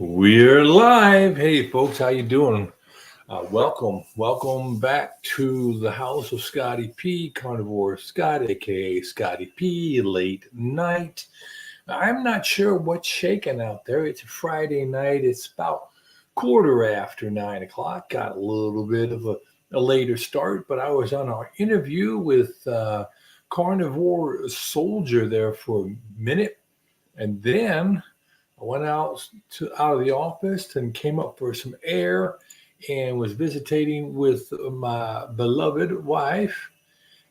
We're live. Hey, folks, how you doing? Welcome back to the house of Scotty P, Carnivore Scott, aka Scotty P. Late night. I'm not sure what's shaking out there. It's a Friday night. It's about quarter after 9 o'clock. Got a little bit of a later start, but I was on our interview with Carnivore Soldier there for a minute, and then I went out of the office and came up for some air and was visiting with my beloved wife.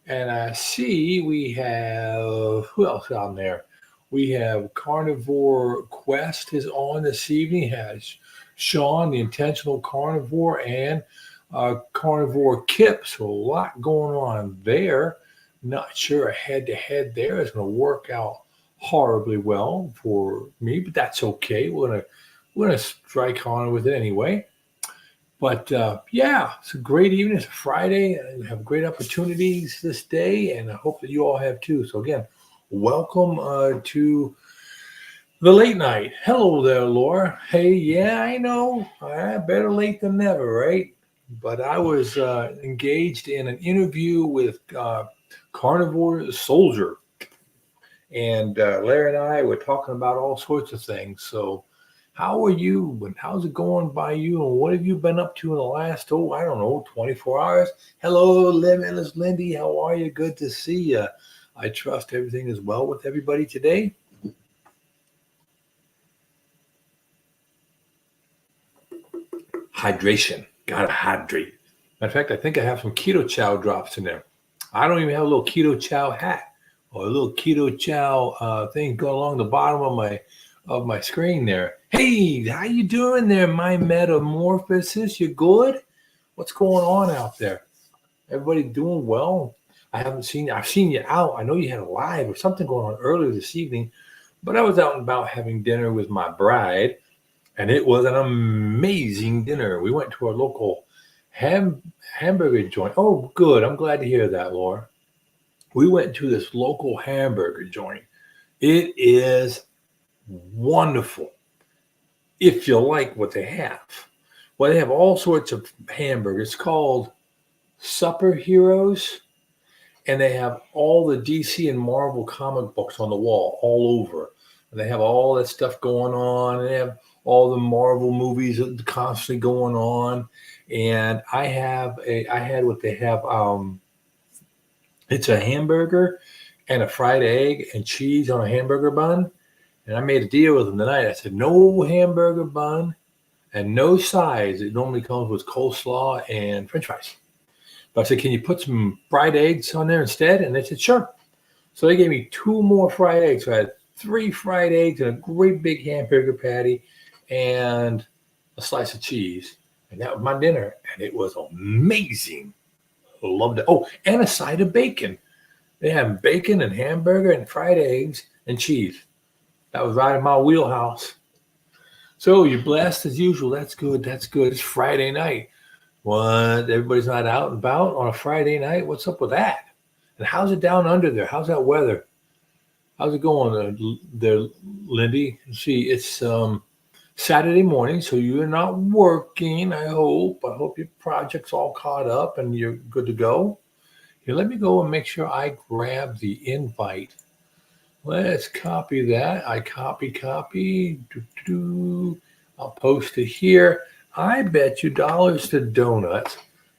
And I see we have who else on there? We have Carnivore Quest is on this evening. Has Sean, the intentional carnivore, and Carnivore Kip. So a lot going on there. Not sure a head to head there is going to work out horribly well for me, but that's okay. We're gonna strike on with it anyway. But yeah, it's a great evening. It's a Friday, and we have great opportunities this day, and I hope that you all have too. So again, welcome to the late night. Hello there, Laura. Hey, yeah, I know. Better late than never, right? But I was engaged in an interview with Carnivore Soldier, and Larry and I were talking about all sorts of things. So, how are you? And how's it going by you? And what have you been up to in the last, I don't know, 24 hours? Hello, Limitless Lindy. How are you? Good to see you. I trust everything is well with everybody today. Hydration. Gotta hydrate. Matter of fact, I think I have some keto chow drops in there. I don't even have a little keto chow hat or a little keto chow thing go along the bottom of my screen there. Hey, how you doing there, my metamorphosis? You good? What's going on out there? Everybody doing well? I've seen you out. I know you had a live or something going on earlier this evening, but I was out and about having dinner with my bride, and it was an amazing dinner. We went to our local hamburger joint. Oh, good. I'm glad to hear that, Laura. We went to this local hamburger joint. It is wonderful if you like what they have. Well, they have all sorts of hamburgers. It's called Supper Heroes, and they have all the DC and Marvel comic books on the wall all over. And they have all that stuff going on, and they have all the Marvel movies constantly going on. And I had what they have. It's a hamburger and a fried egg and cheese on a hamburger bun. And I made a deal with them tonight. I said, no hamburger bun and no sides. It normally comes with coleslaw and french fries. But I said, can you put some fried eggs on there instead? And they said, sure. So they gave me 2 more fried eggs. So I had 3 fried eggs and a great big hamburger patty and a slice of cheese. And that was my dinner. And it was amazing. Loved it. Oh, and a side of bacon. They have bacon and hamburger and fried eggs and cheese. That was right in my wheelhouse. So you're blessed as usual. That's good. That's good. It's Friday night. What? Everybody's not out and about on a Friday night? What's up with that? And how's it down under there? How's that weather? How's it going there, Lindy? See, it's Saturday morning, so you're not working, I hope. I hope your project's all caught up and you're good to go. Here, let me go and make sure I grab the invite. Let's copy that. I copy. I'll post it here. I bet you dollars to donuts.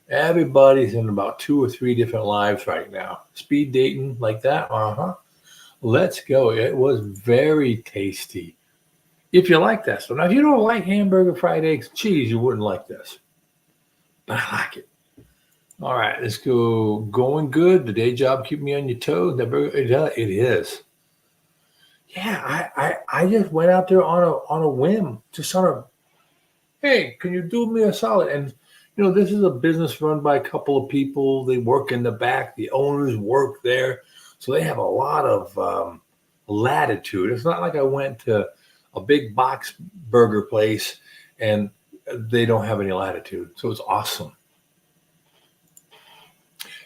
Everybody's in about 2 or 3 different lives right now. Speed dating like that. Let's go. It was very tasty. If you like that. So now if you don't like hamburger, fried eggs, cheese, you wouldn't like this. But I like it. All right, let's go. Going good. The day job keep me on your toes. It is. Yeah, I just went out there on a whim, just sort of, hey, can you do me a solid? And this is a business run by a couple of people. They work in the back. The owners work there, so they have a lot of latitude. It's not like I went to a big box burger place and they don't have any latitude. So it's awesome.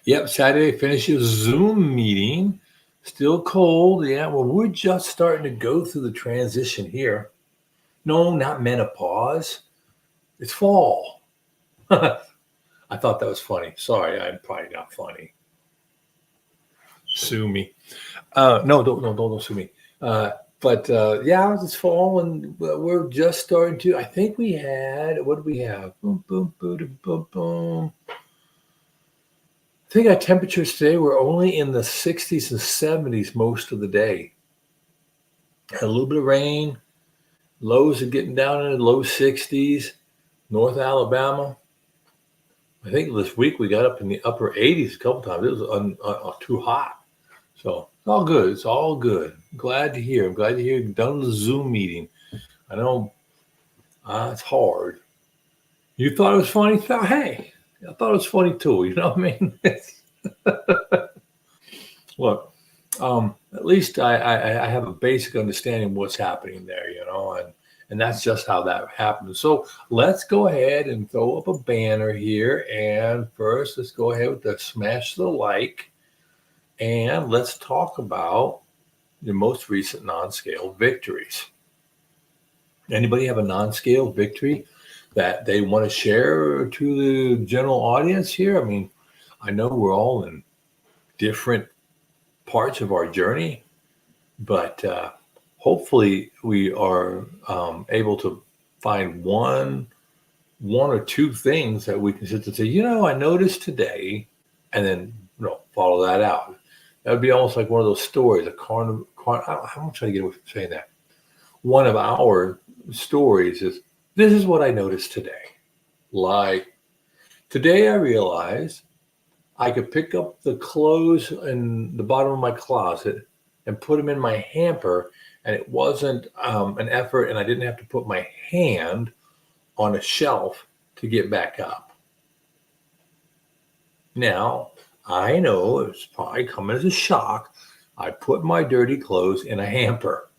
Yep, Saturday finishes Zoom meeting. Still cold. Yeah, well, we're just starting to go through the transition here. No, not menopause. It's fall. I thought that was funny. Sorry, I'm probably not funny. Sue me. No, don't sue me. But yeah, it's fall, and we're just starting to. I think we had, what did we have? Boom, boom, boom, boom, boom. I think our temperatures today were only in the 60s and 70s most of the day. Had a little bit of rain. Lows are getting down in the low 60s. North Alabama. I think this week we got up in the upper 80s a couple times. It was too hot. So it's all good. It's all good. Glad to hear. I'm glad to hear you've done the Zoom meeting. I know it's hard. You thought it was funny? Hey, I thought it was funny too. You know what I mean? Look, at least I have a basic understanding of what's happening there, and that's just how that happens. So let's go ahead and throw up a banner here. And first, let's go ahead with the smash the like. And let's talk about your most recent non-scale victories. Anybody have a non-scale victory that they want to share to the general audience here? I mean, I know we're all in different parts of our journey, but hopefully we are able to find one or two things that we can sit and say, I noticed today, and then follow that out. That would be almost like one of those stories, how much should I get away from saying that? One of our stories is, this is what I noticed today. Like, today I realized I could pick up the clothes in the bottom of my closet and put them in my hamper, and it wasn't an effort, and I didn't have to put my hand on a shelf to get back up. Now, I know it's probably coming as a shock. I put my dirty clothes in a hamper.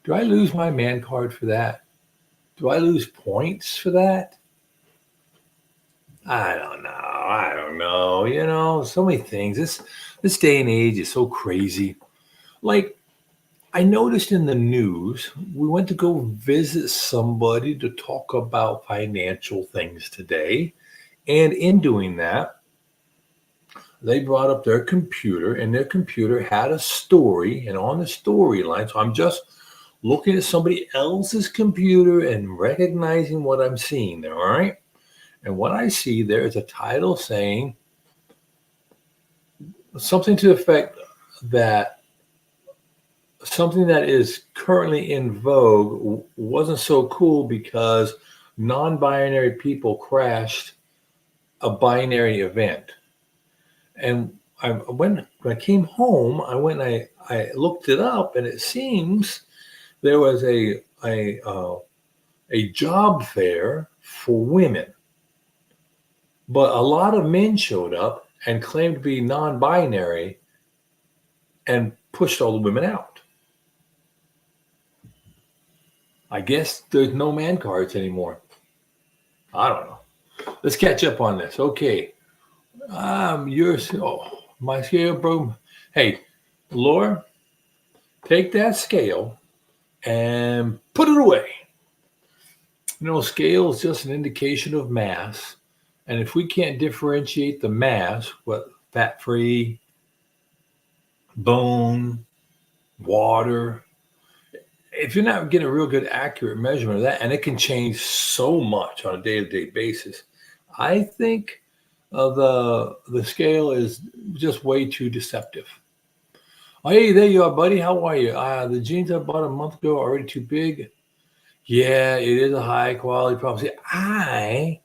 Do I lose my man card for that? Do I lose points for that? I don't know. So many things. This day and age is so crazy. Like, I noticed in the news, we went to go visit somebody to talk about financial things today. And in doing that, they brought up their computer, and their computer had a story. And on the storyline, so I'm just looking at somebody else's computer and recognizing what I'm seeing there, all right? And what I see there is a title saying something to the effect that something that is currently in vogue wasn't so cool because non-binary people crashed a binary event. And when I came home, I went and I looked it up, and it seems there was a job fair for women. But a lot of men showed up and claimed to be non-binary and pushed all the women out. I guess there's no man cards anymore. I don't know. Let's catch up on this. Okay. My scale broke. Hey, Laura, take that scale and put it away. Scale is just an indication of mass. And if we can't differentiate the mass, what fat-free, bone, water, if you're not getting a real good accurate measurement of that, and it can change so much on a day-to-day basis, I think the scale is just way too deceptive. Oh, hey, there you are, buddy. How are you? The jeans I bought a month ago are already too big. Yeah, it is a high-quality problem. See, I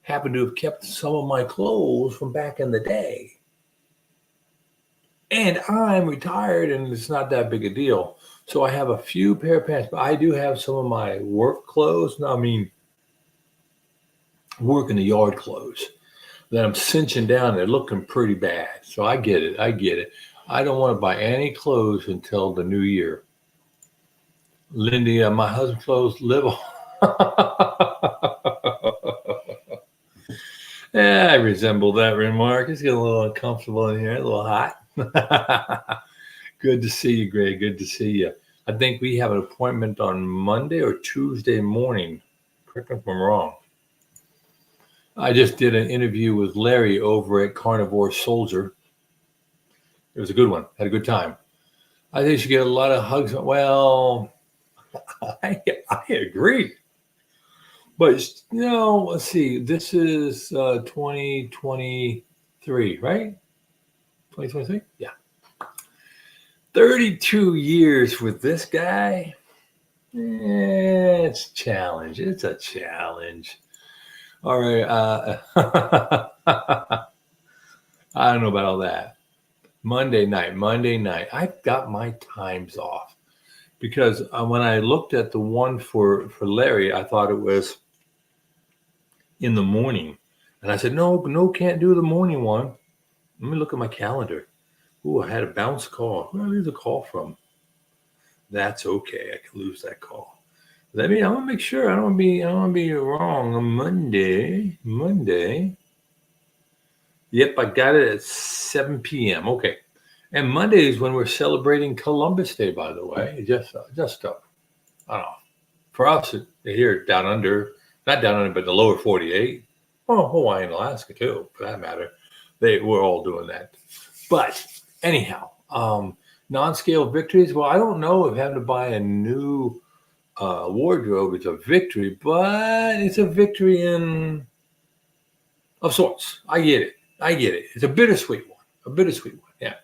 happen to have kept some of my clothes from back in the day. And I'm retired, and it's not that big a deal. So I have a few pair of pants, but I do have some of my work clothes. No, I mean, work in the yard clothes that I'm cinching down. They're looking pretty bad. So I get it. I don't want to buy any clothes until the new year. Lindy, my husband's clothes live on. Yeah, I resemble that remark. It's getting a little uncomfortable in here, a little hot. Good to see you, Greg. Good to see you. I think we have an appointment on Monday or Tuesday morning. Correct me if I'm wrong. I just did an interview with Larry over at Carnivore Soldier. It was a good one. Had a good time. I think you should get a lot of hugs. Well, I agree. But, let's see. This is 2023, right? 2023? Yeah. 32 years with this guy. It's a challenge. It's a challenge. All right. I don't know about all that. Monday night. I've got my times off because when I looked at the one for Larry, I thought it was in the morning. And I said, no, can't do the morning one. Let me look at my calendar. Ooh, I had a bounce call. Where is the call from? That's okay. I can lose that call. I'm gonna make sure I don't want to be wrong. On Monday. Yep, I got it at 7 p.m. Okay. And Monday is when we're celebrating Columbus Day, by the way. Just I don't know. For us here down under, not down under, but the lower 48. Well, Hawaii and Alaska too, for that matter. We're all doing that. But anyhow, non-scale victories. Well, I don't know if having to buy a new wardrobe is a victory, but it's a victory of sorts. I get it. It's a bittersweet one. Yeah.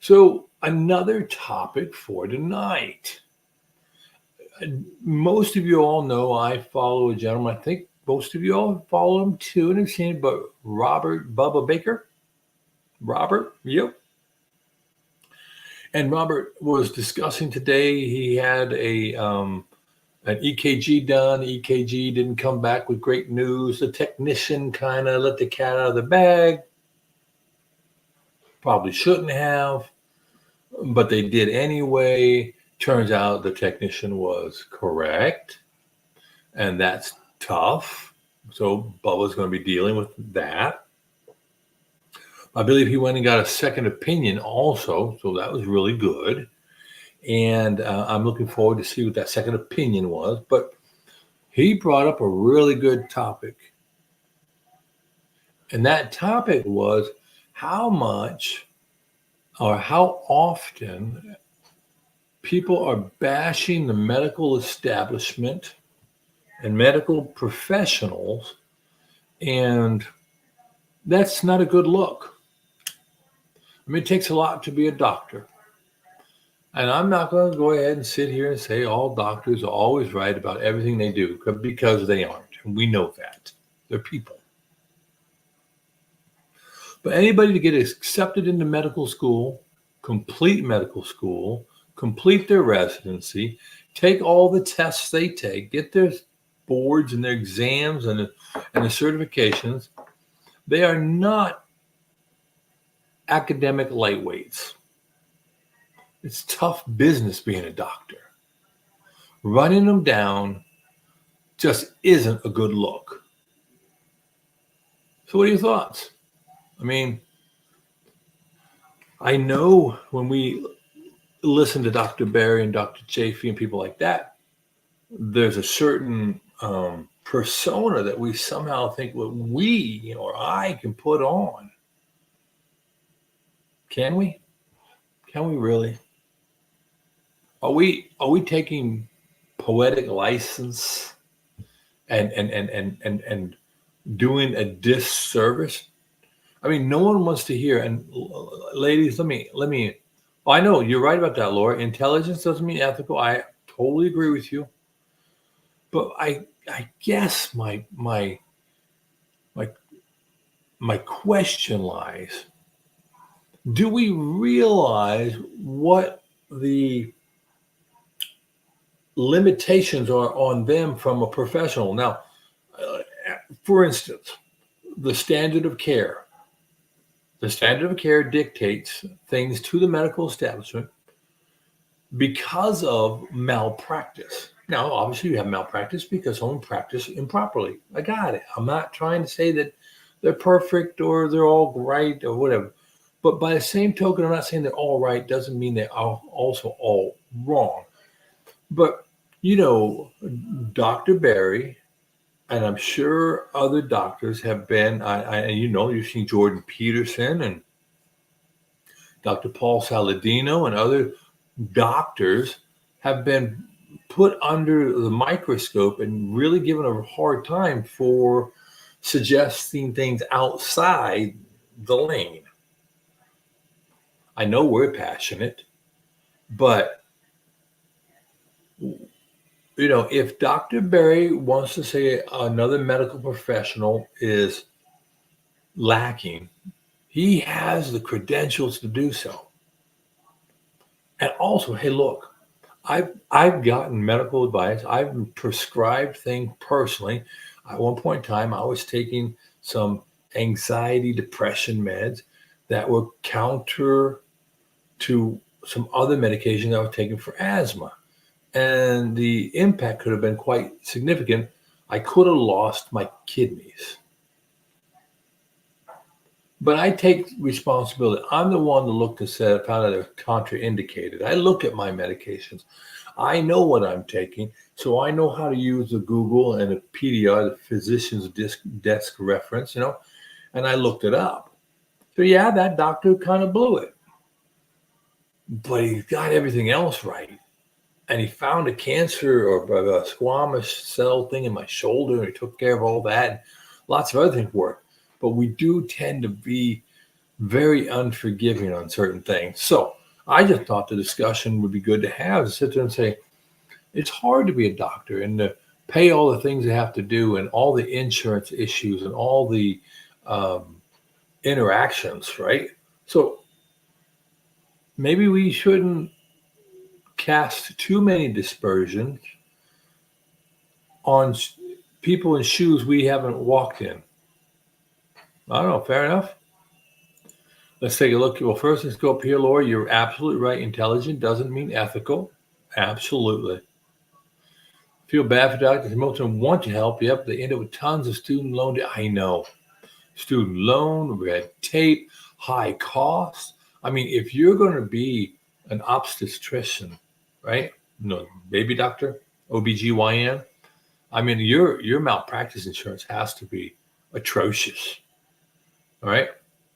So another topic for tonight. Most of you all know I follow a gentleman. I think most of you all follow him too, and have seen it, but Robert Bubba Baker. Robert, yep. And Robert was discussing today. He had an EKG done. The EKG didn't come back with great news. The technician kind of let the cat out of the bag. Probably shouldn't have, but they did anyway. Turns out the technician was correct, and that's tough. So Bubba's going to be dealing with that. I believe he went and got a second opinion also, so that was really good. And I'm looking forward to see what that second opinion was. But he brought up a really good topic. And that topic was how much or how often people are bashing the medical establishment and medical professionals, and that's not a good look. I mean, it takes a lot to be a doctor. And I'm not going to go ahead and sit here and say all doctors are always right about everything they do, because they aren't. And we know that. They're people. But anybody to get accepted into medical school, complete their residency, take all the tests they take, get their boards and their exams and the certifications, they are not academic lightweights. It's tough business being a doctor. Running them down just isn't a good look. So what are your thoughts? I mean, I know when we listen to Dr. Barry and Dr. Chafee and people like that, there's a certain persona that we somehow think we or I can put on. Can we? Can we really? Are we taking poetic license and doing a disservice? I mean, no one wants to hear. And ladies, let me. Well, I know you're right about that, Laura. Intelligence doesn't mean ethical. I totally agree with you. But I guess my question lies: do we realize what the limitations are on them from a professional? Now, for instance, the standard of care. The standard of care dictates things to the medical establishment because of malpractice. Now, obviously, you have malpractice because someone practiced improperly. I got it. I'm not trying to say that they're perfect or they're all right or whatever. But by the same token, I'm not saying they're all right. Doesn't mean they are also all wrong. But, Dr. Barry, and I'm sure other doctors have been, you've seen Jordan Peterson and Dr. Paul Saladino and other doctors have been put under the microscope and really given a hard time for suggesting things outside the lane. I know we're passionate, but if Dr. Barry wants to say another medical professional is lacking, he has the credentials to do so. And also, hey, look, I've gotten medical advice. I've prescribed things personally. At one point in time, I was taking some anxiety, depression meds that were counter to some other medication I was taking for asthma. And the impact could have been quite significant. I could have lost my kidneys. But I take responsibility. I'm the one to look to say I found out they're contraindicated. I look at my medications. I know what I'm taking, so I know how to use the Google and the PDR, the physician's desk reference, and I looked it up. So yeah, that doctor kind of blew it. But he got everything else right. And he found a cancer or a squamous cell thing in my shoulder, and he took care of all that. And lots of other things worked. But we do tend to be very unforgiving on certain things. So I just thought the discussion would be good to have, to sit there and say, it's hard to be a doctor and to pay all the things they have to do and all the insurance issues and all the interactions, right? So maybe we shouldn't cast too many dispersions on people in shoes we haven't walked in. I don't know. Fair enough. Let's take a look. Well, first, let's go up here, Laura. You're absolutely right. Intelligent doesn't mean ethical. Absolutely. Feel bad for doctors. Most of them want to help. Yep, they end up with tons of student loan debt. I know. Student loan, red tape, high costs. I mean, if you're going to be an obstetrician, right? No, baby doctor, OBGYN. I mean, your malpractice insurance has to be atrocious. All right.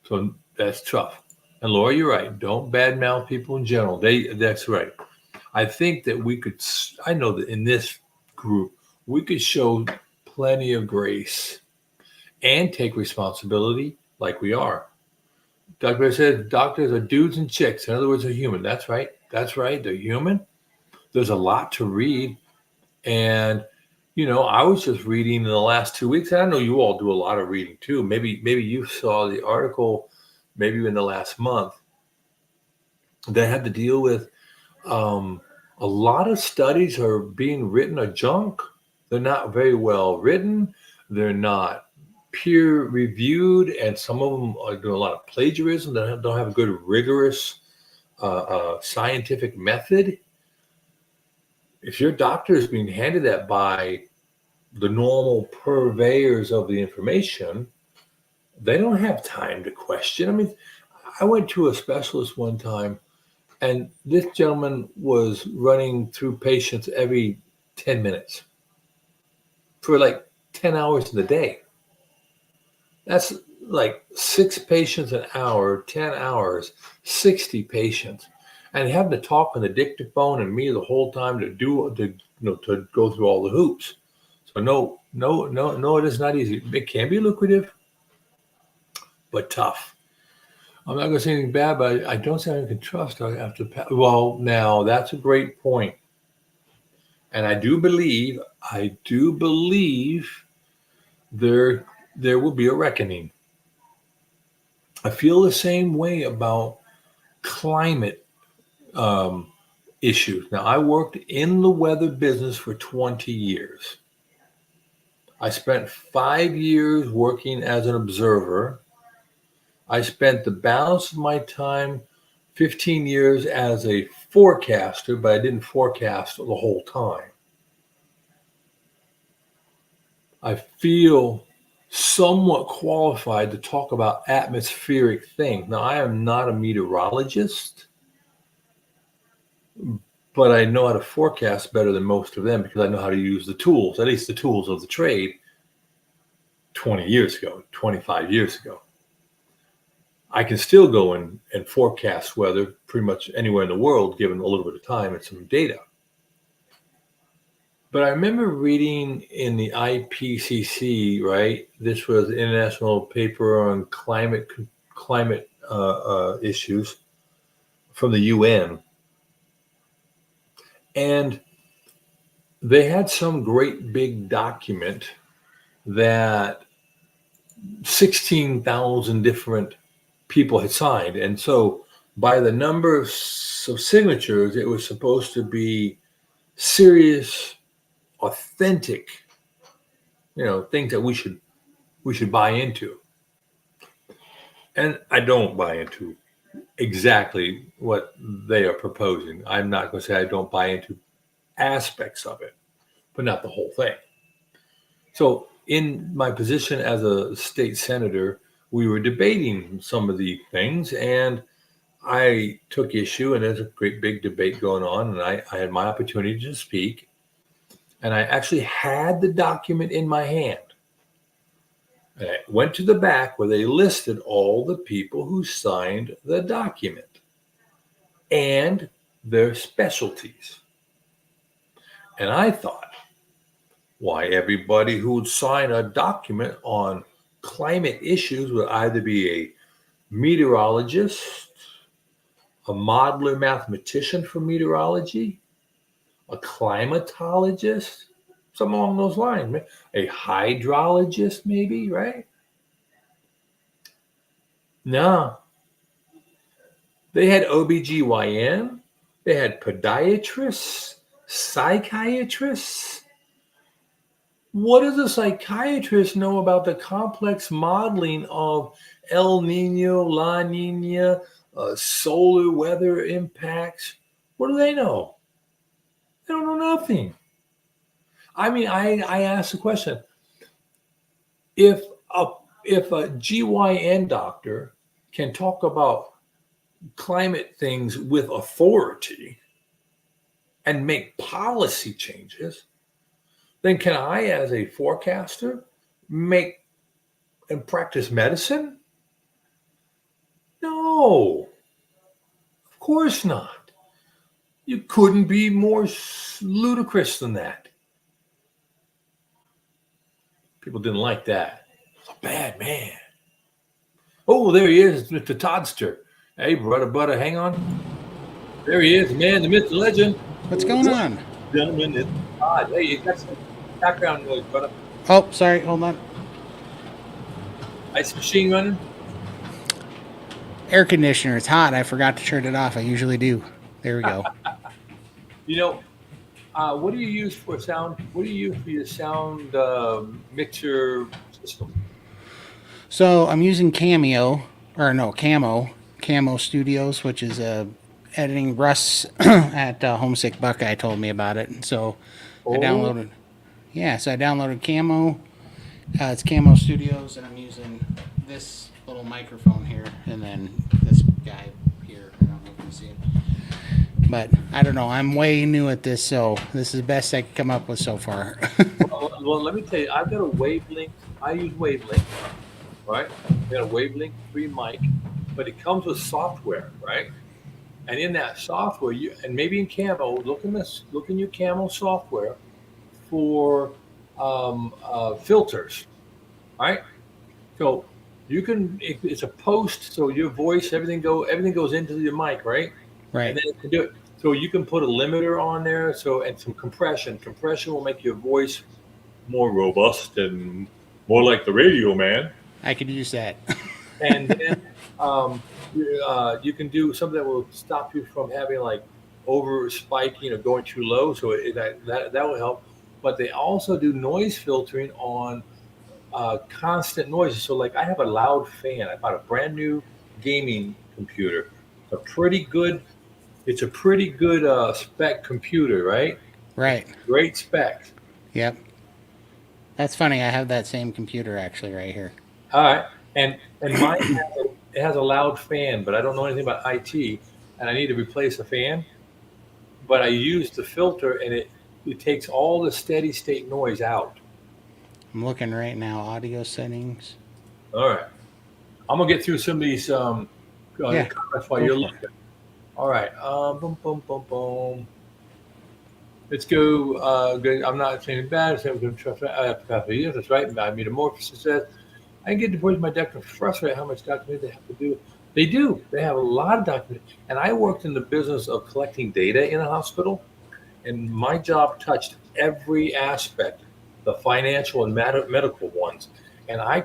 So that's tough. And Laura, you're right. Don't badmouth people in general. That's right. I think that I know that in this group, we could show plenty of grace and take responsibility like we are. Dr. Bear says doctors are dudes and chicks. In other words, they're human. That's right. That's right. They're human. There's a lot to read. And I was just reading in the last 2 weeks. And I know you all do a lot of reading too. Maybe you saw the article, maybe in the last month, that had to deal with a lot of studies are being written are junk. They're not very well written. They're not peer reviewed, and some of them are doing a lot of plagiarism. They don't have a good rigorous scientific method. If your doctor is being handed that by the normal purveyors of the information, they don't have time to question. I mean, I went to a specialist one time, and this gentleman was running through patients every 10 minutes for like 10 hours in the day. That's like 6 patients an hour, 10 hours, 60 patients. And having to talk on the dictaphone and me the whole time to go through all the hoops. So no, it is not easy. It can be lucrative, but tough. I'm not going to say anything bad, but I don't say I can trust after. Well, now that's a great point, and I do believe there will be a reckoning. I feel the same way about climate issues. Now, I worked in the weather business for 20 years. I spent 5 years working as an observer. I spent the balance of my time, 15 years as a forecaster, but I didn't forecast the whole time. I feel somewhat qualified to talk about atmospheric things. Now, I am not a meteorologist, but I know how to forecast better than most of them because I know how to use the tools, at least the tools of the trade 20 years ago, 25 years ago. I can still go and forecast weather pretty much anywhere in the world, given a little bit of time and some data. But I remember reading in the IPCC, right? This was an international paper on climate issues from the UN. And they had some great big document that 16,000 different people had signed. And so by the number of signatures, it was supposed to be serious, authentic, things that we should buy into. And I don't buy into exactly what they are proposing. I'm not going to say I don't buy into aspects of it, but not the whole thing. So in my position as a state senator, we were debating some of the things, and I took issue, and there's a great big debate going on, and I had my opportunity to speak, and I actually had the document in my hand. And I went to the back where they listed all the people who signed the document and their specialties. And I thought, why, everybody who'd sign a document on climate issues would either be a meteorologist, a modeler mathematician for meteorology, a climatologist, something along those lines, a hydrologist maybe, right? No. They had OBGYN, they had podiatrists, psychiatrists. What does a psychiatrist know about the complex modeling of El Nino, La Nina, solar weather impacts? What do they know? They don't know nothing. I mean, I asked the question, if a GYN doctor can talk about climate things with authority and make policy changes, then can I, as a forecaster, make and practice medicine? No, of course not. You couldn't be more ludicrous than that. People didn't like that. It's a bad man. Oh, there he is, Mr. Toddster. Hey, brother, hang on. There he is, man, the myth, the legend. What's going on? Gentlemen, it's Todd. Hey, you got some background noise, brother. Oh, sorry, hold on. Ice machine running? Air conditioner, it's hot. I forgot to turn it off. I usually do. There we go. What do you use for sound? What do you use for your sound mixer system? So I'm using Camo Studios, which is editing. Russ at Homesick Buckeye told me about it, and so I downloaded. Yeah, so I downloaded Camo. It's Camo Studios, and I'm using this little microphone here, and then this guy here. I don't know if you can see it. But I don't know. I'm way new at this, so this is the best I could come up with so far. Well, let me tell you, I've got a wavelength. I use wavelength, right? I've got a wavelength free mic, but it comes with software, right? And in that software, and maybe in Camo, look in your Camo software for filters, right? So you can, it's a post, so your voice, everything goes into your mic, right? Right. And then it can do it. So you can put a limiter on there, and some compression. Compression will make your voice more robust and more like the radio man. I could use that. And then you can do something that will stop you from having like over spiking or going too low. So that will help. But they also do noise filtering on constant noises. So like I have a loud fan. I bought a brand new gaming computer. It's a pretty good spec computer, right? Right. Great specs. Yep. That's funny. I have that same computer actually right here. All right, and mine it has a loud fan, but I don't know anything about IT, and I need to replace the fan. But I use the filter, and it takes all the steady state noise out. I'm looking right now. Audio settings. All right, I'm gonna get through some of these Yeah, comments while go you're for it. looking. All right, boom, boom, boom, boom. Let's go. Good. I'm not saying bad. I'm going to trust. I have to pass the years. That's right. I metamorphosis says I can get divorced my doctor frustrated how much document they have to do. They do. They have a lot of documents. And I worked in the business of collecting data in a hospital, and my job touched every aspect, the financial and medical ones. And I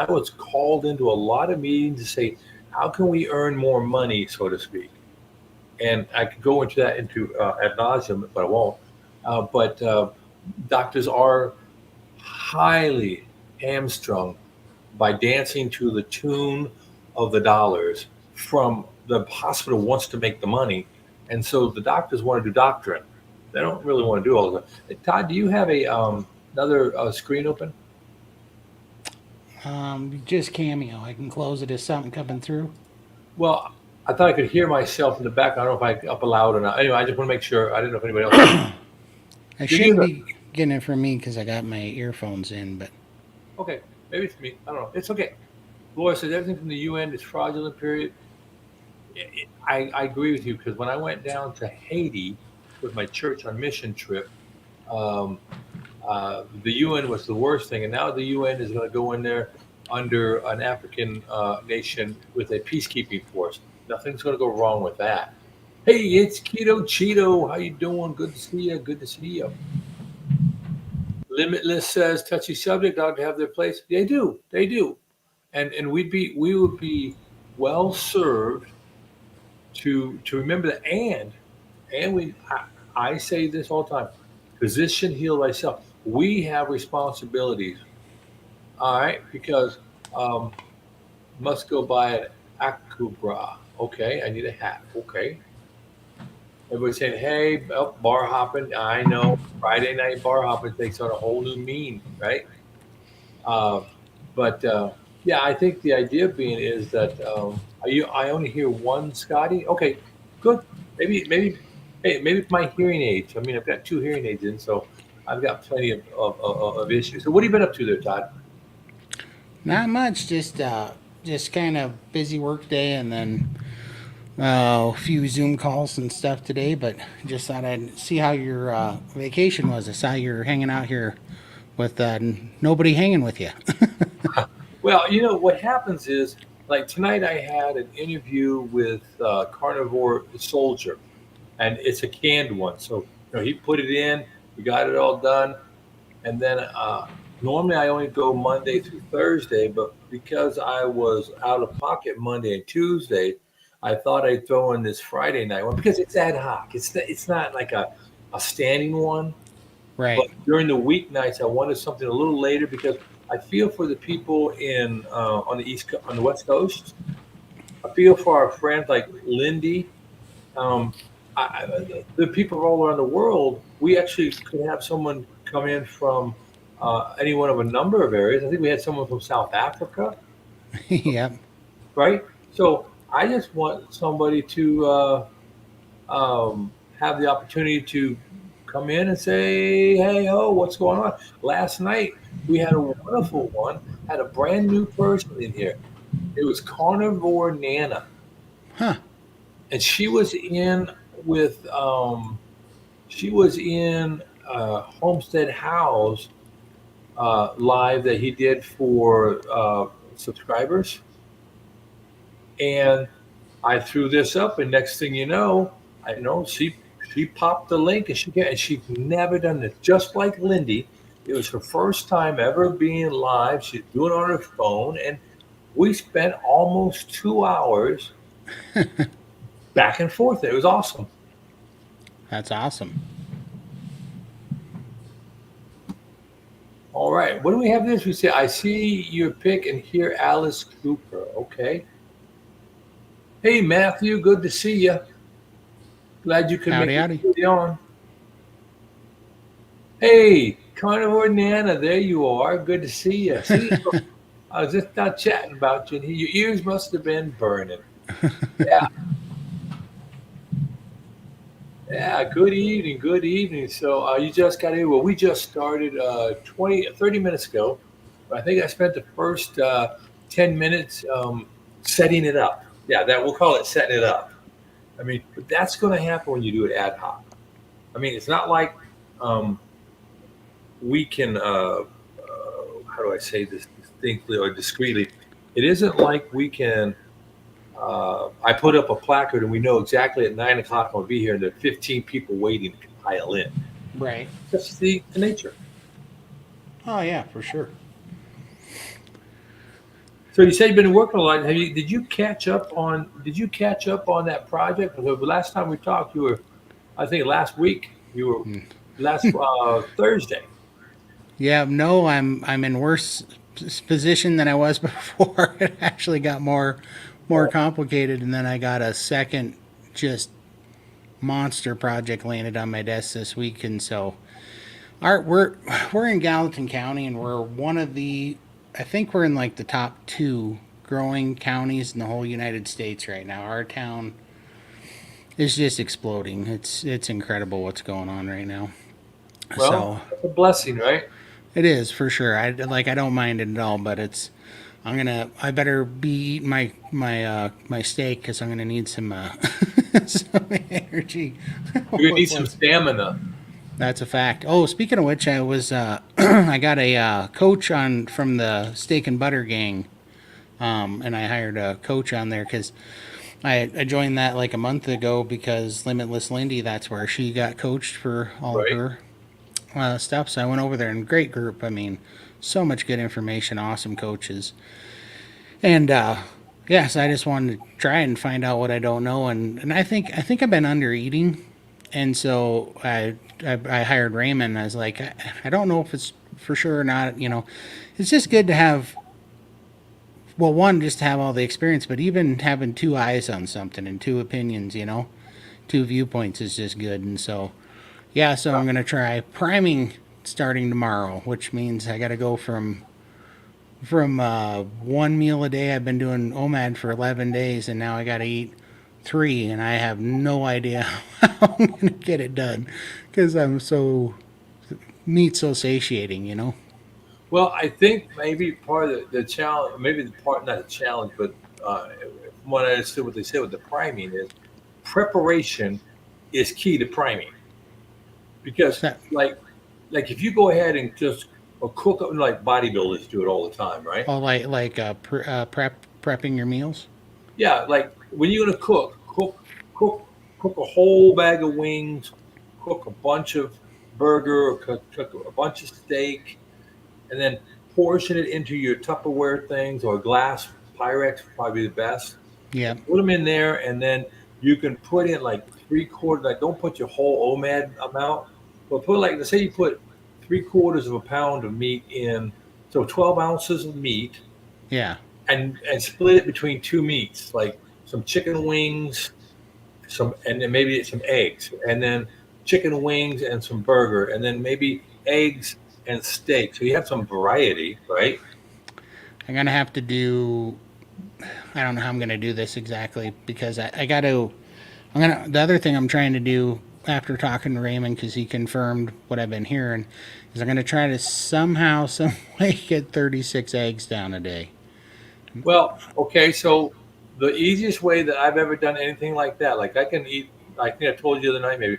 was called into a lot of meetings to say, how can we earn more money, so to speak? And I could go into that into ad nauseum, but I won't. But doctors are highly hamstrung by dancing to the tune of the dollars from the hospital wants to make the money, and so the doctors want to do doctrine. They don't really want to do all of that. Hey, Todd, do you have a another screen open? Just Cameo. I can close it as something coming through. Well, I thought I could hear myself in the back. I don't know if I up aloud or not. Anyway, I just want to make sure. I didn't know if anybody else. I You're good. shouldn't be getting it from me because I got my earphones in, but Okay, maybe it's me. I don't know. It's okay. Laura says everything from the UN is fraudulent. Period. I agree with you because when I went down to Haiti with my church on mission trip, um, the UN was the worst thing, and now the UN is going to go in there under an African nation with a peacekeeping force. Nothing's going to go wrong with that. Hey, it's Keto Cheeto. How you doing? Good to see you. Good to see you. Limitless says touchy subject ought to have their place. They do. They do. And we would be well served to remember that. And I say this all the time: physician, heal thyself. We have responsibilities. All right, because um, must go buy an Akubra. Okay, I need a hat. Okay, everybody's saying, "Hey, oh, bar hopping." I know Friday night bar hopping takes on a whole new meaning, right? Uh, but yeah, I think the idea being is that I only hear one Scotty. Okay, good. Maybe it's my hearing aids. I mean, I've got two hearing aids in, so I've got plenty of issues. So what have you been up to there, Todd? not much. Just kind of busy work day, and then a few Zoom calls and stuff today. But just thought I'd see how your vacation was. I saw you're hanging out here with nobody hanging with you. Well, what happens is, like tonight, I had an interview with Carnivore Soldier, and it's a canned one. So he put it in, we got it all done, and then normally I only go Monday through Thursday, but because I was out of pocket Monday and Tuesday, I thought I'd throw in this Friday night one because it's ad hoc. It's not like a standing one, but Right. during the weeknights I wanted something a little later because I feel for the people in on the on the West Coast. I feel for our friends like Lindy. Um, the people all around the world, we actually could have someone come in from any one of a number of areas. I think we had someone from South Africa, Yep. right? So I just want somebody to have the opportunity to come in and say, "Hey, oh, what's going on?" Last night we had a wonderful one. Had a brand new person in here. It was Carnivore Nana, Huh. and with she was in Homestead House live that he did for subscribers, and I threw this up, and next thing you know, I know she popped the link, and she's never done this. Just like Lindy, it was her first time ever being live. She's doing it on her phone, and we spent almost 2 hours back and forth. It was awesome. That's awesome. All right, what do we have this? We say, I see your pick and hear Alice Cooper. Okay. Hey, Matthew, good to see you. Glad you could make Howdy, it howdy. on. Hey, Carnivore Nana, there you are. Good to see you. See, I was just not chatting about you, and your ears must have been burning. Yeah, yeah. Good evening. Good evening. So you just got in. Well, we just started 30 minutes ago. I think I spent the first 10 minutes setting it up. Yeah, that we'll call it setting it up. I mean, but that's going to happen when you do it ad hoc. I mean, it's not like um, we can. How do I say this distinctly or discreetly? It isn't like we can. I put up a placard and we know exactly at 9 o'clock I'm going to be here, and there are 15 people waiting to pile in. Right. That's the nature. Oh yeah, for sure. So you said you've been working a lot. Have you? Did you catch up on? Did you catch up on that project? Because the last time we talked, you were. I think last week you were. Last Thursday. Yeah, no, I'm in worse position than I was before. It actually got more Oh, complicated, and then I got a second just monster project landed on my desk this week, and so we're in Gallatin County, and we're one of the I think we're in like the top two growing counties in the whole United States right now. Our town is just exploding. It's incredible what's going on right now. well, So that's a blessing, right? it is for sure. I don't mind it at all, but it's I better be eating my steak because I'm gonna need some some energy. You're gonna need some stamina. That's a fact. Oh, speaking of which, I was I got a coach on from the Steak and Butter gang, and I hired a coach on there because I joined that like a month ago because Limitless Lindy, that's where she got coached for all of Right. her stuff. So I went over there and great group. I mean, so much good information, awesome coaches, and yeah. So I just wanted to try and find out what I don't know, and I think I've been under eating, and so I hired Raymond. I was like, I don't know if it's for sure or not. It's just good to have. Well, one, just to have all the experience, but even having two eyes on something and two opinions, two viewpoints is just good. And so, yeah, so I'm gonna try priming starting tomorrow, which means I got to go from one meal a day. I've been doing OMAD for 11 days, and now I got to eat three, and I have no idea how I'm gonna get it done because I'm so meat so satiating. Well, I think maybe part of the challenge, maybe the part not a challenge, but from what I understood, what they said with the priming is preparation is key to priming because So, like if you go ahead and just cook up like bodybuilders do it all the time, right? oh, like prepping your meals. Yeah, like when you're gonna cook, cook a whole bag of wings, cook a bunch of burger, or cook a bunch of steak, and then portion it into your Tupperware things or glass Pyrex would probably be the best. Yeah, And put them in there, and then you can put in like 3/4. Like don't put your whole OMAD amount, but put like let's say you put 3/4 of a pound of meat in, so 12 ounces of meat, yeah. and split it between two meats, like some chicken wings, some and then maybe some eggs, and then chicken wings and some burger, and then maybe eggs and steak. So you have some variety, right? I'm gonna have to do. I don't know how I'm gonna do this exactly because I got to. I'm gonna. The other thing I'm trying to do after talking to Raymond because he confirmed what I've been hearing is I'm gonna try to somehow, some way get 36 eggs down a day. Well, okay, so the easiest way that I've ever done anything like that, like I can eat, I think I told you the other night maybe,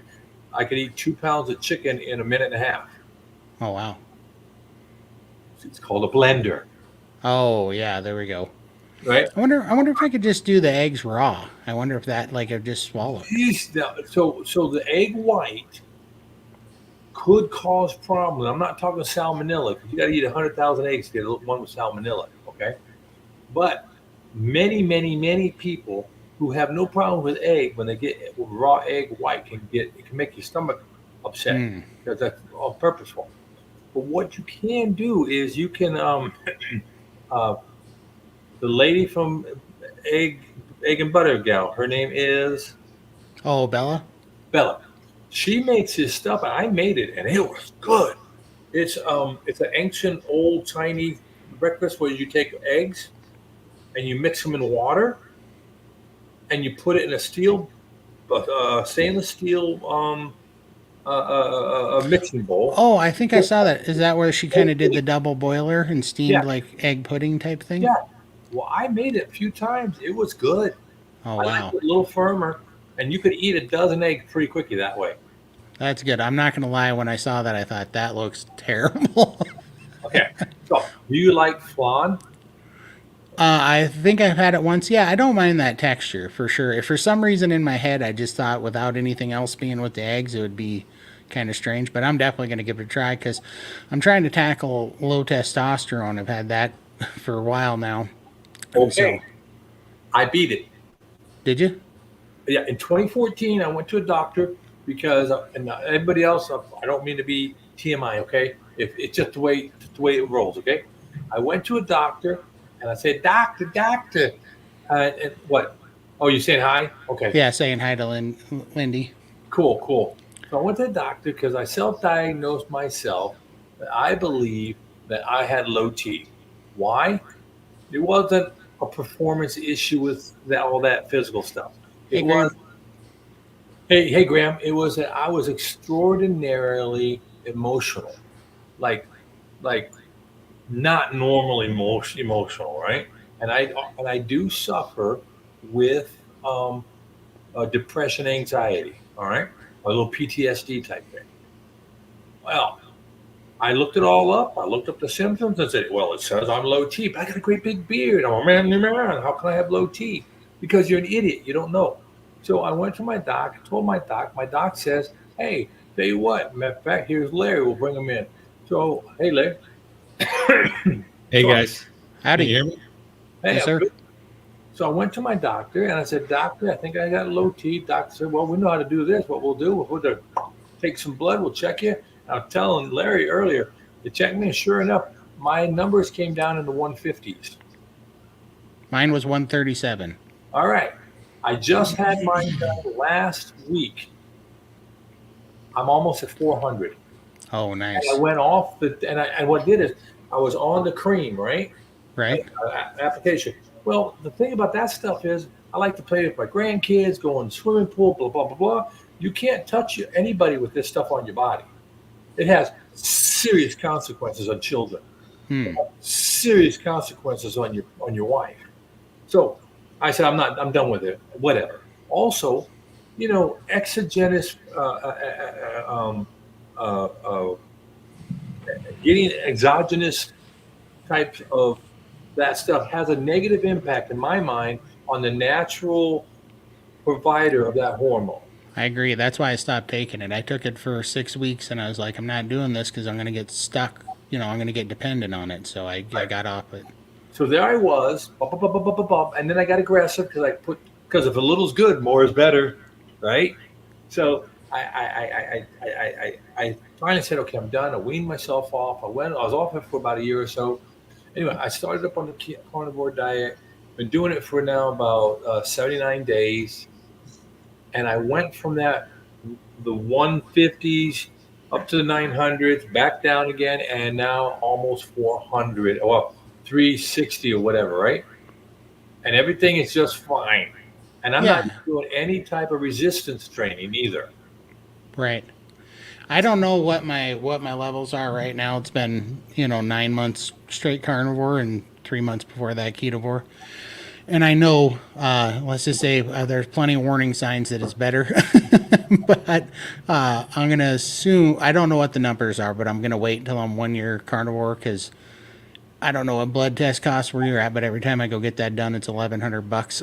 I could eat 2 pounds of chicken in a minute and a half. Oh wow. It's called a blender, Oh yeah, there we go. right? I wonder if I could just do the eggs raw. I wonder if that like I just swallow it. So the egg white could cause problems. I'm not talking salmonella because you got to eat 100,000 eggs to get one with salmonella, okay? But many people who have no problem with egg when they get raw egg white it can make your stomach upset Hmm. because that's all purposeful. But what you can do is you can uh, the lady from egg egg and butter gal. Her name is Oh Bella. Bella. She makes this stuff. I made it and it was good. It's an ancient old Chinese breakfast where you take eggs and you mix them in water and you put it in a stainless steel mixing bowl. Oh, I think I saw that. Is that where she kind of did the Okay. double boiler and steamed Yeah, like egg pudding type thing? yeah. Well, I made it a few times. It was good. Oh, I like wow. it a little firmer, and you could eat a dozen eggs pretty quickly that way. That's good. I'm not going to lie. When I saw that, I thought that looks terrible. Okay. So, do you like flan? I think I've had it once. Yeah, I don't mind that texture for sure. If for some reason in my head I just thought without anything else being with the eggs, it would be kind of strange. But I'm definitely going to give it a try because I'm trying to tackle low testosterone. I've had that for a while now. And so, Okay. I beat it. did you? Yeah, in 2014, I went to a doctor because, and everybody else, I don't mean to be TMI, okay? If it's just the way it rolls, okay? I went to a doctor and I said, doctor, and what? Oh, you saying hi? Okay, Yeah, saying hi to Lindy. cool. So I went to the doctor because I self-diagnosed myself that I believe that I had low T. Why? It wasn't a performance issue with all that physical stuff. Hey, It was Graham. Hey, Graham. It was that I was extraordinarily emotional, like, like not normally emotional, right? And I do suffer with depression, anxiety. All right, a little PTSD type thing. Well, I looked it all up. I looked up the symptoms and said, well, it says I'm low T, but I got a great big beard. I'm a manly man. How can I have low T? Because you're an idiot. You don't know. So I went to my doc, told my doc. My doc says, hey, tell you what, matter of fact, here's Larry. We'll bring him in. So, hey, Larry. Hey So, guys, can you Howdy. hear me? hey, Yes, I'm sir. good. So I went to my doctor and I said, doctor, I think I got low T. Doctor said, well, we know how to do this. What we'll do, we'll take some blood, we'll check you. And I was telling Larry earlier, they checked me, and sure enough, my numbers came down in the 150s. Mine was 137. All right. I just had mine done last week. I'm almost at 400. Oh, And I nice. went off and what I did is I was on the cream, right? Right? Application. Well, the thing about that stuff is I like to play with my grandkids, go in the swimming pool, blah, blah, blah, blah. You can't touch anybody with this stuff on your body. It has serious consequences on children, Hmm. serious consequences on your wife. So I said, I'm done with it. Whatever. Also, exogenous uh, uh, getting exogenous types of that stuff has a negative impact in my mind on the natural provider of that hormone. I agree. That's why I stopped taking it. I took it for 6 weeks and I was like, I'm not doing this because I'm going to get stuck. I'm going to get dependent on it. So I Right. got off it. So there I was, and then I got aggressive because if a little's good, more is better, right? So I finally said, okay, I'm done. I weaned myself off. I was off it for about a year or so. Anyway, I started up on the carnivore diet. Been doing it for now about 79 days, and I went from the 150s up to the 900s, back down again, and now almost 400. Well, 360 or whatever, right? And everything is just fine. And I'm not Yeah, doing any type of resistance training either. right. I don't know what my levels are right now. It's been 9 months straight carnivore and 3 months before that ketovore, and I know let's just say there's plenty of warning signs that it's better. But I'm gonna assume I don't know what the numbers are, but I'm gonna wait until I'm 1 year carnivore because I don't know what blood test costs where you're at, but every time I go get that done, it's $1,100.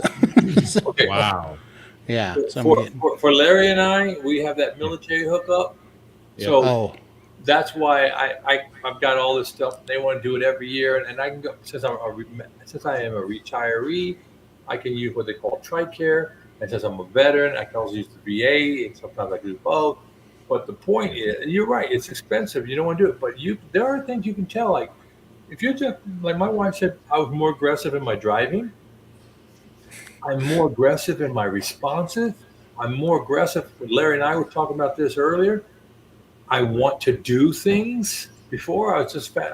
So, Okay. Wow. yeah, so I'm For, getting. for, for Larry and I, we have that Yeah. military hookup. Yep. So Oh, that's why I've got all this stuff. They want to do it every year, and I can go since I am a retiree, I can use what they call TRICARE. And since I'm a veteran, I can also use the VA, and sometimes I do both. But the point is, and you're right, it's expensive. You don't want to do it, but there are things you can tell. Like if you're just like my wife said, I was more aggressive in my driving. I'm more aggressive in my responses. I'm more aggressive. Larry and I were talking about this earlier. I want to do things. Before I was just fat.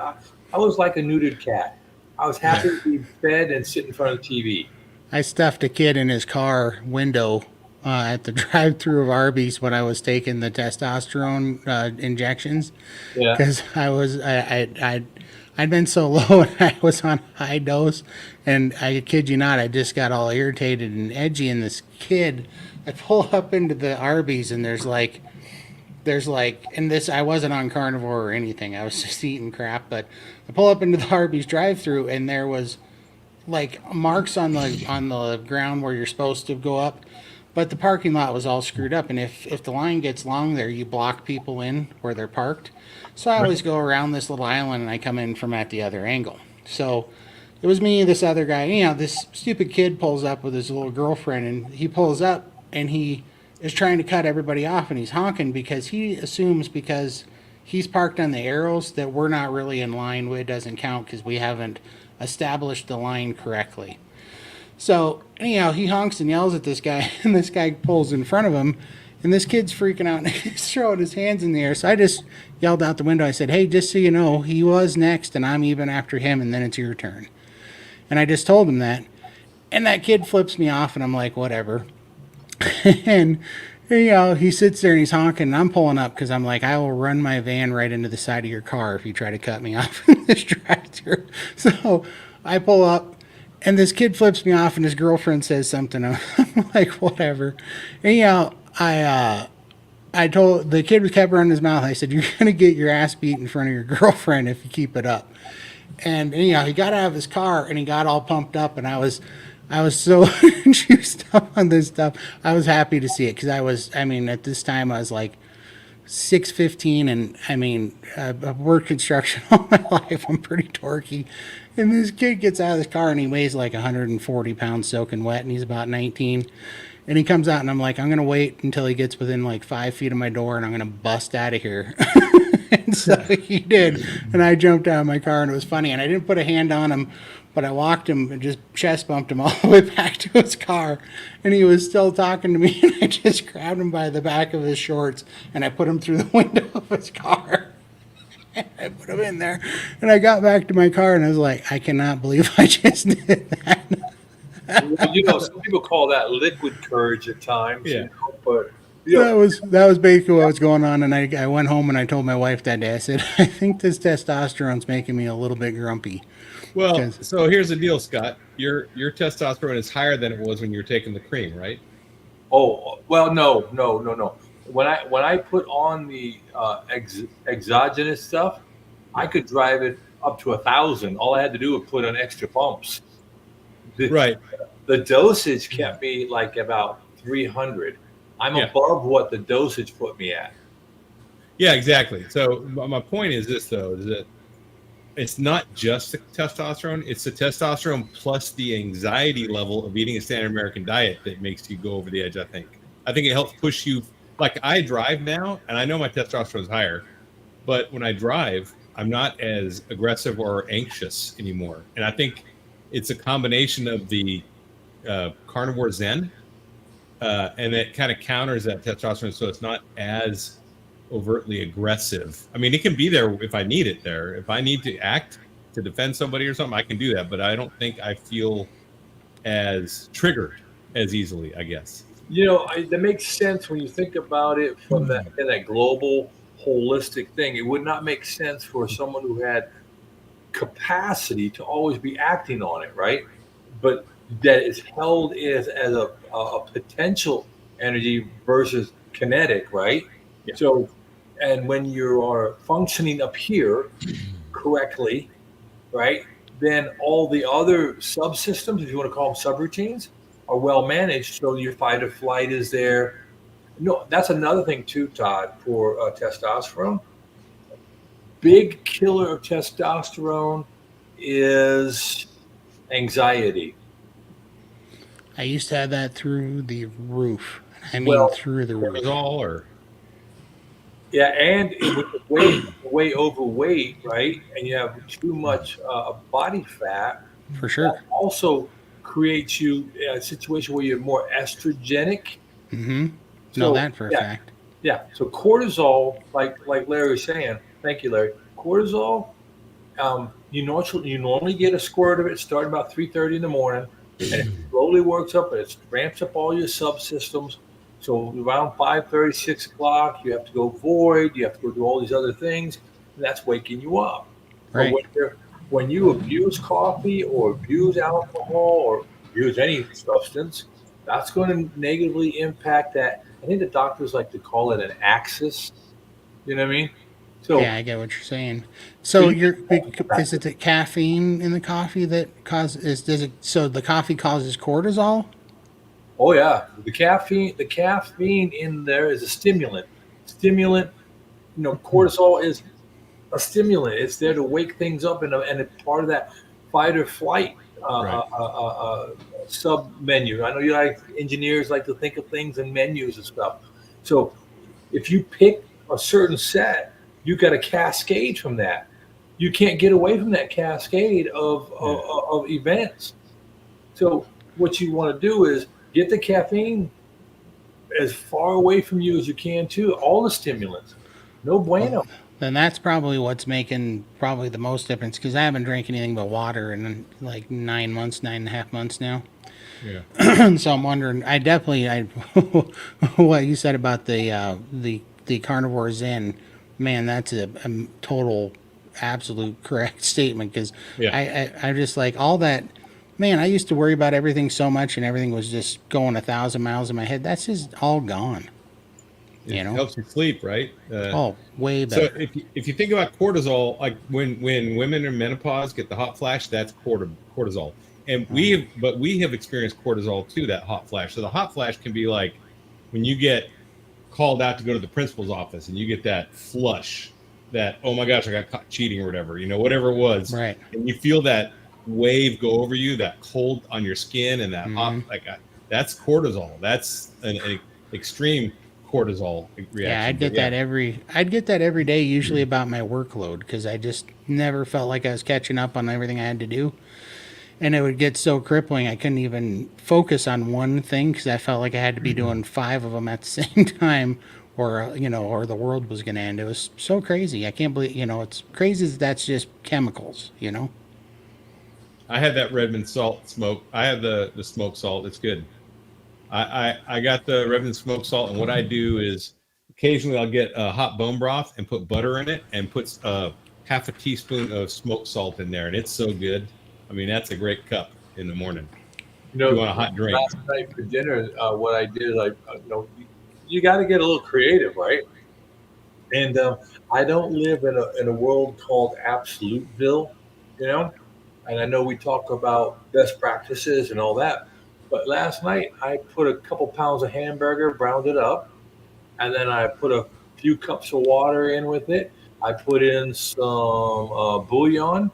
I was like a neutered cat. I was happy to be fed and sit in front of the TV. I stuffed a kid in his car window at the drive-through of Arby's when I was taking the testosterone injections Yeah. because I'd been so low and I was on high dose, and I kid you not, I just got all irritated and edgy. And this kid, I pull up into the Arby's and there's like, and this, I wasn't on carnivore or anything. I was just eating crap, but I pull up into the Arby's drive-through and there was like marks on the ground where you're supposed to go up, but the parking lot was all screwed up. And if the line gets long there, you block people in where they're parked. So I always go around this little island and I come in from at the other angle. So it was me, this other guy. This stupid kid pulls up with his little girlfriend, and he pulls up and he is trying to cut everybody off, and he's honking because he assumes because he's parked on the arrows that we're not really in line. It doesn't count because we haven't established the line correctly. So anyhow, he honks and yells at this guy, and this guy pulls in front of him, and this kid's freaking out and he's throwing his hands in the air. So I just yelled out the window. I said, "Hey, just so you know, he was next, and I'm even after him, and then it's your turn." And I just told him that, and that kid flips me off, and I'm like, whatever. And he sits there and he's honking, and I'm pulling up because I'm like, I will run my van right into the side of your car if you try to cut me off in this drive-thru. So I pull up, and this kid flips me off, and his girlfriend says something. I'm like, whatever. Anyhow, I told the kid kept running his mouth. I said, "You're gonna get your ass beat in front of your girlfriend if you keep it up." And anyhow, he got out of his car and he got all pumped up, and I was so juiced up on this stuff. I was happy to see it because at this time I was like 6'15", and I've worked construction all my life. I'm pretty torquey. And this kid gets out of his car and he weighs like 140 pounds soaking wet, and he's about 19. And he comes out, and I'm like, I'm going to wait until he gets within like 5 feet of my door, and I'm going to bust out of here. And so he did. And I jumped out of my car, and it was funny. And I didn't put a hand on him, but I walked him and just chest bumped him all the way back to his car. And he was still talking to me, and I just grabbed him by the back of his shorts, and I put him through the window of his car. I put him in there, and I got back to my car, and I was like, I cannot believe I just did that. Well, some people call that liquid courage at times. Yeah. But that was basically what was going on. And I went home and I told my wife that day. I said, I think this testosterone's making me a little bit grumpy. Well, so here's the deal, Scott. Your testosterone is higher than it was when you were taking the cream, right? Oh, well, no. When I put on the exogenous stuff, I could drive it up to 1,000. All I had to do was put on extra pumps. Right. The dosage kept me like about 300. I'm above what the dosage put me at. Yeah, exactly. So my point is this, though, is that it's not just the testosterone. It's the testosterone plus the anxiety level of eating a standard American diet that makes you go over the edge, I think. I think it helps push you. Like, I drive now, and I know my testosterone is higher, but when I drive, I'm not as aggressive or anxious anymore. And I think it's a combination of the carnivore zen, and it kind of counters that testosterone, so it's not as overtly aggressive. I mean, it can be there if I need it there. If I need to act to defend somebody or something, I can do that. But I don't think I feel as triggered as easily, I guess. That makes sense when you think about it from that global, holistic thing. It would not make sense for someone who had capacity to always be acting on it, right? But that is held as a potential energy versus kinetic, right? Yeah. So, and when you are functioning up here correctly, right, then all the other subsystems, if you want to call them subroutines, are well managed. So your fight or flight is there. No, that's another thing too, Todd, for testosterone. Big killer of testosterone is anxiety. I used to have that through the roof. Through the roof. Yeah, and with way overweight, right? And you have too much body fat. For sure. That also creates you a situation where you're more estrogenic. Mm-hmm. Know that for a fact. Yeah. So cortisol, like Larry was saying, thank you, Larry. cortisol, you normally get a squirt of it starting about 3:30 in the morning, and it slowly works up and it ramps up all your subsystems. So around 5:30, 6 o'clock, you have to go void. You have to go do all these other things, and that's waking you up. But Right. when you abuse coffee or abuse alcohol or abuse any substance, that's going to negatively impact that. I think the doctors like to call it an axis. You know what I mean? Yeah, So, I get what you're saying. so So you is it the caffeine in the coffee that does it, so the coffee causes cortisol? Oh yeah, the caffeine in there is a stimulant. Stimulant, cortisol is a stimulant. It's there to wake things up, and it's part of that fight or flight Right. sub menu. I know you like engineers like to think of things in menus and stuff. So if you pick a certain set, you got a cascade from that. You can't get away from that cascade Yeah. of events. So what you want to do is get the caffeine as far away from you as you can too. All the stimulants. No Well, bueno. then that's probably what's making probably the most difference because I haven't drank anything but water in like 9 months, 9.5 months now. Yeah. So I'm wondering. I what you said about the carnivore zen, man, that's a total, absolute correct statement because Yeah. I just like all that. Man, I used to worry about everything so much and everything was just going 1,000 miles in my head. That's just all gone. It You know? helps you sleep, right? Oh, way So better. if you think about cortisol, like when women in menopause get the hot flash, that's cortisol. And we have experienced cortisol too, that hot flash. So the hot flash can be like when you get called out to go to the principal's office and you get that flush, that oh my gosh, I got caught cheating or whatever, whatever it was, Right. and you feel that wave go over you, that cold on your skin, and that hot that's cortisol. That's an extreme cortisol Yeah, reaction. But yeah, I'd get that every day, usually about my workload, because I just never felt like I was catching up on everything I had to do, and it would get so crippling I couldn't even focus on one thing because I felt like I had to be doing five of them at the same time, or or the world was going to end. It was so crazy. I can't believe it's crazy that that's just chemicals. I had that Redmond salt smoke. I have the smoke salt. It's good. I got the Redmond smoke salt, and what I do is occasionally I'll get a hot bone broth and put butter in it and put half a teaspoon of smoked salt in there, and it's so good. I mean, that's a great cup in the morning if you want a hot drink. Last night for dinner, what I did, you got to get a little creative, right? And I don't live in a world called Absoluteville, you know. And I know we talk about best practices and all that, but last night I put a couple pounds of hamburger, browned it up, and then I put a few cups of water in with it. I put in some bouillon,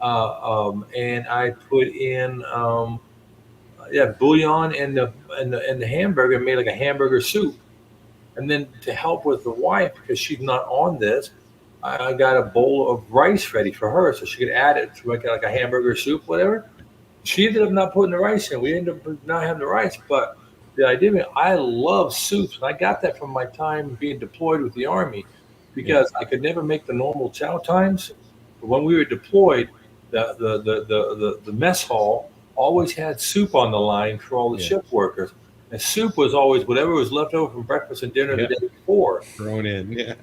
and I put in bouillon and the hamburger, made like a hamburger soup. And then to help with the wife, because she's not on this, I got a bowl of rice ready for her so she could add it to make it like a hamburger soup, whatever. She ended up not putting the rice in. We ended up not having the rice, but the idea, I love soups. And I got that from my time being deployed with the Army Yeah, because I could never make the normal chow times. But when we were deployed, the mess hall always had soup on the line for all the yeah, ship workers. And soup was always whatever was left over from breakfast and dinner the yeah. day before. Thrown in. Yeah,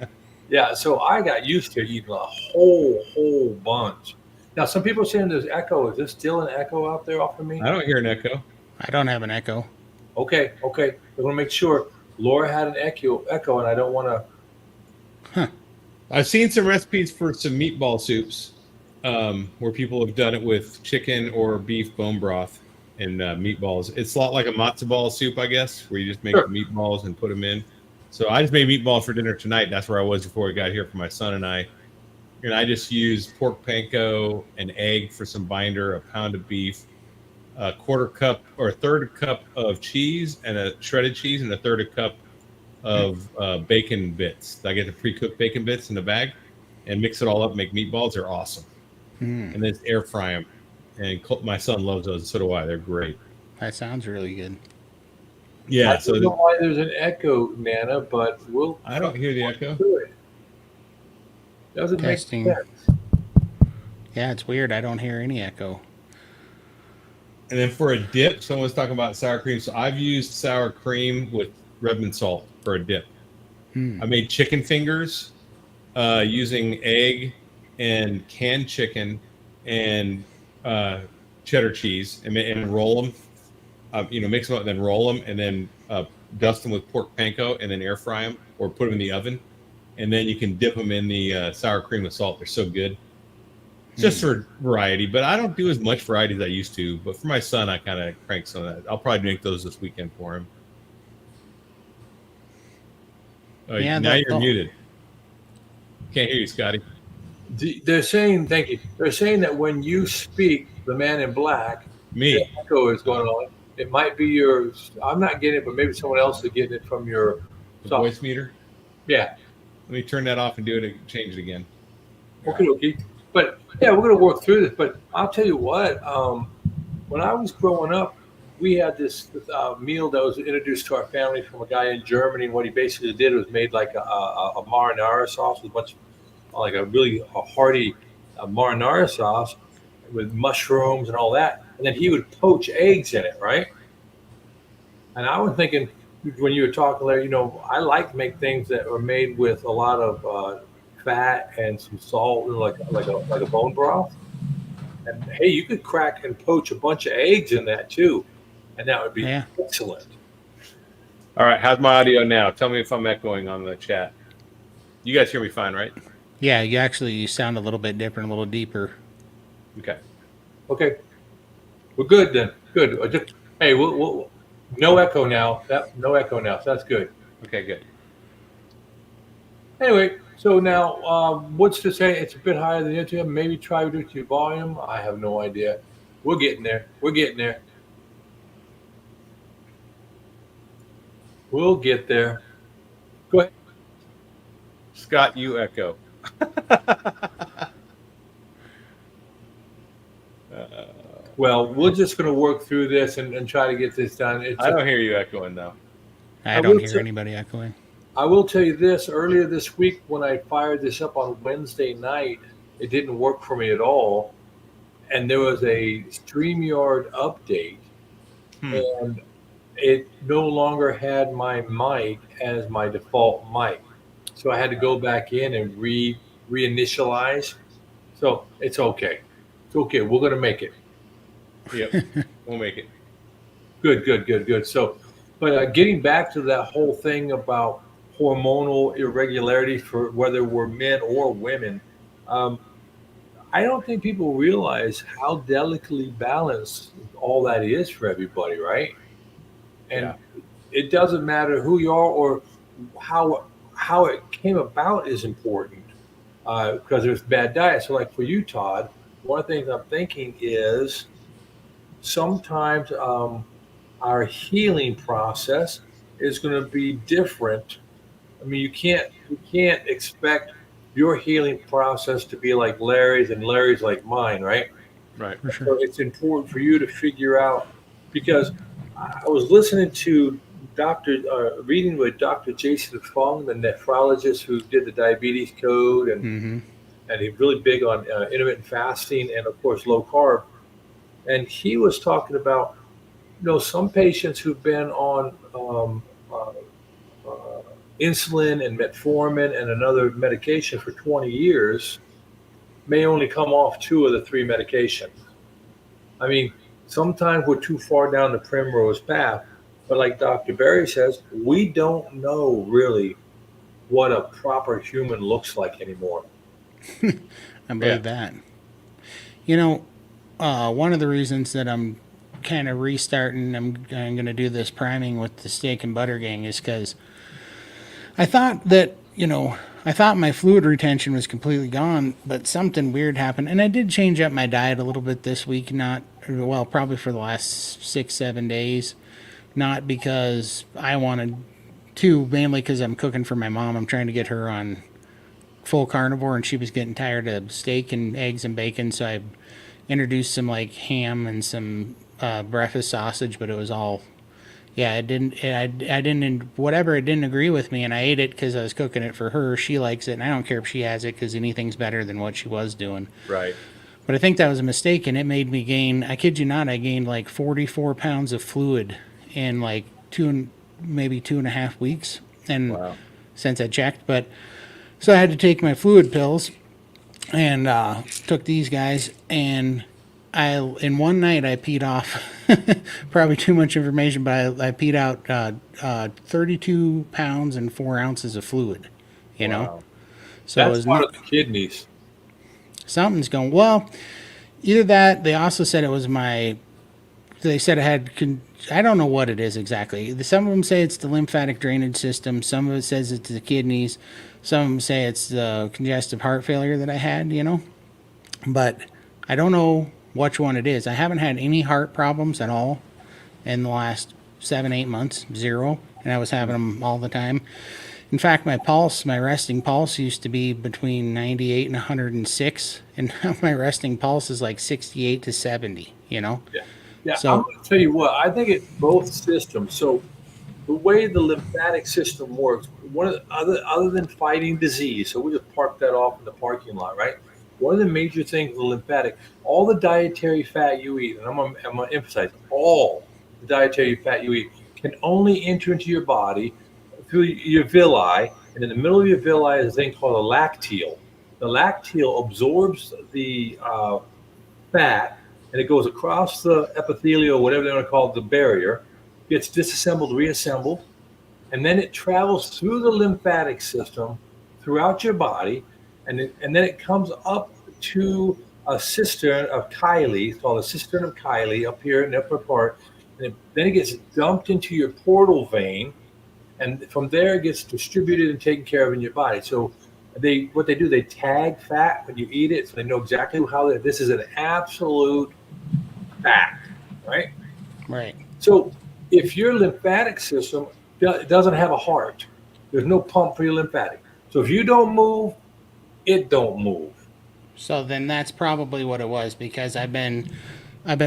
Yeah, so I got used to eating a whole bunch. Now, some people are saying there's echo. Is there still an echo out there off of me? I don't hear an echo. I don't have an echo. Okay. I want to make sure. Laura had an echo, and I don't want to. I've seen some recipes for some meatball soups where people have done it with chicken or beef bone broth and meatballs. It's a lot like a matzo ball soup, I guess, where you just make Sure. the meatballs and put them in. So I just made meatballs for dinner tonight. That's where I was before I got here for my son and I. And I just used pork panko, an egg for some binder, a pound of beef, a quarter cup or a third cup of cheese and a shredded cheese, and a third a cup of bacon bits. I get the pre-cooked bacon bits in the bag and mix it all up, make meatballs. They're awesome. And then air fry them. And my son loves those. So do I. They're great. That sounds really good. Yeah. I So don't know why there's an echo, Nana, but I don't hear the echo. do it. Doesn't make Testing. sense. Yeah, it's weird. I don't hear any echo. And then for a dip, someone's talking about sour cream. So I've used sour cream with Redmond salt for a dip. I made chicken fingers using egg and canned chicken and cheddar cheese, and roll them. Mix them up and then roll them, and then dust them with pork panko, and then air fry them or put them in the oven, and then you can dip them in the sour cream with salt. They're so good. Just for variety, but I don't do as much variety as I used to. But for my son, I kind of crank some of that. I'll probably make those this weekend for him. Yeah, now you're muted. Can't hear you, Scotty. They're saying, thank you. They're saying that when you speak, the man in black, Me. the echo is going on. It might be yours. I'm not getting it, but maybe someone else is getting it from your voice meter. Yeah. Let me turn that off and do it. Change it again. Okay. But yeah, we're going to work through this. But I'll tell you what. When I was growing up, we had this meal that was introduced to our family from a guy in Germany. And what he basically did was made like a marinara sauce with a bunch of, like a really hearty marinara sauce with mushrooms and all that. And then he would poach eggs in it, right? And I was thinking, when you were talking there, I like to make things that are made with a lot of fat and some salt, like a bone broth. And hey, you could crack and poach a bunch of eggs in that too, and that would be excellent. All right, how's my audio now? Tell me if I'm echoing on the chat. You guys hear me fine, right? Yeah, you sound a little bit different, a little deeper. Okay, we're good then. Good. Hey, we'll no echo now. No echo now. So that's good. Okay, good. Anyway, so now what's to say it's a bit higher than the other? Maybe try reduce your volume. I have no idea. We're getting there. We'll get there. Go ahead. Scott, you echo. Well, we're just going to work through this and try to get this done. I don't hear you echoing, though. I don't hear anybody echoing. I will tell you this. Earlier this week, when I fired this up on Wednesday night, it didn't work for me at all. And there was a StreamYard update. And it no longer had my mic as my default mic. So I had to go back in and reinitialize. So it's okay. It's okay. We're going to make it. Yep, we'll make it. Good. So, but getting back to that whole thing about hormonal irregularity for whether we're men or women, I don't think people realize how delicately balanced all that is for everybody, right? And it doesn't matter who you are or how it came about is important because there's bad diet. So, like for you, Todd, one of the things I'm thinking is sometimes our healing process is going to be different. I mean, you can't expect your healing process to be like Larry's and Larry's like mine, right? Right. For sure. So it's important for you to figure out, because I was listening to reading with Dr. Jason Fung, the nephrologist who did the diabetes code, and he's really big on intermittent fasting and of course low carb. And he was talking about, some patients who've been on insulin and metformin and another medication for 20 years may only come off 2 of the 3 medications. I mean, sometimes we're too far down the primrose path, but like Dr. Berry says, we don't know really what a proper human looks like anymore. I believe that. One of the reasons that I'm kind of restarting, I'm going to do this priming with the steak and butter gang is because I thought that, I thought my fluid retention was completely gone, but something weird happened. And I did change up my diet a little bit this week, probably for the last 6-7 days. Not because I wanted to, mainly because I'm cooking for my mom. I'm trying to get her on full carnivore, and she was getting tired of steak and eggs and bacon, so I introduced some like ham and some breakfast sausage, but it Yeah, it didn't. I didn't. Whatever. It didn't agree with me, and I ate it because I was cooking it for her. She likes it, and I don't care if she has it because anything's better than what she was doing. Right. But I think that was a mistake, and it made me gain. I kid you not, I gained like 44 pounds of fluid in like maybe 2.5 weeks, and Wow. since I checked, but so I had to take my fluid pills, and took these guys, and I in one night I peed off probably too much information, but I peed out 32 pounds and 4 ounces of fluid. You know, Wow. so it That's was part not of the kidneys. something's going well. Either that, they also said it was my. They said I had. I don't know what it is exactly. Some of them say it's the lymphatic drainage system. Some of it says it's the kidneys. Some of them say it's the congestive heart failure that I had. But I don't know which one it is. I haven't had any heart problems at all in the last 7-8 months. Zero, and I was having them all the time. In fact, my resting pulse used to be between 98 and 106, and now my resting pulse is like 68 to 70. Yeah. Yeah. I'm So going to tell you what, I think it's both systems. So the way the lymphatic system works, one of the other than fighting disease, so we just park that off in the parking lot, right? One of the major things with the lymphatic, all the dietary fat you eat, and I'm gonna emphasize all the dietary fat you eat can only enter into your body through your villi, and in the middle of your villi is a thing called a lacteal. The lacteal absorbs the fat, and it goes across the epithelial, whatever they want to call it, the barrier, gets disassembled, reassembled, and then it travels through the lymphatic system throughout your body, and then it comes up to a cistern of Kylie. It's called a cistern of Kylie up here in the upper part, and then it gets dumped into your portal vein, and from there it gets distributed and taken care of in your body. So what they do, they tag fat when you eat it, so they know exactly how this is an absolute fact, right? right. So if your lymphatic system doesn't have a heart, there's no pump for your lymphatic. So if you don't move, it don't move. So then that's probably what it was, because I've been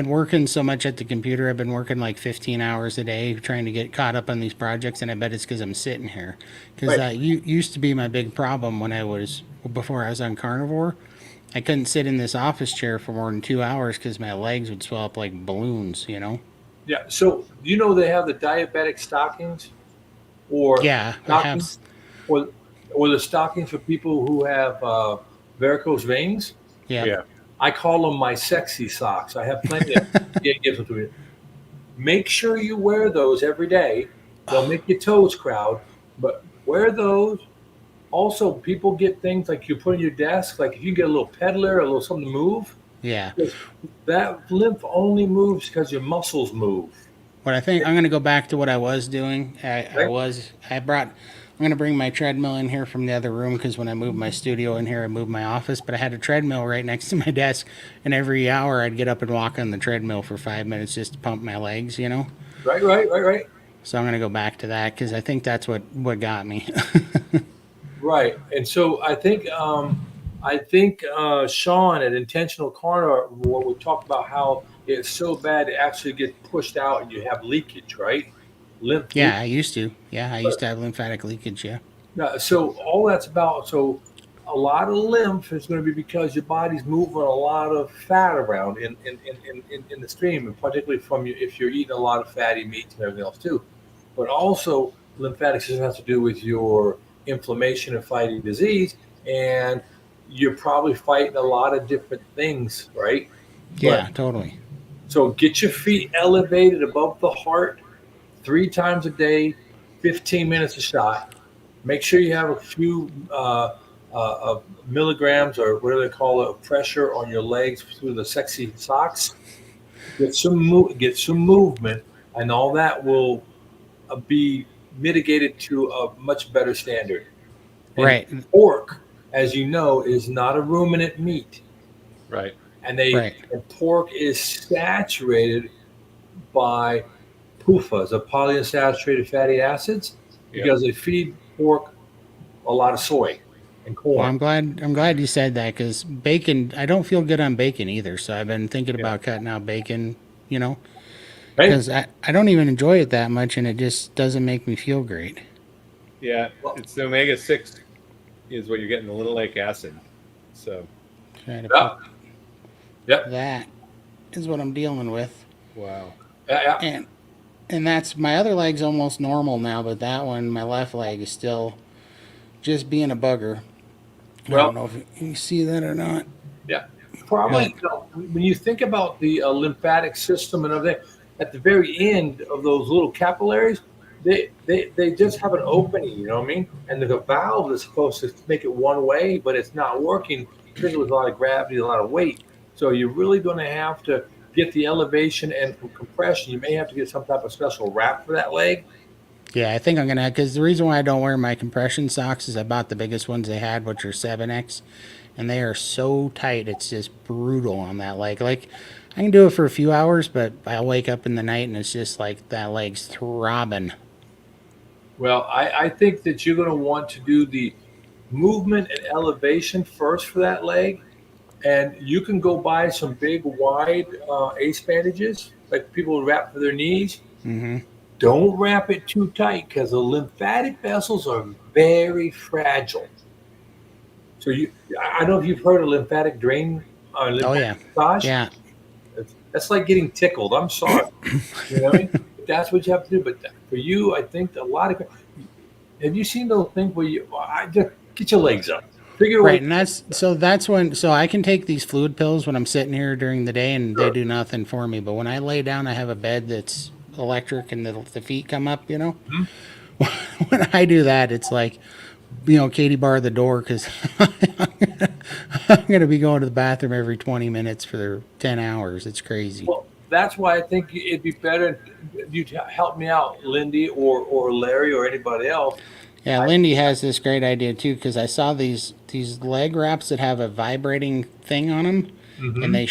working so much at the computer. I've been working like 15 hours a day trying to get caught up on these projects, and I bet it's because I'm sitting here. Because Right. used to be my big problem before I was on carnivore. I couldn't sit in this office chair for more than 2 hours because my legs would swell up like balloons. Yeah. So they have the diabetic stockings, or Yeah, I have. stockings, or the stockings for people who have varicose veins. Yeah, Yeah. I call them my sexy socks. I have plenty of give them to you. Make sure you wear those every day. They'll make your toes crowd, but wear those. Also, people get things like you put on your desk, like if you get a little peddler, a little something to move, yeah. because that lymph only moves because your muscles move. What I think I'm going to go back to what I was doing. Right? I'm going to bring my treadmill in here from the other room, because when I moved my studio in here, I moved my office, but I had a treadmill right next to my desk, and every hour I'd get up and walk on the treadmill for 5 minutes just to pump my legs. Right. So I'm going to go back to that, because I think that's what got me. Right. And so I think Sean at Intentional Carnivore would talk about how it's so bad it actually gets pushed out and you have leakage, right? Lymph Yeah, leak. I used to. Yeah, I used to have lymphatic leakage. Yeah. So all that's about, so a lot of lymph is going to be because your body's moving a lot of fat around in the stream, and particularly from you if you're eating a lot of fatty meats and everything else too. But also lymphatic system has to do with your inflammation and fighting disease, and you're probably fighting a lot of different things, right? Yeah, But totally. so get your feet elevated above the heart 3 times a day, 15 minutes a shot. Make sure you have a few milligrams or whatever they call it, of pressure on your legs through the sexy socks. Get some movement, and all that will be mitigated to a much better standard. And Right. pork, as you know, is not a ruminant meat, Right. and Right. pork is saturated by PUFAs, of polyunsaturated fatty acids, Yeah. because they feed pork a lot of soy and Well, corn. I'm glad you said that, because bacon. I don't feel good on bacon either, so I've been thinking Yeah. about cutting out bacon. You know. Right? because I don't even enjoy it that much, and it just doesn't make me feel great. Yeah, Well, it's the omega-6 is what you're getting, the linoleic acid. So, Try to yeah, put yeah, that is what I'm dealing with, wow. yeah. and that's my other leg's almost normal now, but that one, my left leg, is still just being a bugger. I Well, don't know if you see that or not, yeah. Probably, but you know, when you think about the lymphatic system and everything, at the very end of those little capillaries, they just have an opening. You know what I mean? And the valve is supposed to make it one way, but it's not working because with a lot of gravity, a lot of weight. So you're really going to have to get the elevation and from compression. You may have to get some type of special wrap for that leg. yeah, I think I'm gonna, because the reason why I don't wear my compression socks is I bought the biggest ones they had, which are 7X, and they are so tight, it's just brutal on that leg. Like, I can do it for a few hours, but I'll wake up in the night and it's just like that leg's throbbing. Well, I think that you're going to want to do the movement and elevation first for that leg. And you can go buy some big, wide ace bandages like people would wrap for their knees. Mm-hmm. Don't wrap it too tight because the lymphatic vessels are very fragile. So I don't know if you've heard of lymphatic drain, Oh lymphatic yeah, massage. yeah. That's like getting tickled. I'm sorry. You know what I mean? But that's what you have to do. But for you, I think a lot of. Have you seen those things where I just get your legs up, figure a way. Right, and that's when, so I can take these fluid pills when I'm sitting here during the day and they Sure. do nothing for me. But when I lay down, I have a bed that's electric and the feet come up. Mhm. When I do that, it's like, Katie bar the door because I'm gonna be going to the bathroom every 20 minutes for 10 hours. It's crazy. Well, that's why I think it'd be better if you help me out, Lindy or Larry or anybody else. Yeah, I, Lindy has this great idea too because I saw these leg wraps that have a vibrating thing on them, and hmm they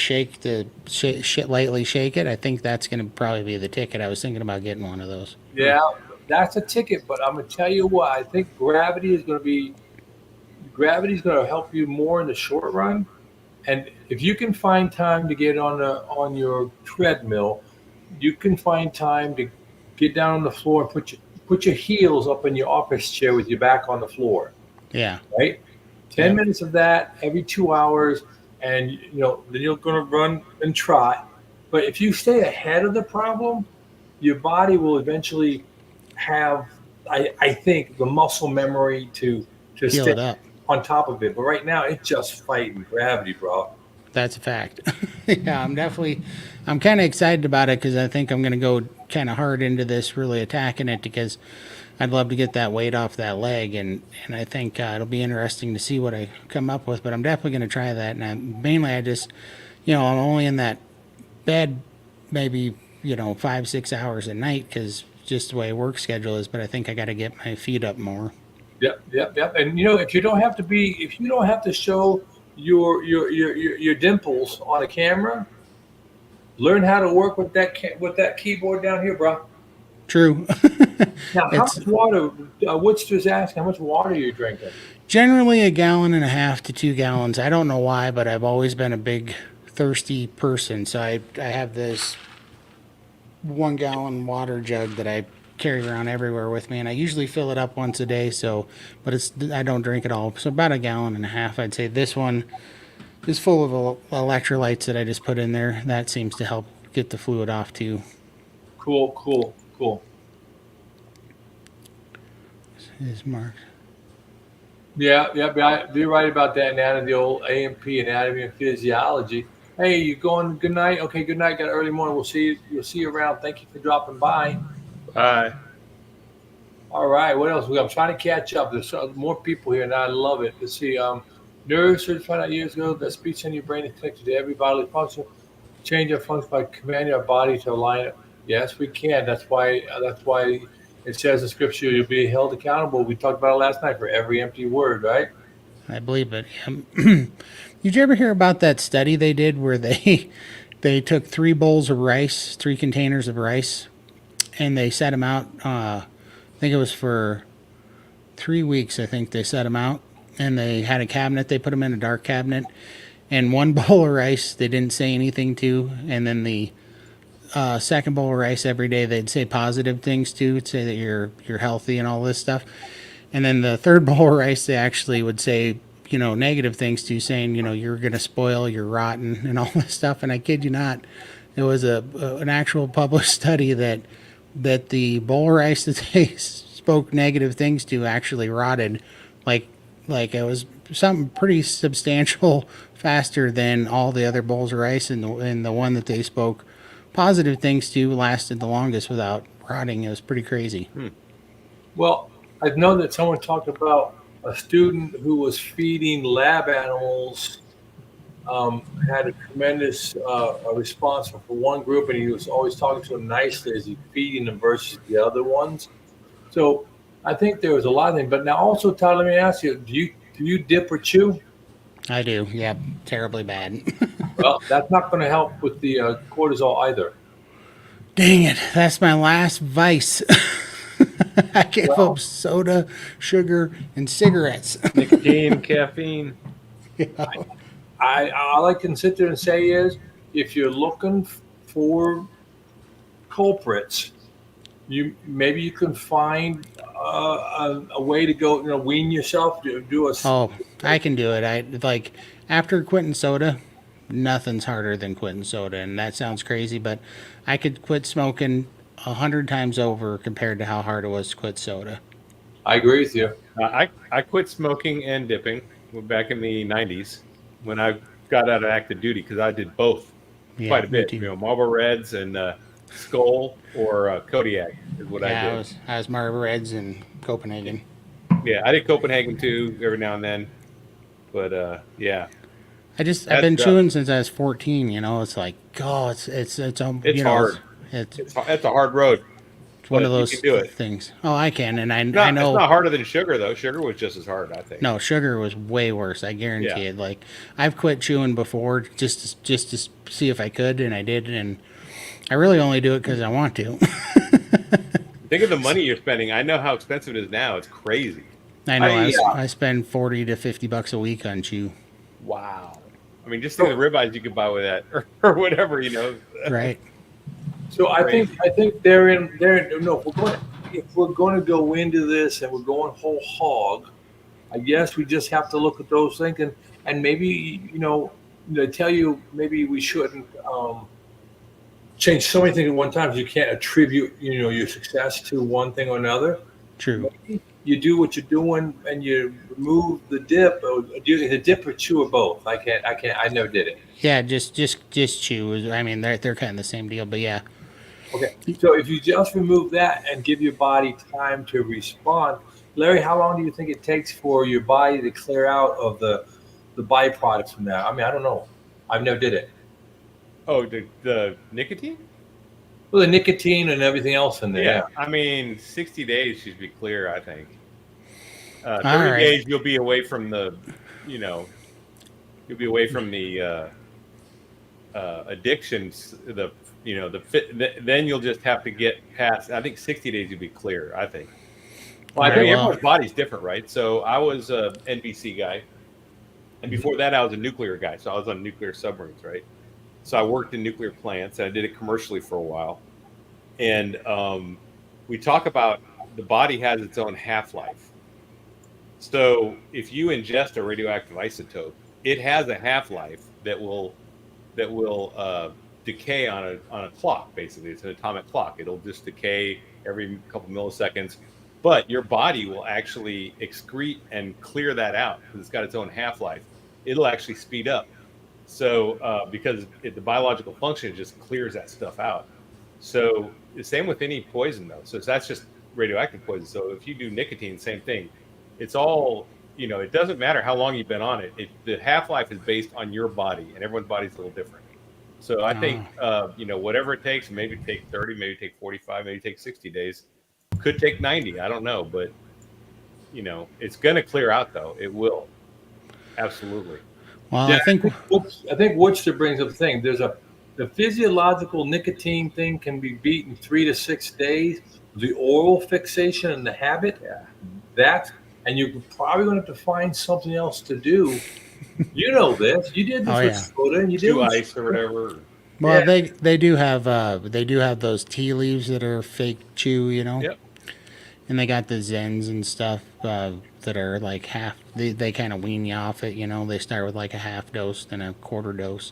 lightly shake it. I think that's gonna probably be the ticket. I was thinking about getting one of those. Yeah, that's a ticket. But I'm gonna tell you what. I think gravity is going to help you more in the short run. And if you can find time to get on your treadmill, you can find time to get down on the floor and put your heels up in your office chair with your back on the floor. Yeah. Right? 10 Yep. minutes of that every 2 hours, and then you're going to run and trot. But if you stay ahead of the problem, your body will eventually have, I think, the muscle memory to Heal stay it up. on top of it. But right now, it's just fighting gravity, bro. That's a fact. Yeah, I'm kind of excited about it because I think I'm going to go kind of hard into this, really attacking it because I'd love to get that weight off that leg, and I think it'll be interesting to see what I come up with. But I'm definitely going to try that. And mainly, I just, I'm only in that bed maybe 5-6 hours a night because just the way work schedule is. But I think I got to get my feet up more. Yep, yep, yep. And if you don't have to show your dimples on a camera, learn how to work with with that keyboard down here, bro. True. Now, how It's much water? Woodster's asking, how much water are you drinking? generally a gallon and a half to 2 gallons. I don't know why, but I've always been a big thirsty person. So I have this 1 gallon water jug that I carry around everywhere with me, and I usually fill it up once a day. So, but I don't drink it all. So about a gallon and a half, I'd say. This one is full of electrolytes that I just put in there. That seems to help get the fluid off too. Cool, cool, cool. Is marked. Yeah, yeah, you're right about that. Anatomy, the old AMP, anatomy and physiology. Hey, you going? Good night. Okay, good night. Got an early morning. We'll see you. We'll see you around. Thank you for dropping by. Bye. All right. What else? I'm trying to catch up. There's more people here, and I love it. Let's see. Neurosurgeons found out years ago that speech in your brain is connected to every bodily function. Change our function by commanding our body to align it. Yes, we can. That's why. That's why it says in Scripture you'll be held accountable. We talked about it last night for every empty word, right? I believe it. Did you ever hear about that study they did where they took 3 bowls of rice, 3 containers of rice, and they set them out? I think it was for 3 weeks. I think they set them out, and they had a cabinet. They put them in a dark cabinet, and one bowl of rice they didn't say anything to, and then the second bowl of rice every day, they'd say positive things too. It'd say that you're healthy and all this stuff. And then the third bowl of rice, they actually would say, negative things to, saying, you're going to spoil, you're rotten, and all this stuff. And I kid you not, it was an actual published study that the bowl of rice that they spoke negative things to actually rotted, like it was something pretty substantial faster than all the other bowls of rice, and the one that they spoke positive things to lasted the longest without rotting. It was pretty crazy. Well, I know that someone talked about a student who was feeding lab animals, had a tremendous response for one group, and he was always talking to them nicely as he feeding them versus the other ones. So I think there was a lot of things. But now also, Todd, let me ask you: do you dip or chew? I do, yeah, terribly bad. Well, that's not going to help with the cortisol either. Dang it, that's my last vice. I gave up soda, sugar, and cigarettes. Nicotine, caffeine. All I can sit there and say is, if you're looking for culprits, maybe you can find a way to go, wean yourself, do a. Oh, I can do it. After quitting soda, nothing's harder than quitting soda, and that sounds crazy, but I could quit smoking 100 times over compared to how hard it was to quit soda. I agree with you. I quit smoking and dipping back in the 90s when I got out of active duty, because I did both quite a bit. Marlboro Reds and Skull or Kodiak is what I did. I was Marlboro Reds in Copenhagen. Yeah, I did Copenhagen too every now and then, but yeah. I've been chewing since I was 14. It's like, it's hard. It's a hard road. It's one of those things. Oh, I can, and I know it's not harder than sugar though. Sugar was just as hard, I think. No, sugar was way worse. I guarantee it. Like, I've quit chewing before just to see if I could, and I did, and I really only do it because I want to. Think of the money you're spending. I know how expensive it is now. It's crazy. I know. I spend $40 to $50 a week on chew. Wow. I mean, just think of the ribeyes you could buy with that, or whatever, Right. So I think they're in. No, if we're going to go into this and we're going whole hog, I guess we just have to look at those things, and maybe they tell you maybe we shouldn't change so many things at one time, because you can't attribute your success to one thing or another. True. Maybe you do what you're doing and you remove the dip, or using the dip or chew or both. I never did it. Yeah, just chew. I mean, they're kind of the same deal, but yeah. Okay, so if you just remove that and give your body time to respond, Larry, how long do you think it takes for your body to clear out of the byproducts from that? I mean, I don't know. I've never did it. Oh, the nicotine? Well, the nicotine and everything else in there. Yeah. I mean, 60 days should be clear, I think. 30 days you'll be away from the, you'll be away from the addictions, then you'll just have to get past. I think 60 days you'll be clear, I think. Well, I think everyone's body's different, right? So I was a NBC guy, and before that I was a nuclear guy. So I was on nuclear submarines, right? So I worked in nuclear plants, and I did it commercially for a while. And we talk about the body has its own half-life. So if you ingest a radioactive isotope, it has a half-life that will decay on a clock. Basically, it's an atomic clock. It'll just decay every couple milliseconds, but your body will actually excrete and clear that out because it's got its own half-life. It'll actually speed up. So because the biological function just clears that stuff out. So the same with any poison though. So that's just radioactive poison. So if you do nicotine, same thing. It's all, it doesn't matter how long you've been on it. The half-life is based on your body, and everyone's body's a little different. So I think, whatever it takes, maybe take 30, maybe take 45, maybe take 60 days. Could take 90. I don't know. But, it's going to clear out, though. It will. Absolutely. Well, yeah, I think Woodster brings up the thing. There's the physiological nicotine thing can be beat in 3 to 6 days. The oral fixation and the habit, and you're probably going to have to find something else to do. You know this. You did this with soda, and you did ice or whatever. Well, they do have those tea leaves that are fake chew, you know, Yep. and they got the Zens and stuff that are like half. They kind of wean you off it, you know. They start with like a half dose, then a quarter dose,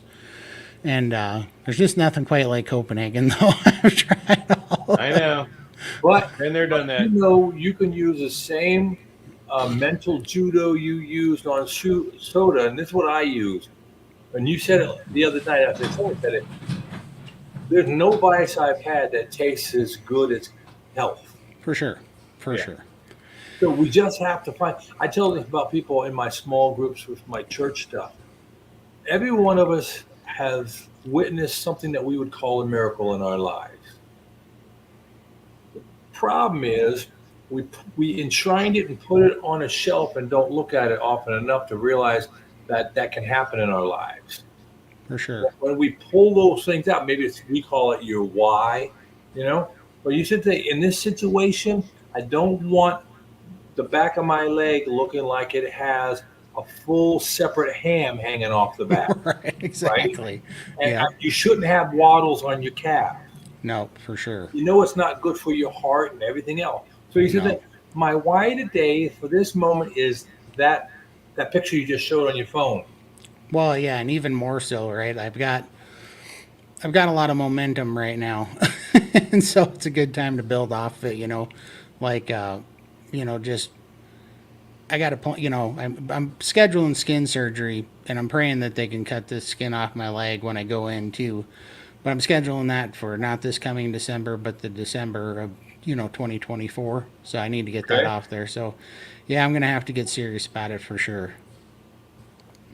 and there's just nothing quite like Copenhagen though. I've tried all. I know. But, Been there, done that. you can use the same mental judo you used on soda, and this is what I use. And you said it the other night. I said, someone said it. There's no vice I've had that tastes as good as health. For sure, for Yeah. sure. So we just have to find. I tell this about people in my small groups with my church stuff. Every one of us has witnessed something that we would call a miracle in our lives. Problem is, we enshrined it and put it on a shelf and don't look at it often enough to realize that that can happen in our lives. For sure. When we pull those things out, maybe we call it your why, you know. But you should say, in this situation, I don't want the back of my leg looking like it has a full separate ham hanging off the back, Right, right? exactly. And Yeah. you shouldn't have waddles on your calf. No, for sure. You know it's not good for your heart and everything else. So you said No. that my why today for this moment is that picture you just showed on your phone. Well, yeah, and even more so, right? I've got a lot of momentum right now, and so it's a good time to build off it. You know, like just I got to point. You know, I'm scheduling skin surgery, and I'm praying that they can cut this skin off my leg when I go in too. But I'm scheduling that for not this coming December, but the December of 2024. So I need to get that Okay. off there. So yeah, I'm gonna have to get serious about it for sure.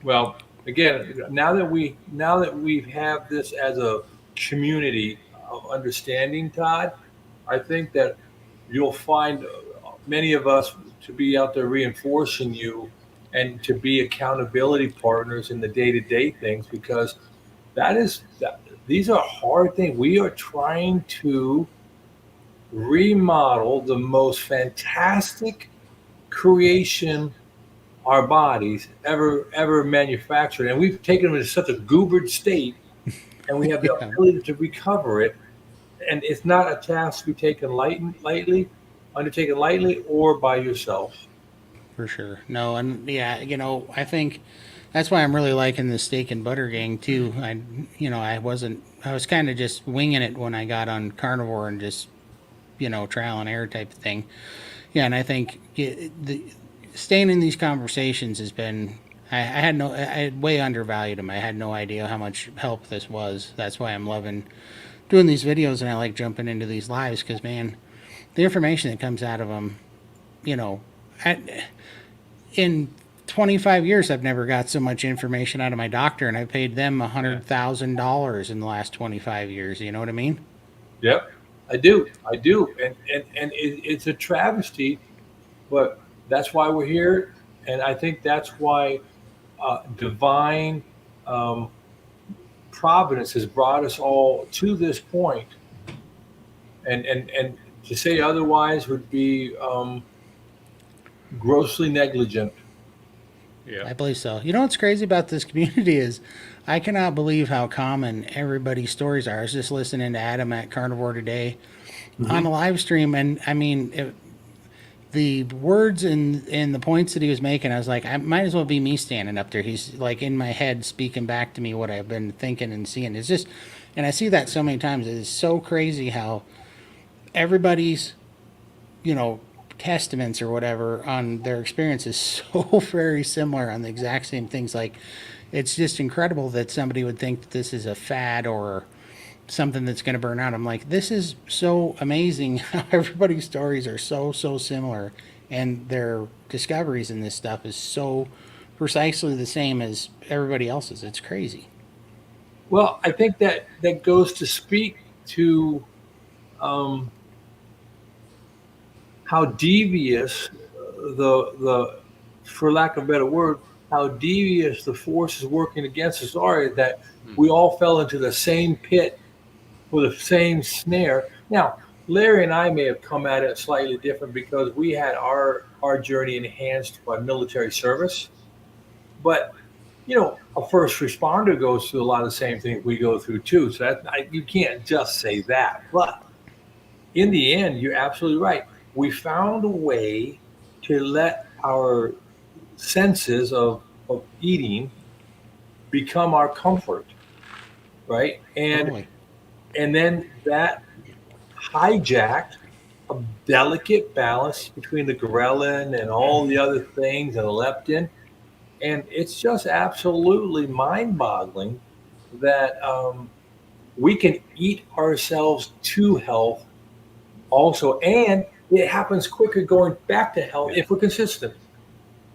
Well, again, now that we have this as a community of understanding, Todd, I think that you'll find many of us to be out there reinforcing you and to be accountability partners in the day-to-day things because these are hard things. We are trying to remodel the most fantastic creation our bodies ever manufactured, and we've taken them to such a goobered state, and we have the Yeah. ability to recover it. And it's not a task to be taken lightly, undertaken lightly, or by yourself. For sure. No, and yeah, I think that's why I'm really liking the steak and butter gang too. I was kind of just winging it when I got on carnivore and just, trial and error type of thing. Yeah, and I think staying in these conversations has been. I had way undervalued them. I had no idea how much help this was. That's why I'm loving doing these videos and I like jumping into these lives because man, the information that comes out of them, you know, in 25 years, I've never got so much information out of my doctor, and I paid them $100,000 in the last 25 years. You know what I mean? Yep, I do, and it's a travesty, but that's why we're here, and I think that's why divine um, providence has brought us all to this point, and to say otherwise would be grossly negligent. Yeah. I believe so. You know what's crazy about this community is I cannot believe how common everybody's stories are. I was just listening to Adam at Carnivore today on a Hmm. live stream, and I mean, the words and the points that he was making, I was like, I might as well be me standing up there. He's like in my head speaking back to me what I've been thinking and seeing. It's just, and I see that so many times. It's so crazy how everybody's, you know, testaments or whatever on their experience is so very similar on the exact same things. Like, it's just incredible that somebody would think that this is a fad or something that's going to burn out. I'm like, this is so amazing how everybody's stories are so similar, and their discoveries in this stuff is so precisely the same as everybody else's. It's crazy. Well, I think that goes to speak to um, how devious the for lack of a better word, how devious the forces working against us are. That we all fell into the same pit with the same snare. Now, Larry and I may have come at it slightly different because we had our journey enhanced by military service, but a first responder goes through a lot of the same things we go through too. So you can't just say that. But in the end, you're absolutely right. We found a way to let our senses of eating become our comfort, right? Totally. And then that hijacked a delicate balance between the ghrelin and all the other things and the leptin. And it's just absolutely mind-boggling that we can eat ourselves to health also, and it happens quicker going back to health if we're consistent.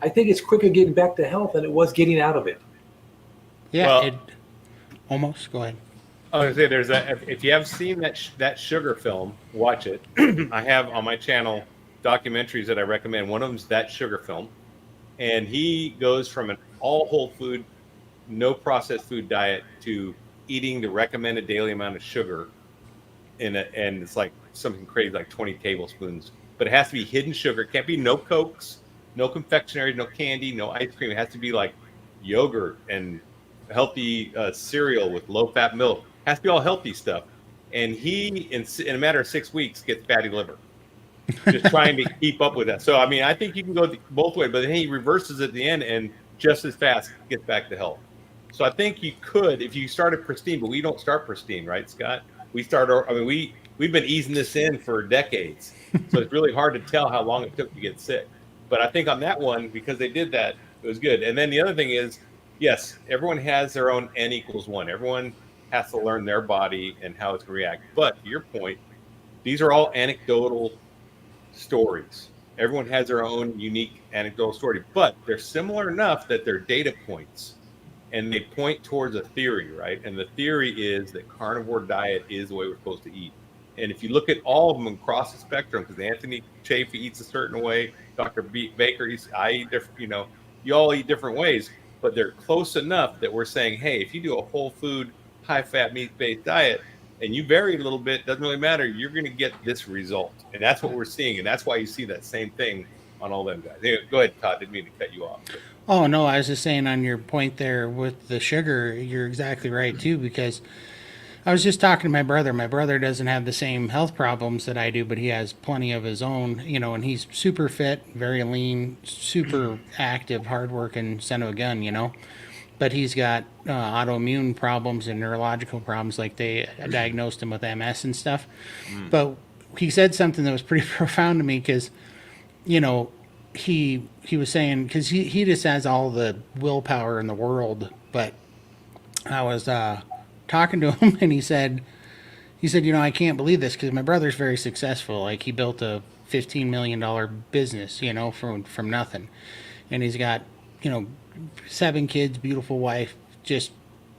I think it's quicker getting back to health than it was getting out of it. Yeah, Well, it almost. Go ahead. I was gonna say there's a if you have seen that sugar film, watch it. I have on my channel documentaries that I recommend. One of them's that sugar film, and he goes from an all whole food, no processed food diet to eating the recommended daily amount of sugar and it's like something crazy like 20 tablespoons, but it has to be hidden sugar. It can't be no cokes, no confectionery, no candy, no ice cream. It has to be like yogurt and healthy cereal with low fat milk. It has to be all healthy stuff. And he in a matter of 6 weeks gets fatty liver, just trying to keep up with that. So I mean, I think you can go both ways, but then he reverses at the end and just as fast gets back to health. So I think you could if you started pristine, but we don't start pristine, right, Scott? We start. I mean, we've been easing this in for decades, so it's really hard to tell how long it took to get sick. But I think on that one, because they did that, it was good. And then the other thing is, yes, everyone has their own n=1. Everyone has to learn their body and how it's going to react. But to your point, these are all anecdotal stories. Everyone has their own unique anecdotal story, but they're similar enough that they're data points and they point towards a theory, right? And the theory is that carnivore diet is the way we're supposed to eat. And if you look at all of them across the spectrum, because Anthony Chaffee eats a certain way, Dr. Baker, I eat different, you all eat different ways, but they're close enough that we're saying, hey, if you do a whole food, high fat, meat based diet, and you vary a little bit, doesn't really matter, you're going to get this result. And that's what we're seeing. And that's why you see that same thing on all them guys. Anyway, go ahead, Todd. Didn't mean to cut you off. Oh no, I was just saying on your point there with the sugar, you're exactly right too, because I was just talking to my brother. My brother doesn't have the same health problems that I do, but he has plenty of his own, and he's super fit, very lean, super active, hardworking son of a gun, But he's got autoimmune problems and neurological problems, like they diagnosed him with MS and stuff. But he said something that was pretty profound to me because, you know, he was saying, because he just has all the willpower in the world, but I was talking to him and he said, I can't believe this because my brother's very successful. Like he built a $15 million business, from nothing, and he's got, 7 kids, beautiful wife, just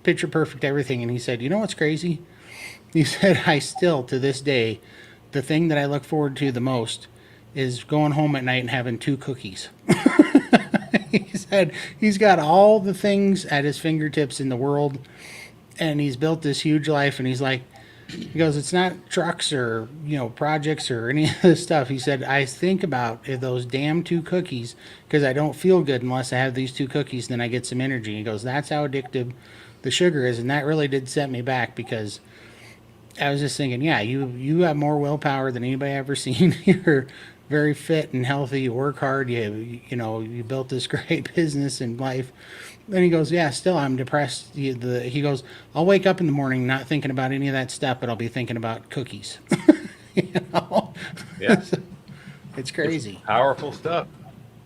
picture perfect everything. And he said, what's crazy? He said, I still to this day, the thing that I look forward to the most is going home at night and having 2 cookies. He said he's got all the things at his fingertips in the world, and he's built this huge life. And he goes, it's not trucks or projects or any of this stuff. He said, I think about those damn 2 cookies because I don't feel good unless I have these 2 cookies. Then I get some energy. He goes, that's how addictive the sugar is, and that really did set me back because I was just thinking, yeah, you have more willpower than anybody I've ever seen. You're very fit and healthy. You work hard. You built this great business and life. Then he goes, yeah, still I'm depressed. He goes, I'll wake up in the morning not thinking about any of that stuff, but I'll be thinking about cookies. Yeah, It's crazy. It's powerful stuff.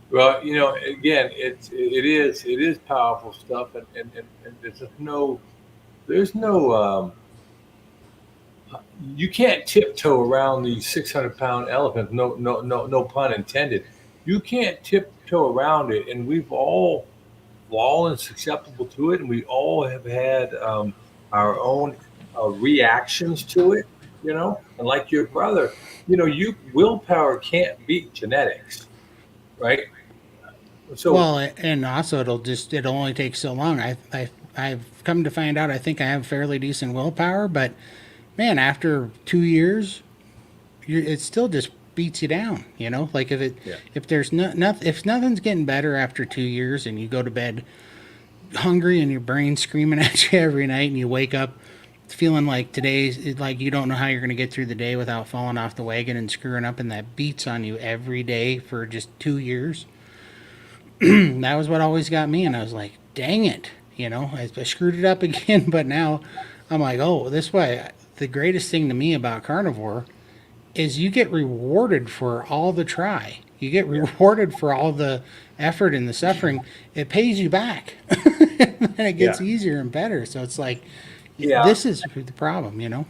Well, again, it is powerful stuff, and there's no you can't tiptoe around these 600-pound elephants. No pun intended. You can't tiptoe around it, and we've all fallen susceptible to it, and we all have had our own reactions to it. And like your brother, you willpower can't beat genetics, right? So Well, and also it'll only take so long. I've come to find out I think I have fairly decent willpower, but man, after 2 years, it still just beats you down. Like Yeah. if there's if nothing's getting better after 2 years, and you go to bed hungry and your brain's screaming at you every night, and you wake up feeling like today's like you don't know how you're going to get through the day without falling off the wagon and screwing up, and that beats on you every day for just 2 years. That was what always got me, and I was like, dang it, I screwed it up again. But now I'm like, oh, this way. The greatest thing to me about carnivore is you get rewarded for all the try. You get rewarded for all the effort and the suffering. It pays you back, and it gets easier and better. So it's like, Yeah. this is the problem. And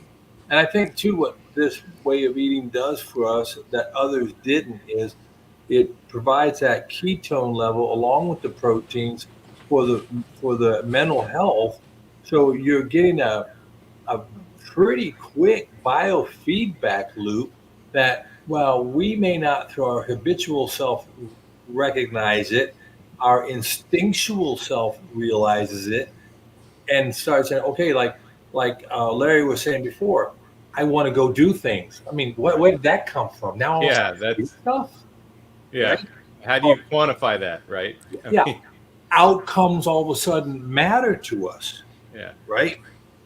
I think too, what this way of eating does for us that others didn't is it provides that ketone level along with the proteins for the mental health. So you're getting a pretty quick biofeedback loop that, while we may not through our habitual self recognize it, our instinctual self realizes it and starts saying, okay, like Larry was saying before, I want to go do things. I mean, where did that come from? Now, Yeah, do stuff, yeah. right? How do you quantify that, right? Yeah, outcomes all of a sudden matter to us, Yeah. right?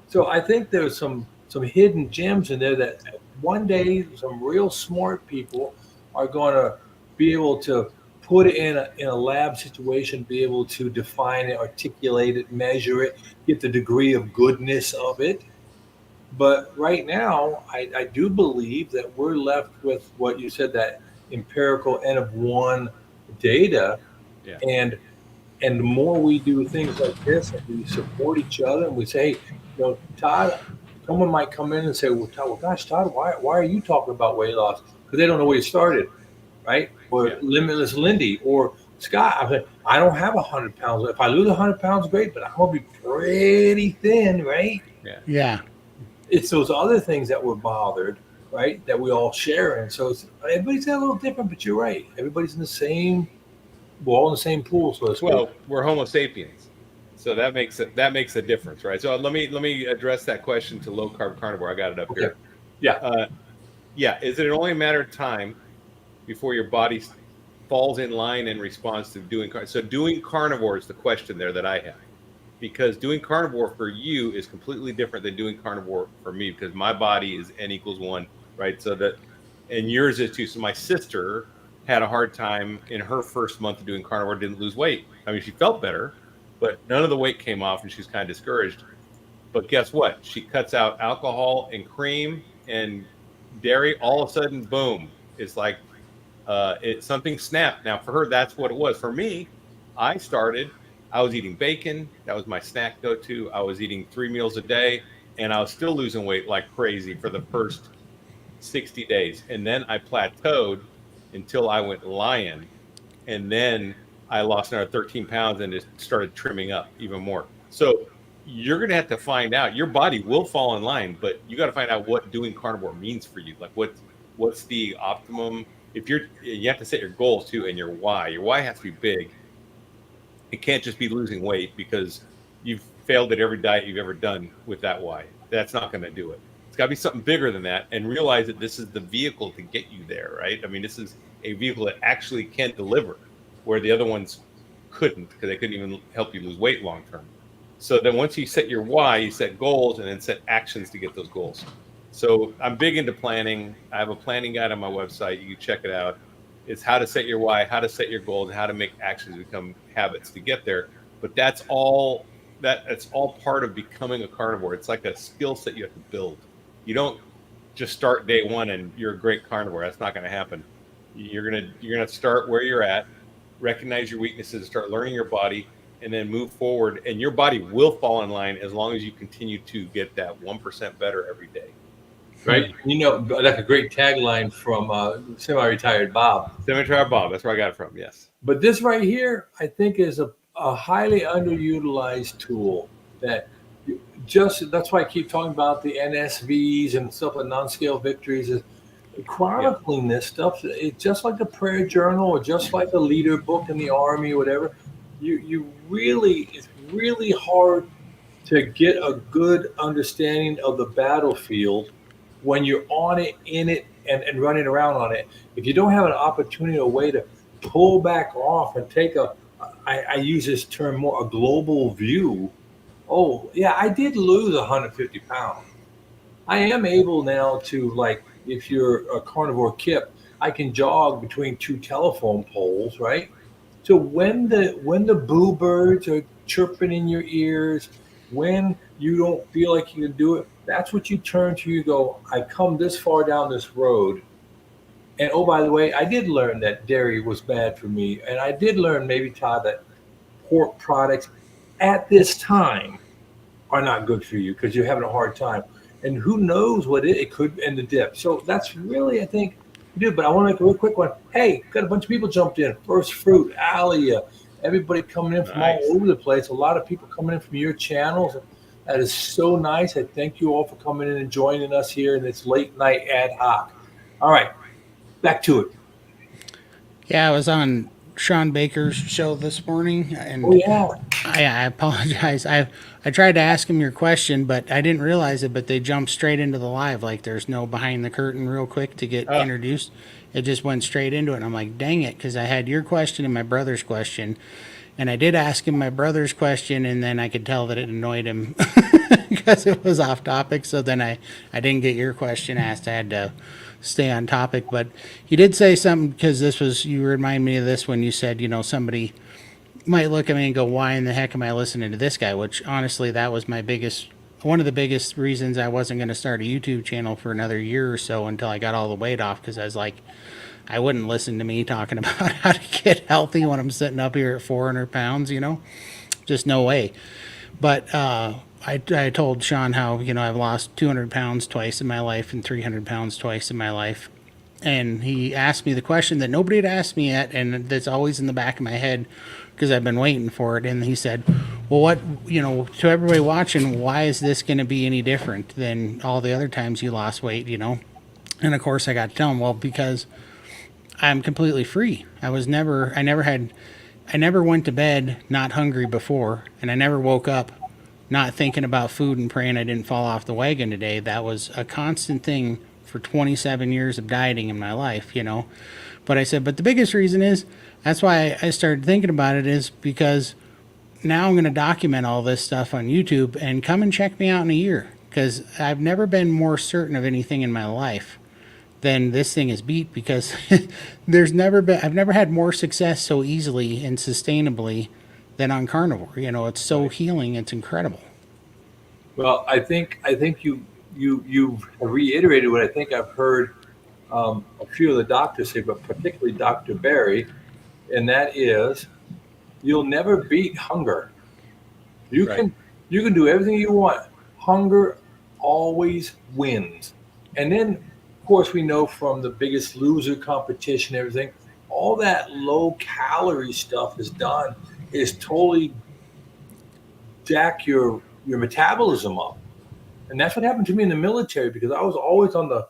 So I think there's some hidden gems in there that one day some real smart people are going to be able to put it in a lab situation, be able to define it, articulate it, measure it, get the degree of goodness of it. But right now, I do believe that we're left with what you said, that empirical N of one data, Yeah. and the more we do things like this and we support each other and we say, hey, Todd, someone might come in and say, well, Todd, gosh, Todd, why are you talking about weight loss? Because they don't know where you started, right? Or Limitless Lindy or Scott. I don't have 100 pounds. If I lose 100 pounds, great, but I'm going to be pretty thin, right? Yeah. It's those other things that we're bothered, right, that we all share. And so everybody's a little different, but you're right. Everybody's we're all in the same pool, so to speak. Well, we're Homo sapiens, so that makes a difference, right? So let me address that question to low carb carnivore. I got it up here. Yeah. Yeah. Is it only a matter of time before your body falls in line in response to doing so? Doing carnivore is the question there that I have, because doing carnivore for you is completely different than doing carnivore for me, because my body is N=1, right? So that, and yours is too. So my sister had a hard time in her first month of doing carnivore, didn't lose weight. I mean, she felt better, but none of the weight came off, and she was kind of discouraged. But guess what? She cuts out alcohol and cream and dairy. All of a sudden, boom! It's like something snapped. Now for her, that's what it was. For me, I was eating bacon. That was my snack go-to. I was eating 3 meals a day, and I was still losing weight like crazy for the first 60 days. And then I plateaued until I went lion. And then I lost another 13 pounds and it started trimming up even more. So you're going to have to find out. Your body will fall in line, but you got to find out what doing carnivore means for you. Like what's the optimum? You have to set your goals too, and your why. Your why has to be big. It can't just be losing weight, because you've failed at every diet you've ever done with that why. That's not going to do it. It's got to be something bigger than that, and realize that this is the vehicle to get you there, right? I mean, this is a vehicle that actually can deliver, where the other ones couldn't, because they couldn't even help you lose weight long term. So then once you set your why, you set goals and then set actions to get those goals. So I'm big into planning. I have a planning guide on my website. You can check it out. It's how to set your why, how to set your goals, and how to make actions become habits to get there. But that's all part of becoming a carnivore. It's like a skill set you have to build. You don't just start day one and you're a great carnivore. That's not going to happen. You're gonna start where you're at, recognize your weaknesses, start learning your body, and then move forward. And your body will fall in line as long as you continue to get that 1% better every day. Right. That's a great tagline from semi-retired Bob. Semi-retired Bob. That's where I got it from. Yes. But this right here, I think, is a highly underutilized tool that's why I keep talking about the NSVs and stuff like non-scale victories. Is chronicling this stuff. It's just like a prayer journal or just like a leader book in the Army or whatever. It's really hard to get a good understanding of the battlefield when you're on it, in it, and running around on it. If you don't have an opportunity, a way to pull back off and take a I use this term more a global view. Oh, yeah, I did lose 150 pounds. I am able now to, like, if you're a carnivore kip, I can jog between two telephone poles, right? So when the boo birds are chirping in your ears, when you don't feel like you can do it, that's what you turn to. You go, I come this far down this road. And oh, by the way, I did learn that dairy was bad for me. And I did learn, maybe, Todd, that pork products at this time are not good for you because you're having a hard time. And who knows what it could in the dip. So that's really, I think, we do. But I want to make a real quick one. Hey, got a bunch of people jumped in. First Fruit, Alia, everybody coming in from all Nice. over the place. A lot of people coming in from your channels. That is so nice. I thank you all for coming in and joining us here in this late night ad hoc. All right, back to it. Yeah, I was on Sean Baker's show this morning, Oh, and yeah. I apologize. I tried to ask him your question, but I didn't realize it. But they jumped straight into the live, like there's no behind the curtain real quick to get Oh. introduced. It just went straight into it. And I'm like, dang it, because I had your question and my brother's question, and I did ask him my brother's question, and then I could tell that it annoyed him because it was off topic. So then I didn't get your question asked. I had to stay on topic. But you did say something, because this was, you remind me of this when you said, somebody might look at me and go, why in the heck am I listening to this guy? Which honestly, that was one of the biggest reasons I wasn't going to start a YouTube channel for another year or so until I got all the weight off. Because I was like, I wouldn't listen to me talking about how to get healthy when I'm sitting up here at 400 pounds, just no way. But I told Sean how, I've lost 200 pounds twice in my life and 300 pounds twice in my life. And he asked me the question that nobody had asked me yet, and that's always in the back of my head because I've been waiting for it. And he said, well, what, to everybody watching, why is this going to be any different than all the other times you lost weight, And of course I got to tell him, well, because I'm completely free. I never went to bed not hungry before, and I never woke up not thinking about food and praying I didn't fall off the wagon today. That was a constant thing for 27 years of dieting in my life, But I said, but the biggest reason is, that's why I started thinking about it, is because now I'm going to document all this stuff on YouTube, and come and check me out in a year, because I've never been more certain of anything in my life than this thing is beat, because I've never had more success so easily and sustainably than on carnivore. It's so healing, it's incredible. Well, I think you've reiterated what I think I've heard a few of the doctors say, but particularly Dr. Barry, and that is, you'll never beat hunger. You Right. can you can do everything you want. Hunger always wins. And then, of course, we know from the Biggest Loser competition, everything, all that low calorie stuff is done is totally jack your metabolism up. And that's what happened to me in the military, because I was always on the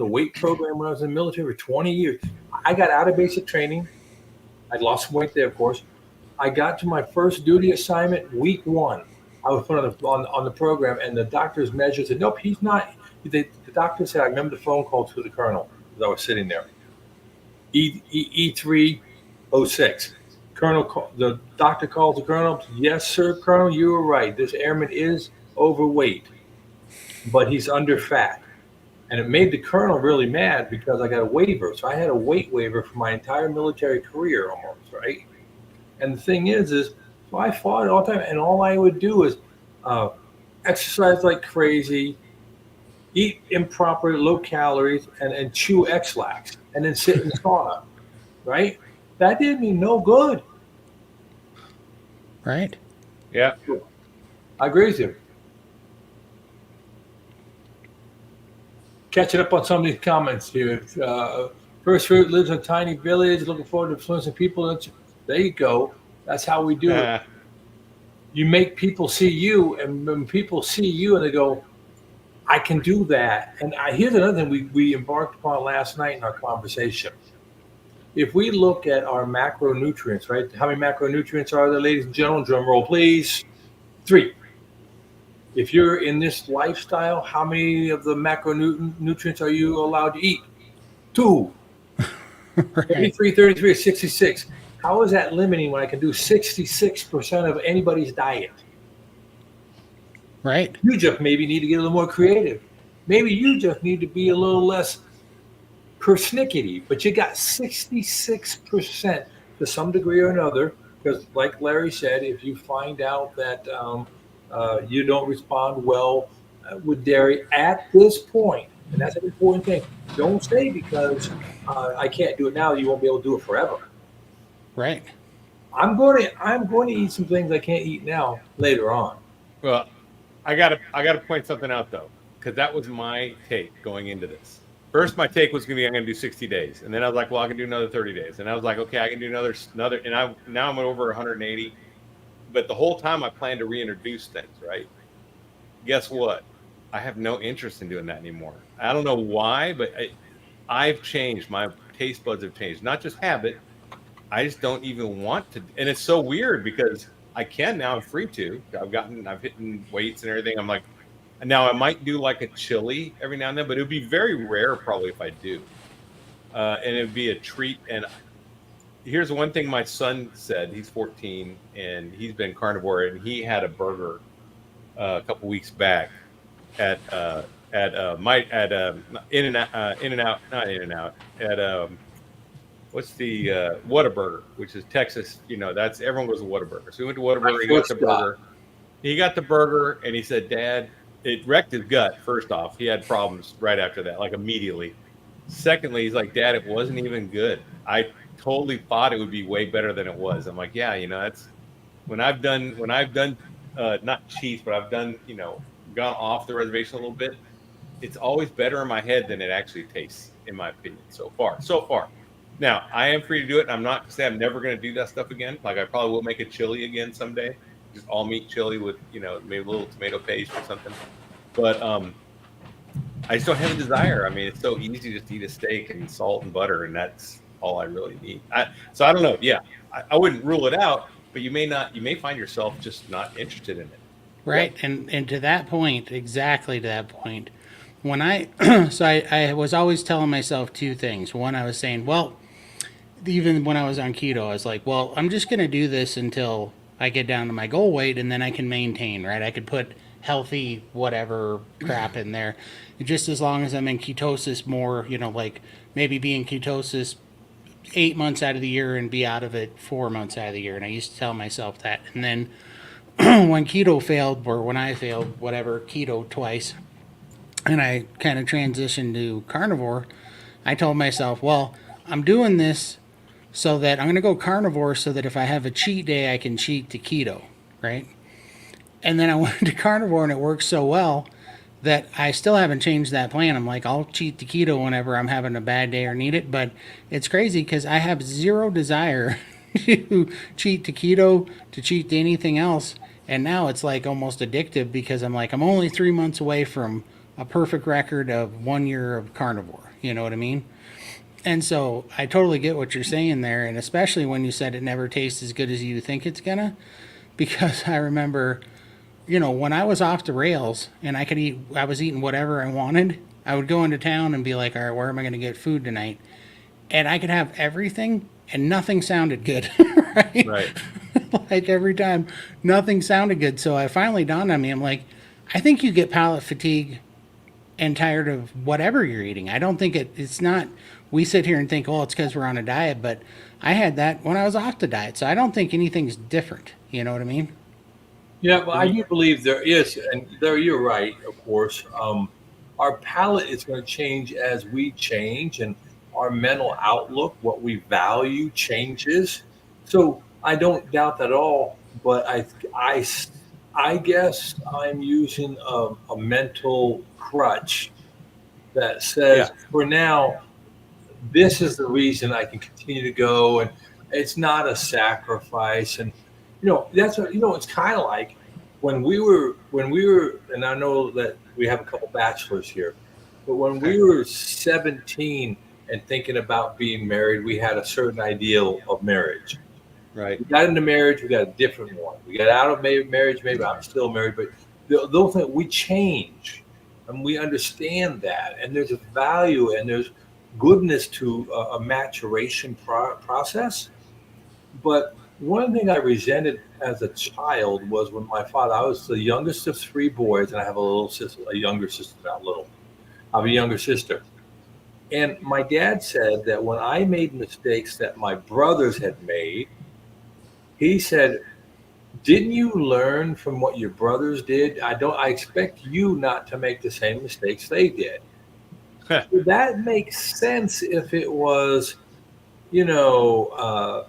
weight program when I was in the military for 20 years. I got out of basic training. I'd lost some weight there, of course. I got to my first duty assignment week one. I was put on the program, and the doctor's measured said, nope, he's not. The doctor said, I remember the phone call to the colonel as I was sitting there. E306. The doctor calls the colonel. Yes, sir, Colonel, you were right. This airman is overweight, but he's under fat. And it made the colonel really mad because I got a waiver. So I had a weight waiver for my entire military career almost, right? And the thing is so I fought it all the time. And all I would do is exercise like crazy, eat improper, low calories, and chew X-Lax, and then sit in the sauna, right? That did me no good. Right? Yeah. I agree with you. Catching up on some of these comments here. First Fruit lives in a tiny village, looking forward to influencing people. There you go. That's how we do it. You make people see you, and when people see you and they go, I can do that. And here's another thing we embarked upon last night in our conversation. If we look at our macronutrients, right? How many macronutrients are there, ladies and gentlemen? Drum roll, please. 3. If you're in this lifestyle, how many of the macronutrients are you allowed to eat? 2. Right. 33, 33, 66. How is that limiting when I can do 66% of anybody's diet? Right. You just maybe need to get a little more creative. Maybe you just need to be a little less persnickety, but you got 66% to some degree or another. Because, like Larry said, if you find out that you don't respond well with dairy at this point, and that's an important thing, don't say because I can't do it now, you won't be able to do it forever. Right. I'm going to eat some things I can't eat now later on. Well, I gotta point something out though, because that was my take going into this. First, my take was gonna be I'm gonna do 60 days, and then I was like, well, I can do another 30 days, and I was like, okay, I can do another, and now I'm over 180. But the whole time I plan to reintroduce things, right? Guess what? I have no interest in doing that anymore. I don't know why, but I've changed. My taste buds have changed, not just habit. I just don't even want to, and it's so weird because I can now. I'm free to. I've hitting weights and everything. I'm like, now I might do like a chili every now and then, but it would be very rare probably if I do, and it would be a treat. And here's one thing my son said. He's 14 and he's been carnivore, and he had a burger a couple weeks back at In-N-Out, not In-N-Out, at what's the Whataburger, which is Texas. That's everyone goes to Whataburger. So we went to Whataburger. He got the burger. He got the burger, and he said, "Dad, it wrecked his gut." First off, he had problems right after that, like immediately. Secondly, he's like, "Dad, it wasn't even good. I totally thought it would be way better than it was." I'm like, "Yeah, that's when I've done not cheats, but I've done gone off the reservation a little bit. It's always better in my head than it actually tastes, in my opinion, so far. So far." Now, I am free to do it. And I'm not to say I'm never going to do that stuff again. Like I probably will make a chili again someday, just all meat chili with maybe a little tomato paste or something. But I just don't have a desire. I mean, it's so easy just to eat a steak and salt and butter, and that's all I really need. So I don't know. Yeah, I wouldn't rule it out, but you may find yourself just not interested in it. Right. Yeah. And to that point, exactly to that point, when so I was always telling myself two things. One, I was saying, well, even when I was on keto, I was like, well, I'm just going to do this until I get down to my goal weight, and then I can maintain, right? I could put healthy whatever crap in there. Just as long as I'm in ketosis more, like maybe be in ketosis 8 months out of the year and be out of it 4 months out of the year. And I used to tell myself that. And then when keto failed, or when I failed, whatever, keto twice, and I kind of transitioned to carnivore, I told myself, well, I'm doing this so that I'm going to go carnivore so that if I have a cheat day, I can cheat to keto, right? And then I went to carnivore and it worked so well that I still haven't changed that plan. I'm like, I'll cheat to keto whenever I'm having a bad day or need it. But it's crazy because I have zero desire to cheat to keto, to cheat to anything else. And now it's like almost addictive because I'm like, I'm only 3 months away from a perfect record of 1 year of carnivore. You know what I mean? And so I totally get what you're saying there, and especially when you said it never tastes as good as you think it's gonna, because I remember, when I was off the rails and I was eating whatever I wanted, I would go into town and be like, all right, where am I gonna get food tonight? And I could have everything and nothing sounded good, right? Right. Like every time, nothing sounded good. So I finally dawned on me, I'm like, I think you get palate fatigue and tired of whatever you're eating. I don't think it's not, we sit here and think, oh, it's because we're on a diet, but I had that when I was off the diet. So I don't think anything's different. You know what I mean? Yeah, well, I do believe there is, and there you're right, of course. Our palate is going to change as we change, and our mental outlook, what we value, changes. So I don't doubt that at all. But I guess I'm using a mental crutch that says, for now, this is the reason I can continue to go, and it's not a sacrifice. And that's what it's kind of like when we were, and I know that we have a couple bachelors here, but when we were 17 and thinking about being married, we had a certain ideal of marriage. Right. We got into marriage, we got a different one. We got out of marriage, maybe I'm still married, but those things, we change, and we understand that, and there's a value and there's goodness to a maturation process. But one thing I resented as a child was when my father. I was the youngest of three boys, and I have a little sister, a younger sister, not little. I have a younger sister. And my dad said that when I made mistakes that my brothers had made, he said, "Didn't you learn from what your brothers did? I expect you not to make the same mistakes they did." That makes sense if it was, you know,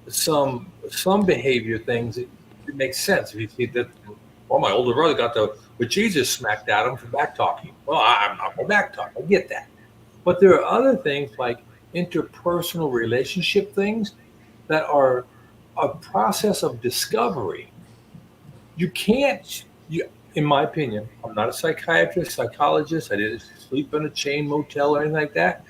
some behavior things. It makes sense if you see that. Well, my older brother got the Jesus smacked at him for back talking. Well, I'm not going to back talk. I get that. But there are other things like interpersonal relationship things that are a process of discovery. You can't, in my opinion, I'm not a psychiatrist, psychologist. I didn't sleep in a chain motel or anything like that.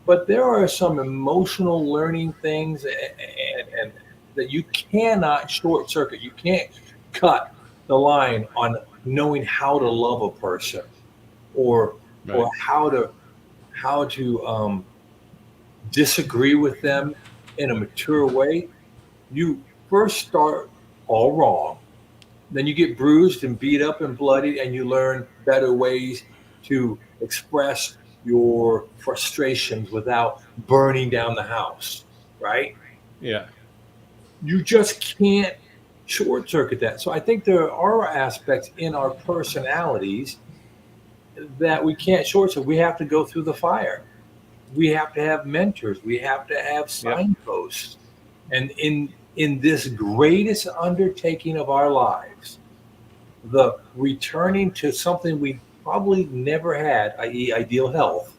But there are some emotional learning things and that you cannot short circuit. You can't cut the line on knowing how to love a person or Right. or how to disagree with them in a mature way. You first start all wrong, then you get bruised and beat up and bloodied, and you learn better ways to express your frustrations without burning down the house, right? Yeah. You just can't short circuit that. So I think there are aspects in our personalities that we can't short circuit. We have to go through the fire. We have to have mentors. We have to have Yep. signposts. And in this greatest undertaking of our lives, the returning to something we probably never had, i.e., ideal health,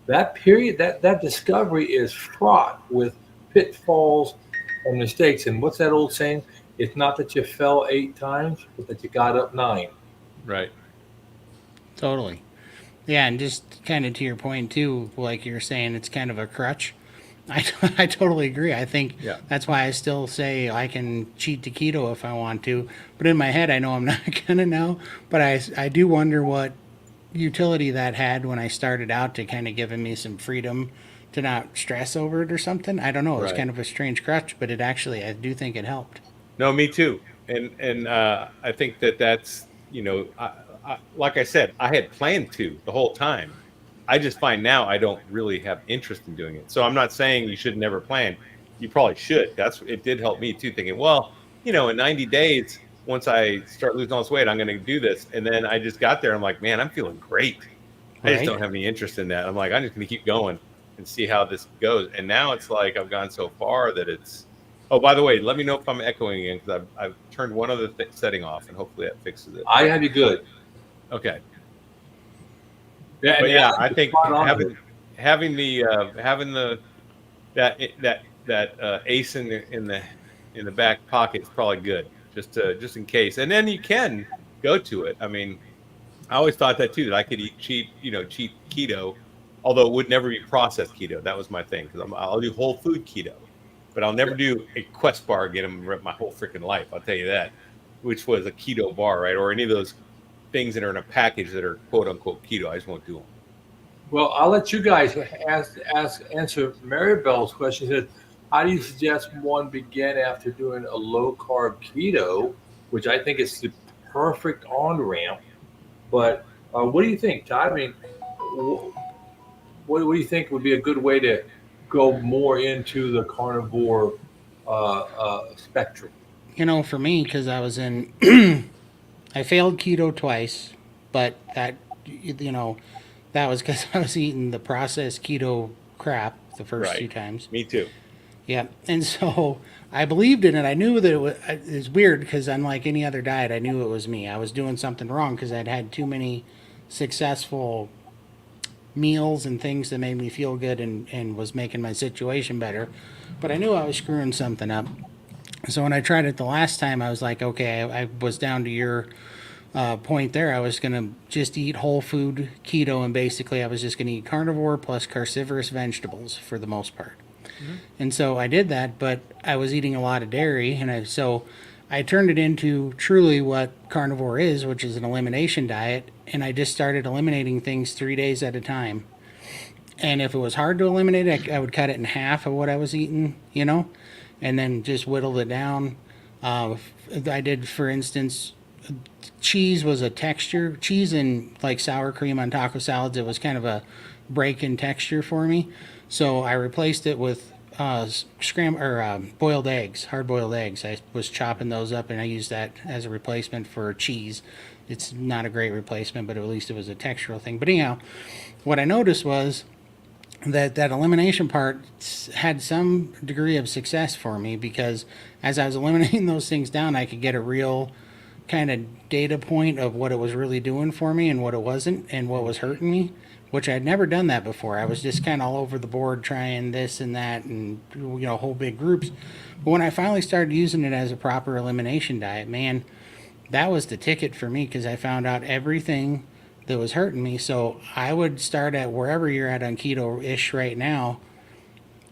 that period, that discovery is fraught with pitfalls and mistakes. And what's that old saying? It's not that you fell 8 times, but that you got up nine. Right. Totally. Yeah, and just kind of to your point too, like you're saying, it's kind of a crutch. I totally agree. I think Yeah. that's why I still say I can cheat to keto if I want to, but in my head I know I'm not gonna now. But I do wonder what utility that had when I started out to kind of giving me some freedom to not stress over it or something. I don't know. It was Right. kind of a strange crutch, but it actually I do think it helped. No, me too. And I think that that's like I said, I had planned to the whole time. I just find now I don't really have interest in doing it. So I'm not saying you should never plan. You probably should. That's it did help me too, thinking, well, in 90 days, once I start losing all this weight, I'm going to do this. And then I just got there. I'm like, man, I'm feeling great. I just Right? don't have any interest in that. I'm like, I'm just going to keep going and see how this goes. And now it's like I've gone so far that it's. Oh, by the way, let me know if I'm echoing again because I've turned one other setting off and hopefully that fixes it. I have you good. Okay. Yeah, and But yeah, I Alex is think spot on. having the that ace in the back pocket is probably good just in case. And then you can go to it. I mean, I always thought that too, that I could eat cheap keto, although it would never be processed keto. That was my thing because I'll do whole food keto, but I'll never do a Quest bar again my whole freaking life. I'll tell you that, which was a keto bar, right? Or any of those things that are in a package that are quote unquote keto. I just won't do them. Well, I'll let you guys answer Maribel's question. She said, how do you suggest one begin after doing a low carb keto, which I think is the perfect on ramp? But what do you think, Todd? I mean, what do you think would be a good way to go more into the carnivore spectrum? For me, because I was in, I failed keto twice, but that was because I was eating the processed keto crap the first two Right. times. Me too. Yeah, and so I believed in it. I knew that it's weird because unlike any other diet, I knew it was me. I was doing something wrong because I'd had too many successful meals and things that made me feel good and was making my situation better. But I knew I was screwing something up. So when I tried it the last time, I was like, okay, I was down to your point there. I was going to just eat whole food keto, and basically I was just going to eat carnivore plus carnivorous vegetables for the most part. And so I did that, but I was eating a lot of dairy, and I turned it into truly what carnivore is, which is an elimination diet, and I just started eliminating things 3 days at a time. And if it was hard to eliminate, I would cut it in half of what I was eating, and then just whittled it down. I did, for instance, cheese was a texture. Cheese and like sour cream on taco salads, it was kind of a break in texture for me. So I replaced it with boiled eggs, hard boiled eggs. I was chopping those up and I used that as a replacement for cheese. It's not a great replacement, but at least it was a textural thing. But anyhow, what I noticed was that elimination part had some degree of success for me, because as I was eliminating those things down, I could get a real kind of data point of what it was really doing for me and what it wasn't, and what was hurting me, which I'd never done that before. I was just kind of all over the board trying this and that, and whole big groups. But when I finally started using it as a proper elimination diet, man, that was the ticket for me, because I found out everything that was hurting me. So I would start at wherever you're at on keto ish right now,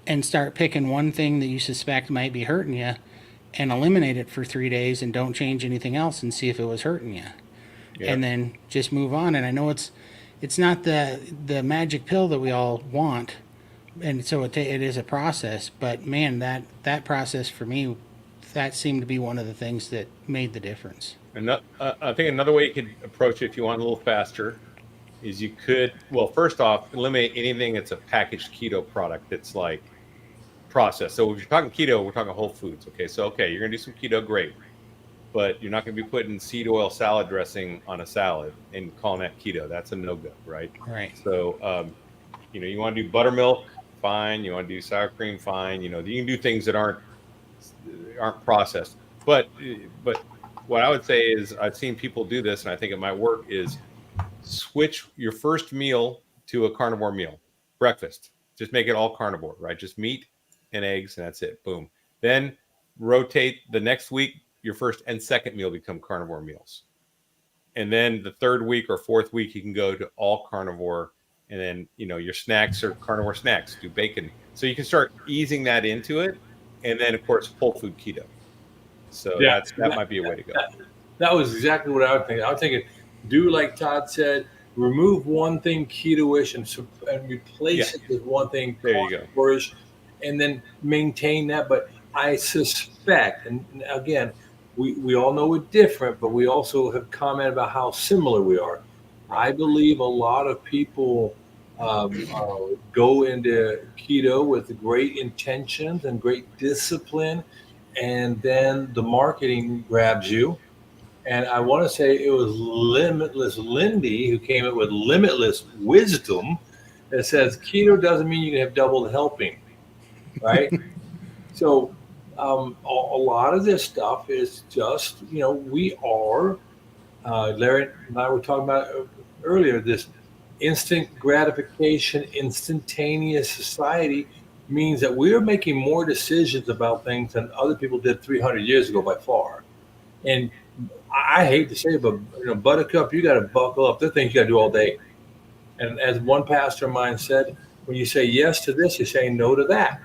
and start picking one thing that you suspect might be hurting you, and eliminate it for 3 days, and don't change anything else, and see if it was hurting you. Yeah. And then just move on. And I know it's not the magic pill that we all want, and so it is a process. But man, that process for me, that seemed to be one of the things that made the difference. And I think another way you could approach it if you want a little faster is you could, well, first off, eliminate anything that's a packaged keto product that's like processed. So if you're talking keto, we're talking whole foods. Okay, so you're gonna do some keto, great, but you're not gonna be putting seed oil salad dressing on a salad and calling that keto. That's a no-go, right? Right. So you want to do buttermilk, fine. You want to do sour cream, fine. You can do things that aren't processed. But what I would say is, I've seen people do this, and I think it might work, is switch your first meal to a carnivore meal. Breakfast, just make it all carnivore, right? Just meat and eggs, and that's it. Boom. Then rotate the next week, your first and second meal become carnivore meals. And then the third week or fourth week, you can go to all carnivore. And then, your snacks are carnivore snacks, do bacon. So you can start easing that into it. And then, of course, whole food keto. So that might be a way to go. That was exactly what I was thinking. I was thinking, do like Todd said, remove one thing keto-ish and replace it with one thing carnivore-ish, and then maintain that. But I suspect, and again, we all know we're different, but we also have commented about how similar we are. I believe a lot of people go into keto with great intentions and great discipline, and then the marketing grabs you. And I want to say it was Limitless Lindy who came up with limitless wisdom that says keto doesn't mean you can have double the helping, right? So a lot of this stuff is just, we are, Larry and I were talking about earlier, this instant gratification, instantaneous society means that we're making more decisions about things than other people did 300 years ago by far. And I hate to say it, but Buttercup, you got to buckle up. There are things you got to do all day. And as one pastor of mine said, when you say yes to this, you're saying no to that.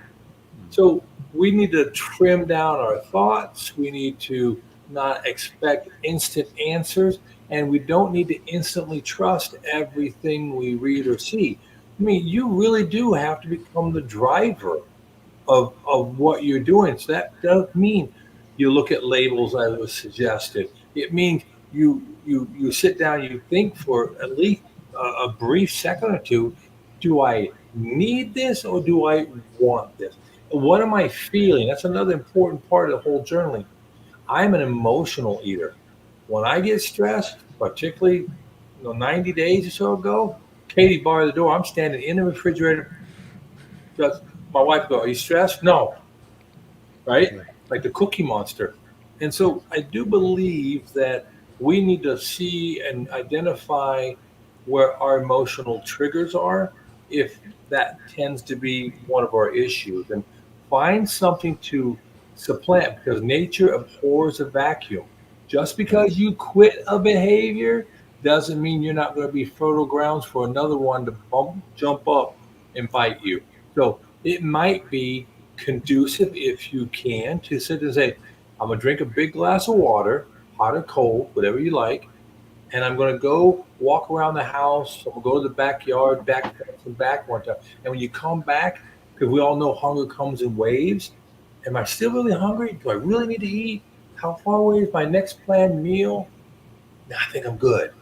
So we need to trim down our thoughts. We need to not expect instant answers. And we don't need to instantly trust everything we read or see. I mean, you really do have to become the driver of what you're doing. So that doesn't mean you look at labels as was suggested. It means you sit down, you think for at least a brief second or two, do I need this or do I want this? What am I feeling? That's another important part of the whole journaling. I'm an emotional eater. When I get stressed, particularly 90 days or so ago, Katie barred the door. I'm standing in the refrigerator. Just my wife go, "Are you stressed?" No. Right? Like the Cookie Monster. And so I do believe that we need to see and identify where our emotional triggers are, if that tends to be one of our issues, and find something to supplant, because nature abhors a vacuum. Just because you quit a behavior doesn't mean you're not going to be fertile grounds for another one to jump up and bite you. So it might be conducive, if you can, to sit and say, I'm going to drink a big glass of water, hot or cold, whatever you like, and I'm going to go walk around the house. I'm going to go to the backyard, back fence, and back one time. And when you come back, because we all know hunger comes in waves, am I still really hungry? Do I really need to eat? How far away is my next planned meal? Nah, I think I'm good.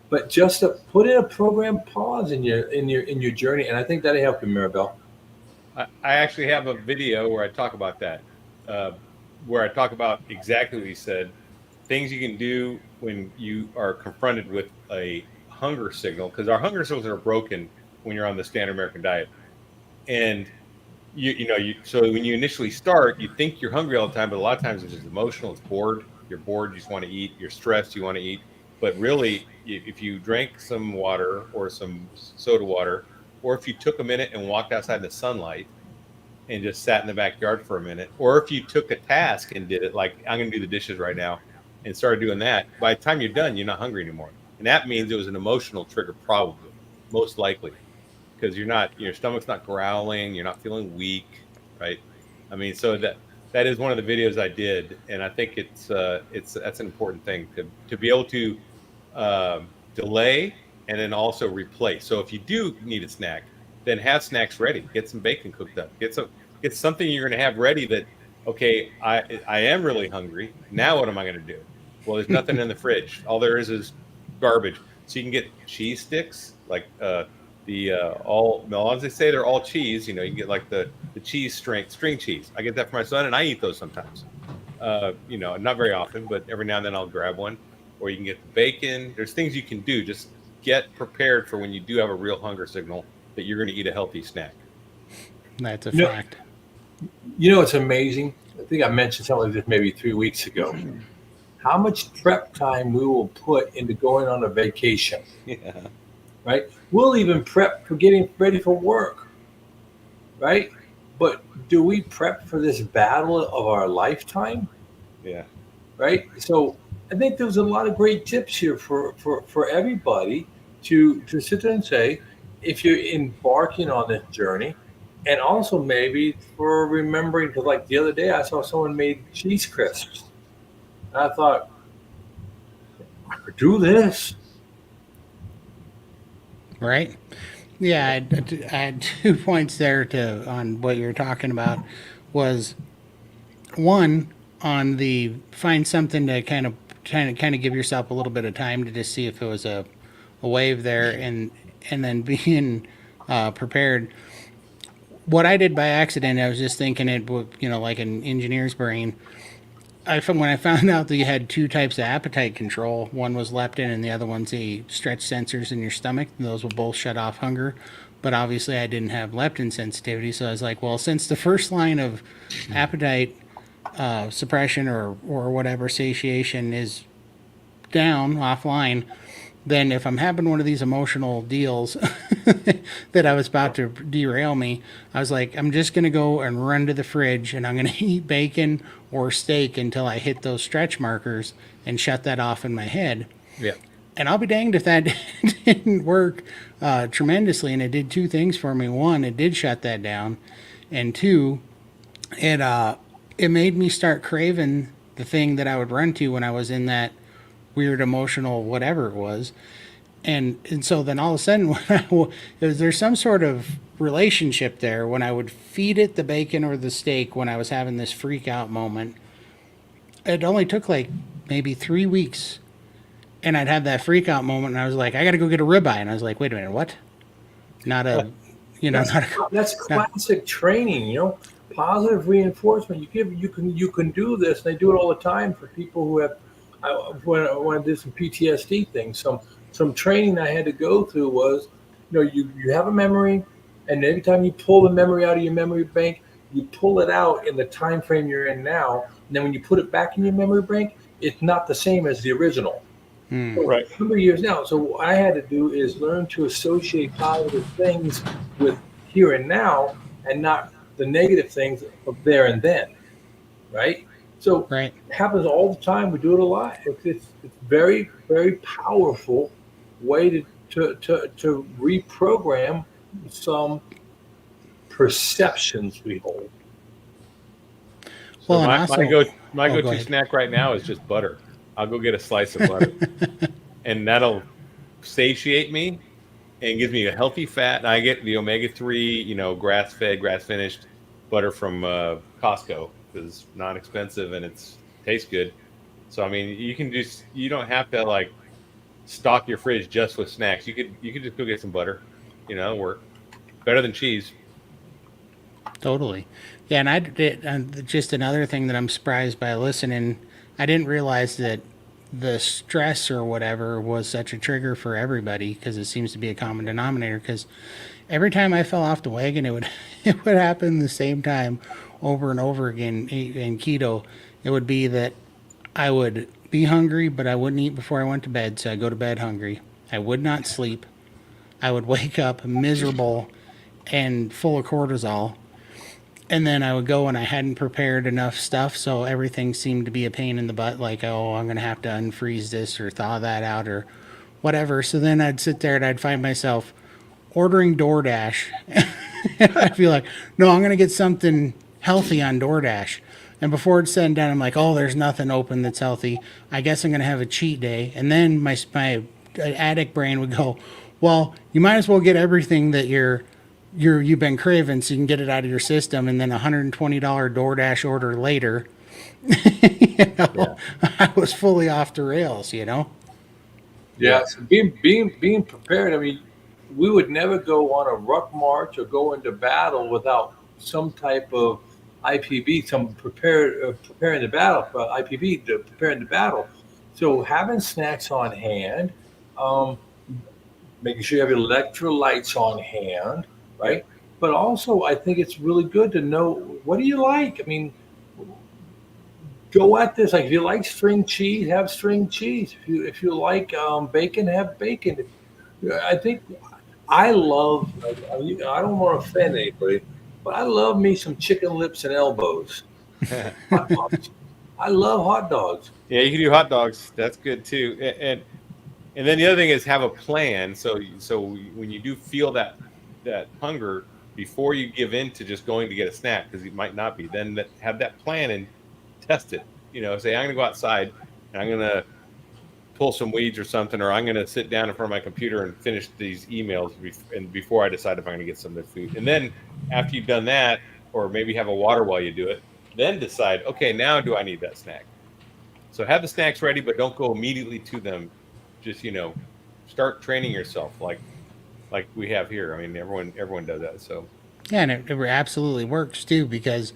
But just to put in a program pause in your journey, and I think that'll help you, Maribel. I actually have a video where I talk about that, uh, where I talk about exactly what you said, things you can do when you are confronted with a hunger signal, because our hunger signals are broken when you're on the standard American diet. And so when you initially start, you think you're hungry all the time, but a lot of times it's just emotional. It's bored. You're bored. You just want to eat. You're stressed. You want to eat. But really, if you drank some water or some soda water, or if you took a minute and walked outside in the sunlight and just sat in the backyard for a minute, or if you took a task and did it, like I'm going to do the dishes right now, and started doing that, by the time you're done, you're not hungry anymore. And that means it was an emotional trigger, probably, most likely, because your stomach's not growling, you're not feeling weak, right? I mean, so that is one of the videos I did, and I think that's an important thing to be able to delay and then also replace. So if you do need a snack, then have snacks ready. Get some bacon cooked up. Get something you're going to have ready that, okay, I am really hungry. Now what am I going to do? Well, there's nothing in the fridge. All there is garbage. So you can get cheese sticks, like as they say, they're all cheese. You can get like the cheese string cheese. I get that for my son, and I eat those sometimes. Not very often, but every now and then I'll grab one. Or you can get the bacon. There's things you can do. Just get prepared for when you do have a real hunger signal that you're going to eat a healthy snack. That's a fact. It's amazing. I think I mentioned something like this maybe 3 weeks ago. How much prep time we will put into going on a vacation. Yeah. Right? We'll even prep for getting ready for work. Right? But do we prep for this battle of our lifetime? Yeah. Right? So I think there's a lot of great tips here for everybody to sit there and say, if you're embarking on this journey, and also maybe for remembering, because like the other day I saw someone made cheese crisps. And I thought, I could do this. Right? Yeah, I had 2 points there on what you're talking about. Was one on the find something to kind of give yourself a little bit of time to just see if it was a wave there, and then being prepared. What I did by accident, I was just thinking it, like an engineer's brain. When I found out that you had 2 types of appetite control, one was leptin and the other one's the stretch sensors in your stomach. And those will both shut off hunger. But obviously, I didn't have leptin sensitivity, so I was like, well, since the first line of appetite suppression or whatever satiation is down offline, then if I'm having one of these emotional deals that I was about to derail me, I was like, I'm just going to go and run to the fridge and I'm going to eat bacon or steak until I hit those stretch markers and shut that off in my head. Yeah. And I'll be danged if that didn't work tremendously. And it did 2 things for me. One, it did shut that down. And 2, it made me start craving the thing that I would run to when I was in that weird emotional whatever it was. And so then all of a sudden there's some sort of relationship there when I would feed it the bacon or the steak when I was having this freak out moment. It only took like maybe 3 weeks, and I'd have that freak out moment and I was like, I gotta go get a ribeye, and I was like, wait a minute, what? That's classic training, positive reinforcement. You can do this. They do it all the time for people who have. When I did some PTSD things, some training I had to go through was, you have a memory, and every time you pull the memory out of your memory bank, you pull it out in the time frame you're in now, and then when you put it back in your memory bank, it's not the same as the original. Right. A number of years now. So what I had to do is learn to associate positive things with here and now, and not the negative things of there and then, right? So Right. It happens all the time. We do it a lot. It's very, very powerful way to reprogram some perceptions we hold. So Well, and my also- go my Oh, go go-to ahead. snack right now is just butter. I'll go get a slice of butter, and that'll satiate me and gives me a healthy fat. And I get the omega-3, grass fed, grass finished butter from Costco because it's not expensive and it's tastes good. So I mean, you don't have to like stock your fridge just with snacks. You could just go get some butter, it'll work better than cheese. Totally. Yeah, and I did just another thing that I'm surprised by listening. I didn't realize that the stress or whatever was such a trigger for everybody because it seems to be a common denominator. Because every time I fell off the wagon, it would it would happen the same time over and over again in keto. It would be that I would be hungry, but I wouldn't eat before I went to bed, so I go to bed hungry. I would not sleep. I would wake up miserable and full of cortisol, and then I would go and I hadn't prepared enough stuff, so everything seemed to be a pain in the butt. Like, oh, I'm gonna have to unfreeze this or thaw that out or whatever. So then I'd sit there and I'd find myself ordering DoorDash. I'd be like, no, I'm gonna get something healthy on DoorDash. And before it's said and done, I'm like, oh, there's nothing open that's healthy. I guess I'm gonna have a cheat day. And then my addict brain would go, well, you might as well get everything that you've been craving so you can get it out of your system. And then $120 DoorDash order later, I was fully off the rails. Yeah, so being prepared. I mean, we would never go on a ruck march or go into battle without some type of IPB, some preparing the battle for IPB to preparing the battle. So having snacks on hand, um, making sure you have your electrolytes on hand, right? But also, I think it's really good to know what do you like. I mean, go at this. Like if you like string cheese, have string cheese. If you like bacon, have bacon. I think I love. I don't want to offend anybody, but I love me some chicken lips and elbows. Hot dogs. I love hot dogs. Yeah, you can do hot dogs. That's good too. And then the other thing is have a plan. So when you do feel that hunger before you give in to just going to get a snack because it might not be, then have that plan and test it. Say I'm going to go outside and I'm going to pull some weeds or something, or I'm going to sit down in front of my computer and finish these emails and before I decide if I'm going to get some of the food. And then after you've done that, or maybe have a water while you do it, then decide, okay, now do I need that snack? So have the snacks ready, but don't go immediately to them. Just, start training yourself like we have here. I mean, everyone does that. So Yeah, and it absolutely works too because,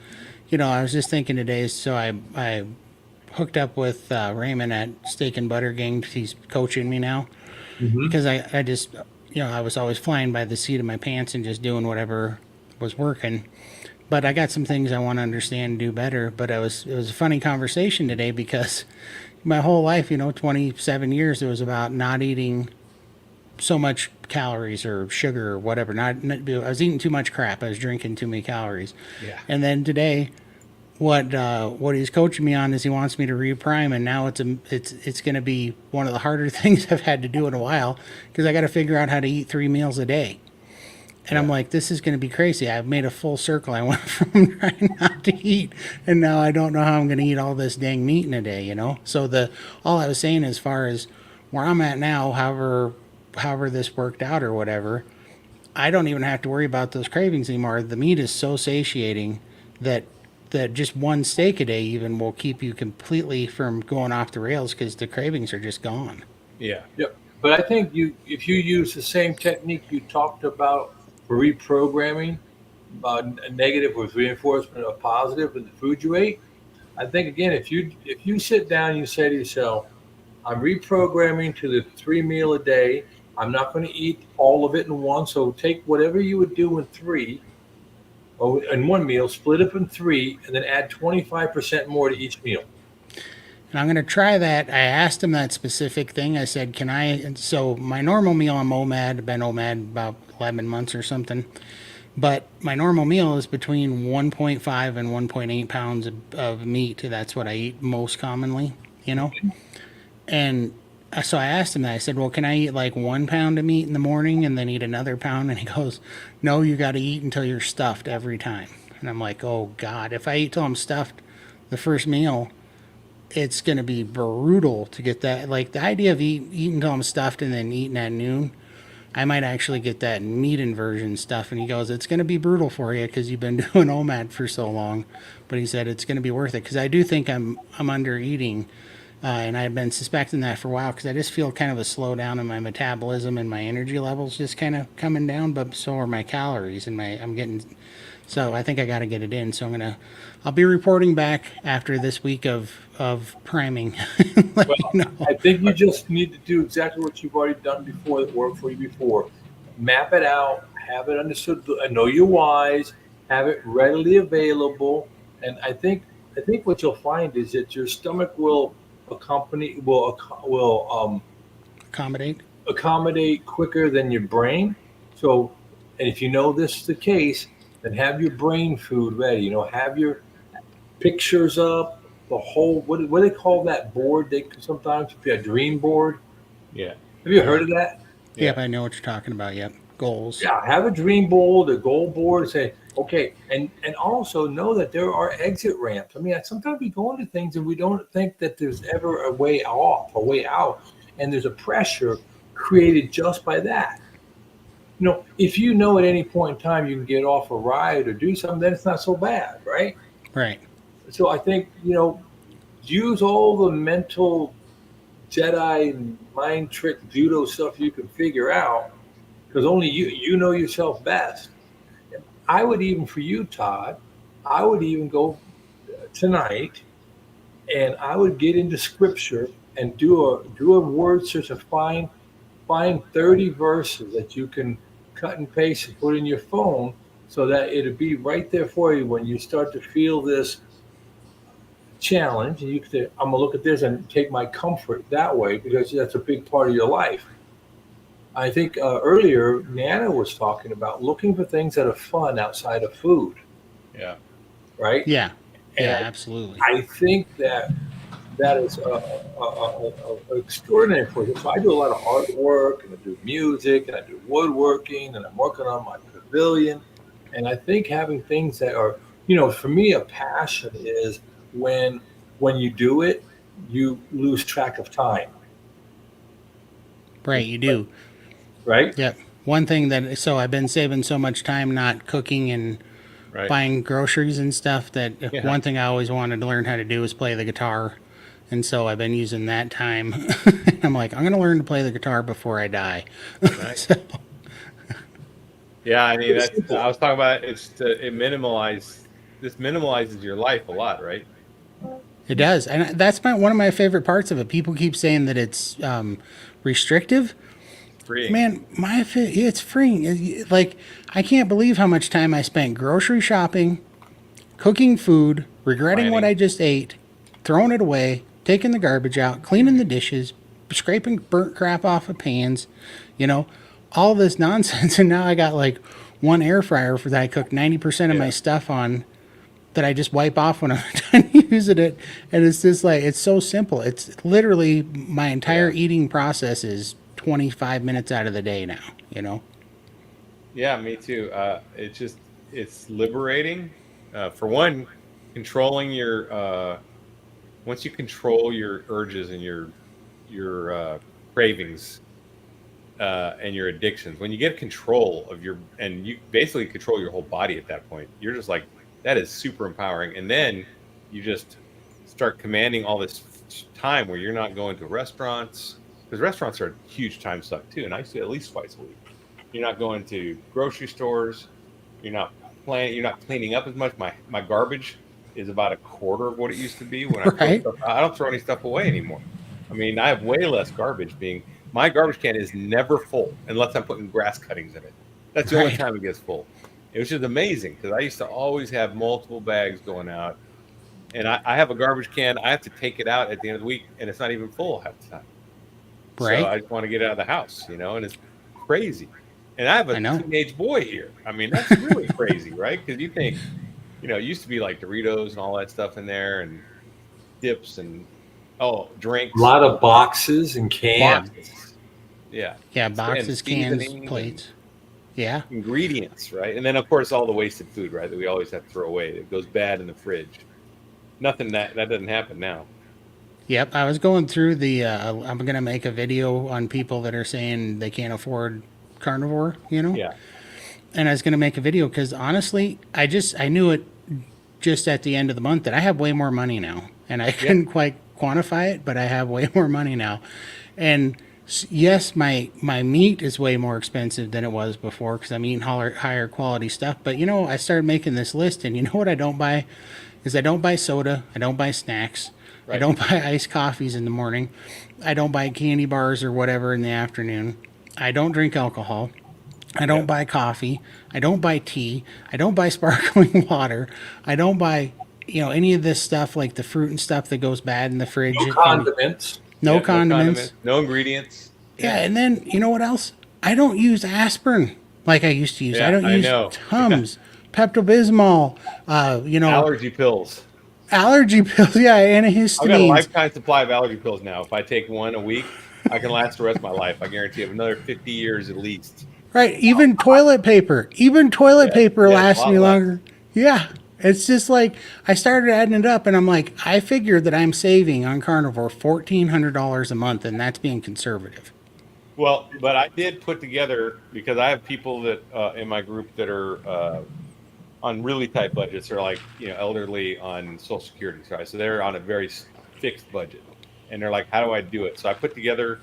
I was just thinking today. So I hooked up with Raymond at Steak and Butter Gang. He's coaching me now because I just, I was always flying by the seat of my pants and just doing whatever was working. But I got some things I want to understand and do better. But it was a funny conversation today because my whole life, 27 years, it was about not eating so much calories or sugar or whatever. Not I was eating too much crap. I was drinking too many calories. Yeah. And then today, what he's coaching me on is he wants me to reprime, and now it's going to be one of the harder things I've had to do in a while because I got to figure out how to eat 3 meals a day. And I'm like, this is going to be crazy. I've made a full circle. I went from trying not to eat, and now I don't know how I'm going to eat all this dang meat in a day. So all I was saying as far as where I'm at now, however this worked out or whatever, I don't even have to worry about those cravings anymore. The meat is so satiating that just one steak a day even will keep you completely from going off the rails because the cravings are just gone. yeah. Yep. But I think if you use the same technique you talked about for reprogramming, negative with reinforcement of positive with the food you ate, I think again, if you sit down and you say to yourself, I'm reprogramming to the 3 meal a day. I'm not going to eat all of it in one. So take whatever you would do in 3 or in 1 meal, split up in 3, and then add 25% more to each meal. And I'm going to try that. I asked him that specific thing. I said, can I? And so my normal meal, I'm OMAD. I've been OMAD about 11 months or something. But my normal meal is between 1.5 and 1.8 pounds of meat. That's what I eat most commonly, And so I asked him that. I said, well, can I eat like 1 pound of meat in the morning and then eat another pound? And he goes, no, you got to eat until you're stuffed every time. And I'm like, oh, God, if I eat till I'm stuffed the first meal, it's going to be brutal to get that. Like the idea of eating till I'm stuffed and then eating at noon, I might actually get that meat inversion stuff. And he goes, it's going to be brutal for you because you've been doing OMAD for so long. But he said it's going to be worth it because I do think I'm under eating. And I've been suspecting that for a while because I just feel kind of a slowdown in my metabolism and my energy levels just kind of coming down, but so are my calories and I'm getting, so I think I got to get it in. So I'll be reporting back after this week of priming. Let Well, you know. I think you just need to do exactly what you've already done before that worked for you before. Map it out, have it understood, know your whys, have it readily available, and I think what you'll find is that your stomach will Accommodate. accommodate quicker than your brain. So, and if you know this is the case, then have your brain food ready. Have your pictures up, the whole what do they call that board? They sometimes be a dream board. Yeah. Have you heard Yeah. of that? Yep, Yeah. I know what you're talking about. Yep. Goals. Yeah, have a dream board, a goal board. Say okay, and also know that there are exit ramps. I mean, sometimes we go into things and we don't think that there's ever a way off, a way out, and there's a pressure created just by that. If you know at any point in time you can get off a ride or do something, then it's not so bad, right? Right. So I think, use all the mental Jedi mind trick judo stuff you can figure out because only you know yourself best. I would even for you, Todd, I would even go tonight and I would get into scripture and do a word search and find 30 verses that you can cut and paste and put in your phone so that it'll be right there for you when you start to feel this challenge. And you can say, I'm gonna look at this and take my comfort that way because that's a big part of your life. I think earlier Nana was talking about looking for things that are fun outside of food, Yeah. right? Yeah. And Yeah, I, absolutely. I think that is extraordinary for you. So I do a lot of artwork and I do music and I do woodworking and I'm working on my pavilion. And I think having things that are, for me, a passion is when when you do it, you lose track of time, Right, you do. right? Yep. One thing that, so I've been saving so much time not cooking and Right. buying groceries and stuff that Yeah. one thing I always wanted to learn how to do is play the guitar. And so I've been using that time. I'm like, I'm going to learn to play the guitar before I die. Right. So, Yeah. I mean, It's that's, I simple. was talking about this minimalizes your life a lot, right? it does. And that's one of my favorite parts of it. People keep saying that it's restrictive. Freeing. Man, it's free. Like, I can't believe how much time I spent grocery shopping, cooking food, regretting what Planning. I just ate, throwing it away, taking the garbage out, cleaning the dishes, scraping burnt crap off of pans, you know, all this nonsense. And now I got like one air fryer for that I cook 90% of my Yeah. stuff on that I just wipe off when I'm done using it. And it's just like, it's so simple. It's literally my entire Yeah. eating process is 25 minutes out of the day now, you know? Yeah. Me too. It's liberating. For one, controlling once you control your urges and your cravings, and your addictions, when you get control of and you basically control your whole body at that point, you're just like, that is super empowering. And then you just start commanding all this time where you're not going to restaurants, because restaurants are a huge time suck too. And I used to at least twice a week. You're not going to grocery stores. You're not You're not cleaning up as much. My garbage is about a quarter of what it used to be when I throw Right? stuff. I don't throw any stuff away anymore. I mean, I have way less garbage being. My garbage can is never full unless I'm putting grass cuttings in it. That's the only Right. time it gets full. It was just amazing because I used to always have multiple bags going out, and I have a garbage can. I have to take it out at the end of the week, and it's not even full half the time. So Right? I just want to get it out of the house, and it's crazy. And I have a I know. teenage boy here. I mean, that's really crazy, right? Because you think, it used to be like Doritos and all that stuff in there, and dips and A drinks, lot of boxes and Yeah. cans. yeah, Yeah. and Boxes, cans, seasonings and plates. Yeah. ingredients, right? And then of course all the wasted food, right? That we always have to throw away. It goes bad in the fridge. Nothing that doesn't happen now. Yep, I was going through the. I'm gonna make a video on people that are saying they can't afford carnivore. Yeah. And I was gonna make a video because honestly, I knew it just at the end of the month that I have way more money now, and I couldn't quite quantify it, but I have way more money now, and yes, my meat is way more expensive than it was before because I'm eating higher quality stuff. But I started making this list, and you know what I don't buy is I don't buy soda, I don't buy snacks, I Right. don't buy iced coffees in the morning, I don't buy candy bars or whatever in the afternoon, I don't drink alcohol, I don't Yeah. buy coffee, I don't buy tea, I don't buy sparkling water, I don't buy any of this stuff like the fruit and stuff that goes bad in the fridge. No condiments. No Yeah. No condiments. condiments. No ingredients. Yeah, and then you know what else? I don't use aspirin like I used to use. I Yeah. don't I use know. Yeah. Tums, Pepto-Bismol, Allergy pills. allergy pills. Yeah, I've got a antihistamines. lifetime supply of allergy pills now. If I take one a week, I can last the rest of my life. I guarantee I have another 50 years at least. Right, even toilet paper. Even toilet Yeah. paper Yeah. It's a lasts lot me less. longer. Yeah, it's just like I started adding it up, and I'm like, I figured that I'm saving on carnivore $1,400 a month, and that's being conservative. Well, but I did put together because I have people that in my group that are on really tight budgets. They're like elderly on Social Security, right? So they're on a very fixed budget, and they're like, "How do I do it?" So I put together,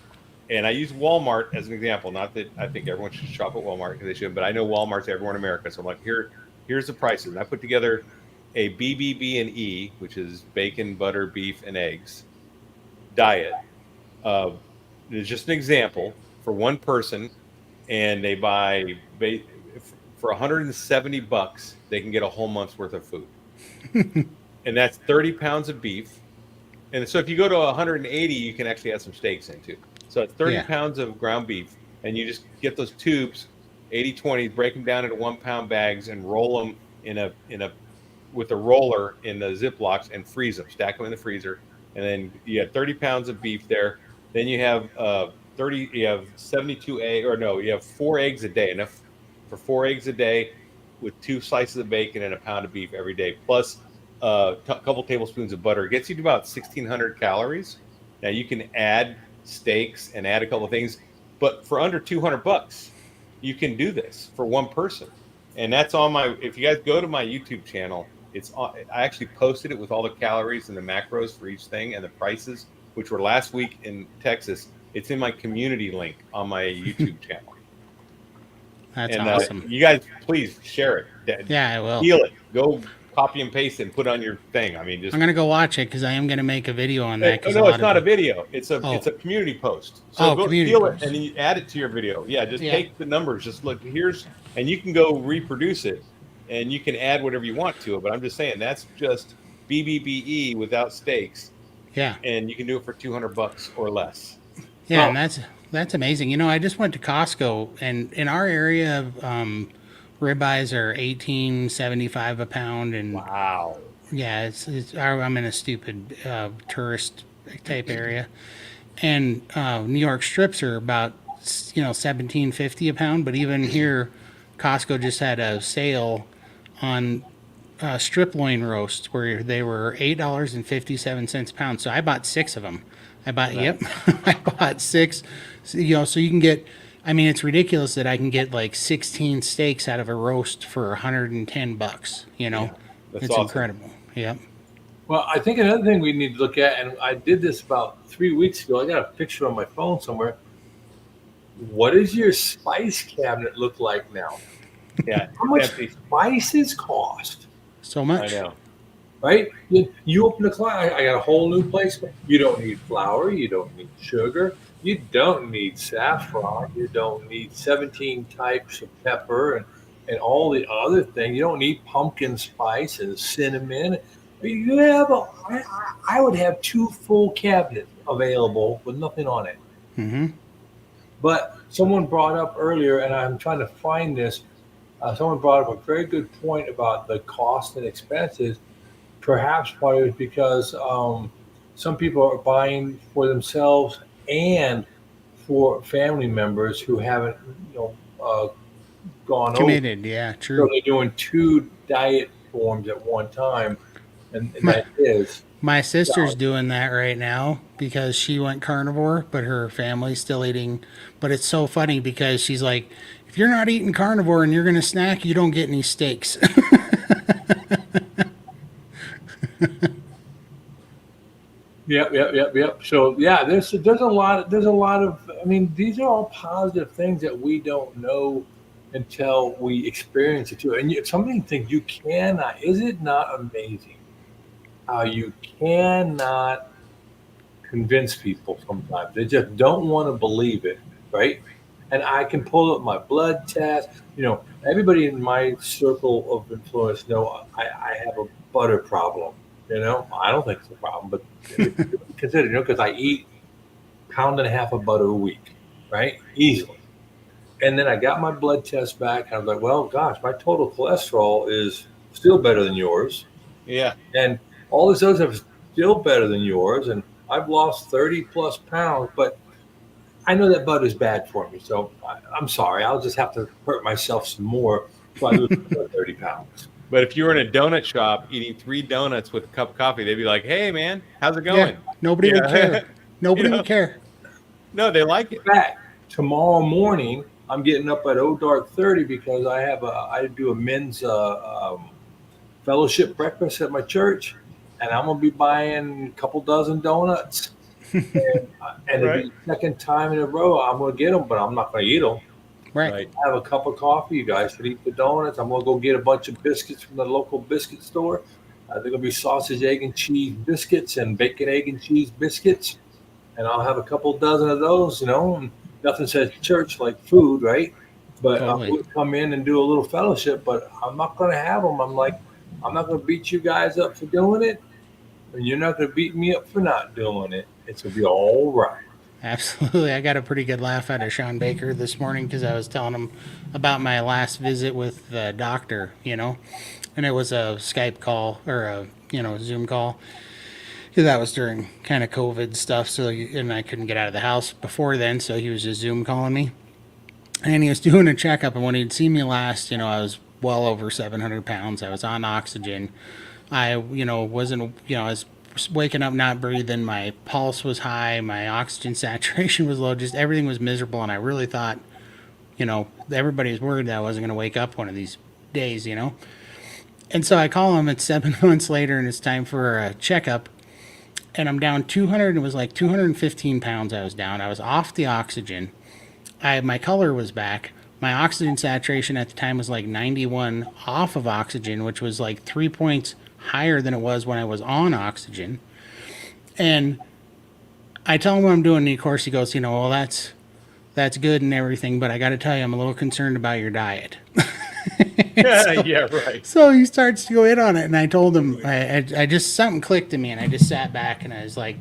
and I use Walmart as an example. Not that I think everyone should shop at Walmart because they should, but I know Walmart's everywhere in America. So I'm like, here's the prices. And I put together a BBB and E, which is bacon, butter, beef, and eggs diet. It's just an example for one person, and they buy for $170. They can get a whole month's worth of food, and that's 30 pounds of beef. And so if you go to 180, you can actually add some steaks in too. So it's 30 Yeah. pounds of ground beef, and you just get those tubes, 80/20, break them down into 1 pound bags, and roll them in a with a roller in the Ziplocs and freeze them. Stack them in the freezer, and then you have 30 pounds of beef there. Then you have 30. You have 72 egg, or no, you have 4 eggs a day, enough for 4 eggs a day, with 2 slices of bacon and a pound of beef every day, plus a couple tablespoons of butter. It gets you to about 1,600 calories. Now you can add steaks and add a couple of things, but for under $200, you can do this for one person. And that's on my. If you guys go to my YouTube channel, it's on. I actually posted it with all the calories and the macros for each thing and the prices, which were last week in Texas. It's in my community link on my YouTube channel. That's And awesome. you guys, please share it. Yeah, I will. Steal it. Go copy and paste it and put it on your thing. I mean, just I'm gonna go watch it because I am gonna make a video on that. no, it's not a video. It's a Oh. it's a community post. So go community steal post. it and then you add it to your video. Yeah, just Yeah. take the numbers. Just look and you can go reproduce it, and you can add whatever you want to it. But I'm just saying that's just BBBE without steaks, Yeah, and you can do it for $200 or less. yeah, Well- and that's amazing. I just went to Costco, and in our area, ribeyes are $18.75 a pound, and Wow. yeah, I'm in a stupid tourist type area, and New York strips are about $17.50 a pound. But even here, Costco just had a sale on strip loin roasts where they were $8.57 a pound. So I bought 6 of them. I bought 6. So you can get. I mean, it's ridiculous that I can get like 16 steaks out of a roast for $110. That's It's awesome. incredible. Yep. Well, I think another thing we need to look at, and I did this about 3 weeks ago. I got a picture on my phone somewhere. What does your spice cabinet look like now? Yeah. How much Empty. spices cost? So I much. know. Right? You open the closet. I got a whole new place. You don't need flour. You don't need sugar. You don't need saffron. You don't need 17 types of pepper and all the other things. You don't need pumpkin spice and cinnamon. You have I would have 2 full cabinets available with nothing on it. Mm-hmm. But someone brought up earlier, and I'm trying to find this. Someone brought up a very good point about the cost and expenses. Perhaps part of it is because some people are buying for themselves and for family members who haven't, gone over. Committed. Yeah. So True. they're doing 2 diet forms at one time, and that is My sister's doing that right now because she went carnivore, but her family's still eating. But it's so funny because she's like, if you're not eating carnivore and you're going to snack, you don't get any steaks. Yep. So yeah, there's a lot of. I mean, these are all positive things that we don't know until we experience it too. And some of these things you cannot. Is it not amazing how you cannot convince people sometimes? They just don't want to believe it, right? And I can pull up my blood test. Everybody in my circle of influence know I have a butter problem. I don't think it's a problem, but consider, because I eat pound and a half of butter a week, right? Easily. And then I got my blood test back. And I was like, well, gosh, my total cholesterol is still better than yours. Yeah. And all this other stuff is still better than yours. And I've lost 30 plus pounds, but I know that butter's bad for me. So I'm sorry. I'll just have to hurt myself some more so I lose another 30 pounds. But if you were in a donut shop eating 3 donuts with a cup of coffee, they'd be like, "Hey, man, how's it going?" Yeah, nobody would care. Nobody would care. No, they like it. In fact, tomorrow morning I'm getting up at dark 30 because I do a men's fellowship breakfast at my church, and I'm gonna be buying a couple dozen donuts. And Right. it'll be the second time in a row I'm gonna get them, but I'm not gonna eat them. Right. Have a cup of coffee. You guys can eat the donuts. I'm gonna go get a bunch of biscuits from the local biscuit store. They're gonna be sausage, egg, and cheese biscuits and bacon, egg, and cheese biscuits. And I'll have a couple dozen of those. And nothing says church like food, right? But Totally. we'll come in and do a little fellowship. But I'm not gonna have them. I'm not gonna beat you guys up for doing it, and you're not gonna beat me up for not doing it. It's gonna be all right. Absolutely. I got a pretty good laugh out of Sean Baker this morning because I was telling him about my last visit with the doctor, and it was a Skype call or a Zoom call. Because that was during kind of COVID stuff. So, and I couldn't get out of the house before then. So he was just Zoom calling me. And he was doing a checkup. And when he'd seen me last, I was well over 700 pounds. I was on oxygen. I, wasn't, I was waking up not breathing. My pulse was high. My oxygen saturation was low. Just everything was miserable. And I really thought, everybody was worried that I wasn't going to wake up one of these days, And so I call him. It's 7 months later and it's time for a checkup. And I'm down 200. It was like 215 pounds I was down. I was off the oxygen. My color was back. My oxygen saturation at the time was like 91 off of oxygen, which was like 3 points higher than it was when I was on oxygen. And I tell him what I'm doing, and of course he goes, well, that's good and everything, but I got to tell you, I'm a little concerned about your diet. Yeah, right. So he starts to go in on it, and I told him, I just, something clicked in me, and I just sat back, and I was like,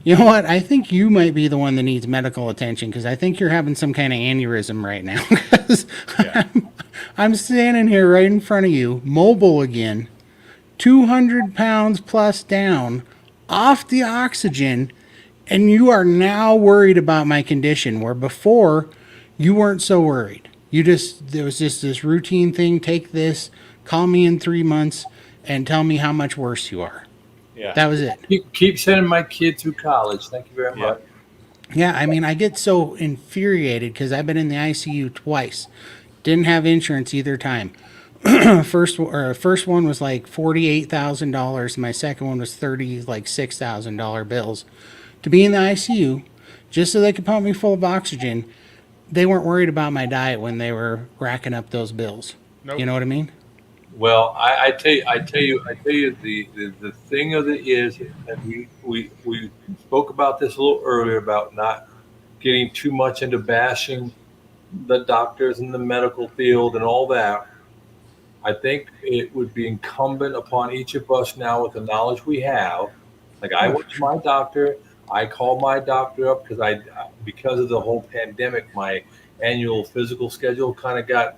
you know what? I think you might be the one that needs medical attention because I think you're having some kind of aneurysm right now. Because I'm standing here right in front of you, mobile again, 200 pounds plus down, off the oxygen, and you are now worried about my condition, where before you weren't so worried. There was just this routine thing. Take this, call me in 3 months, and tell me how much worse you are. Yeah. That was it. Keep sending my kid through college. Thank you very much. Yeah, I mean, I get so infuriated because I've been in the ICU twice. Didn't have insurance either time. First one was like $48,000. My second one was $6,000 bills. To be in the ICU, just so they could pump me full of oxygen. They weren't worried about my diet when they were racking up those bills. Nope. You know what I mean? Well, I tell you, the thing of it is, and we spoke about this a little earlier about not getting too much into bashing the doctors in the medical field and all that. I think it would be incumbent upon each of us now with the knowledge we have. Like I went to my doctor, I called my doctor up because of the whole pandemic, my annual physical schedule kind of got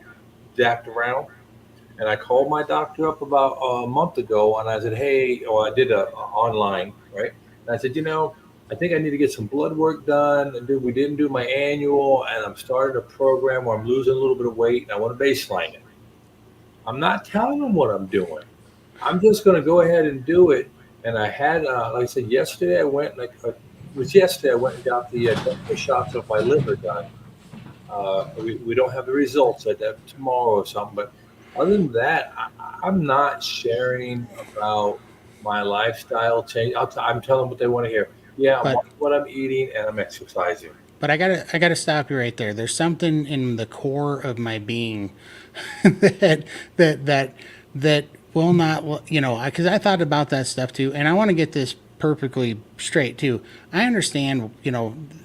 jacked around. And I called my doctor up about a month ago, and I said, "Hey," or I did a online, right? And I said, I think I need to get some blood work done. And we didn't do my annual, and I'm starting a program where I'm losing a little bit of weight, and I want to baseline it. I'm not telling them what I'm doing. I'm just going to go ahead and do it And I had, like I said, yesterday I went, it was yesterday I went and got the shots of my liver done. We don't have the results. I have tomorrow or something. But other than that, I'm not sharing about my lifestyle change. I'm telling them what they want to hear. Yeah, I'm But watching what I'm eating and I'm exercising. I gotta stop you right there. There's something in the core of my being that that that that will not, because I thought about that stuff too, and I want to get this perfectly straight too. I understand,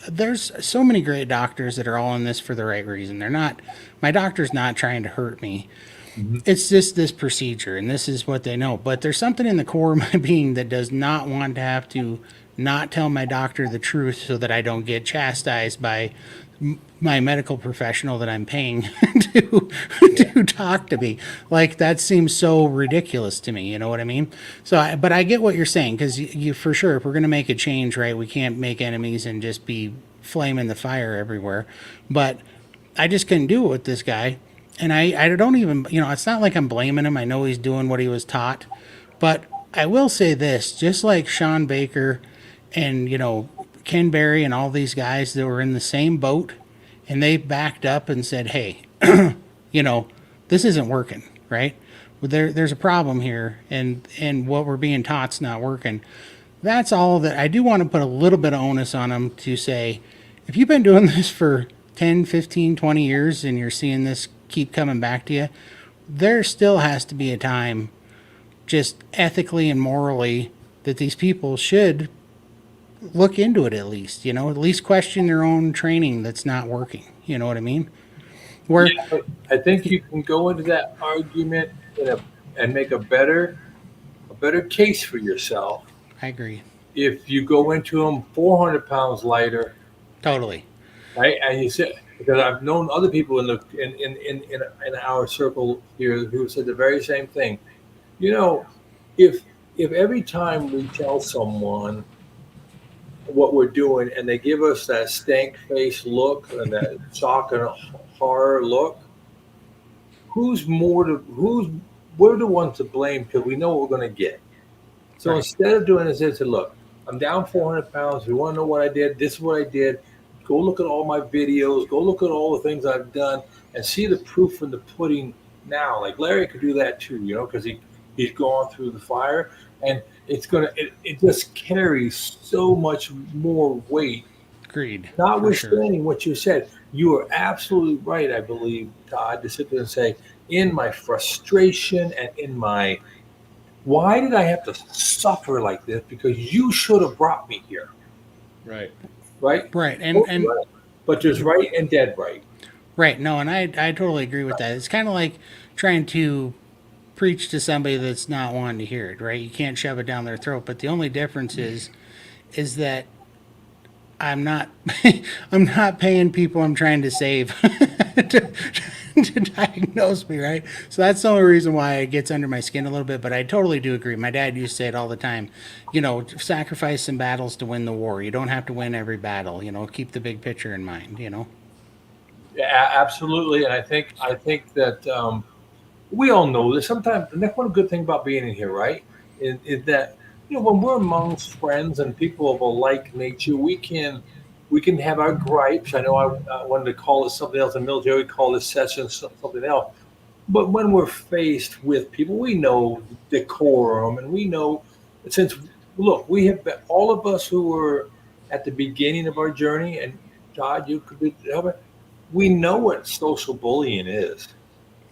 there's so many great doctors that are all in this for the right reason. They're not, my doctor's not trying to hurt me. Hmm. It's just this procedure, and this is what they know. But there's something in the core of my being that does not want to have to not tell my doctor the truth so that I don't get chastised by my medical professional that I'm paying to to talk to me. Like that seems so ridiculous to me. You know what I mean? But I get what you're saying because you for sure, if we're gonna make a change, right, we can't make enemies and just be flaming the fire everywhere. But I just couldn't do it with this guy. And I don't even, it's not like I'm blaming him. I know he's doing what he was taught. But I will say this, just like Sean Baker and, Ken Berry and all these guys that were in the same boat and they backed up and said, hey, you know, this isn't working, right? Well, there's a problem here and what we're being taught's not working. That's all that I do want to put a little bit of onus on them to say, if you've been doing this for 10, 15, 20 years and you're seeing this keep coming back to you, there still has to be a time, just ethically and morally, that these people should look into it at least, at least question their own training that's not working. You know what I mean? Where Yeah, but I think you can go into that argument and make a better case for yourself I agree. if you go into them 400 pounds lighter, Totally. right? And you say, because I've known other people in our circle here who said the very same thing. You know, if if every time we tell someone what we're doing and they give us that stank face look and that shock and horror look, who's we're the ones to blame because we know what we're going to get. So Right. instead of doing this, I said, look, I'm down 400 pounds. If you want to know what I did, this is what I did. Go look at all my videos. Go look at all the things I've done and see the proof in the pudding now. Like Larry could do that too, because he's gone through the fire, and it just carries so much more weight. Agreed. For sure. Notwithstanding what you said, you are absolutely right. I believe, Todd, to sit there and say, in my frustration and in my why did I have to suffer like this? Because you should have brought me here, Right. right? Right. And Totally and right. But there's right and dead right. right. No, and I totally agree with that. It's kind of like trying to preach to somebody that's not wanting to hear it, right? You can't shove it down their throat. But the only difference is that I'm not I'm not paying people I'm trying to save to, to diagnose me, right? So that's the only reason why it gets under my skin a little bit. But I totally do agree. My dad used to say it all the time. Sacrifice some battles to win the war. You don't have to win every battle. Keep the big picture in mind. Yeah, absolutely. And I think that we all know this. Sometimes, and that's one good thing about being in here, right? Is that when we're amongst friends and people of a like nature, we can have our gripes. I know I wanted to call it something else in the military. We call this session something else. But when we're faced with people, we know decorum, and we know since look, we have been, all of us who were at the beginning of our journey, and Todd, you could be we know what social bullying is,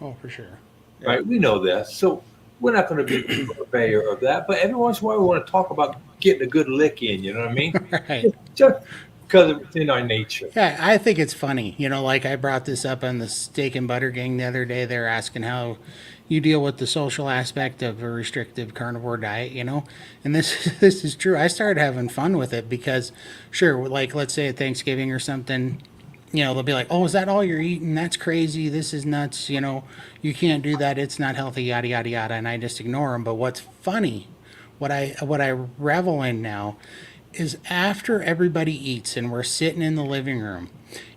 Oh, for sure. Yeah. right? We know this, so we're not going to be a purveyor of that. But every once in a while, we want to talk about getting a good lick in. You know what I mean? Right. Just because it's in our nature. Yeah, I think it's funny. Like I brought this up on the steak and butter gang the other day. They're asking how you deal with the social aspect of a restrictive carnivore diet. And this this is true. I started having fun with it because, sure, like let's say at Thanksgiving or something, they'll be like, "Oh, is that all you're eating? That's crazy. This is nuts. You can't do that. It's not healthy. Yada yada yada." And I just ignore them. But what's funny, what I revel in now is after everybody eats and we're sitting in the living room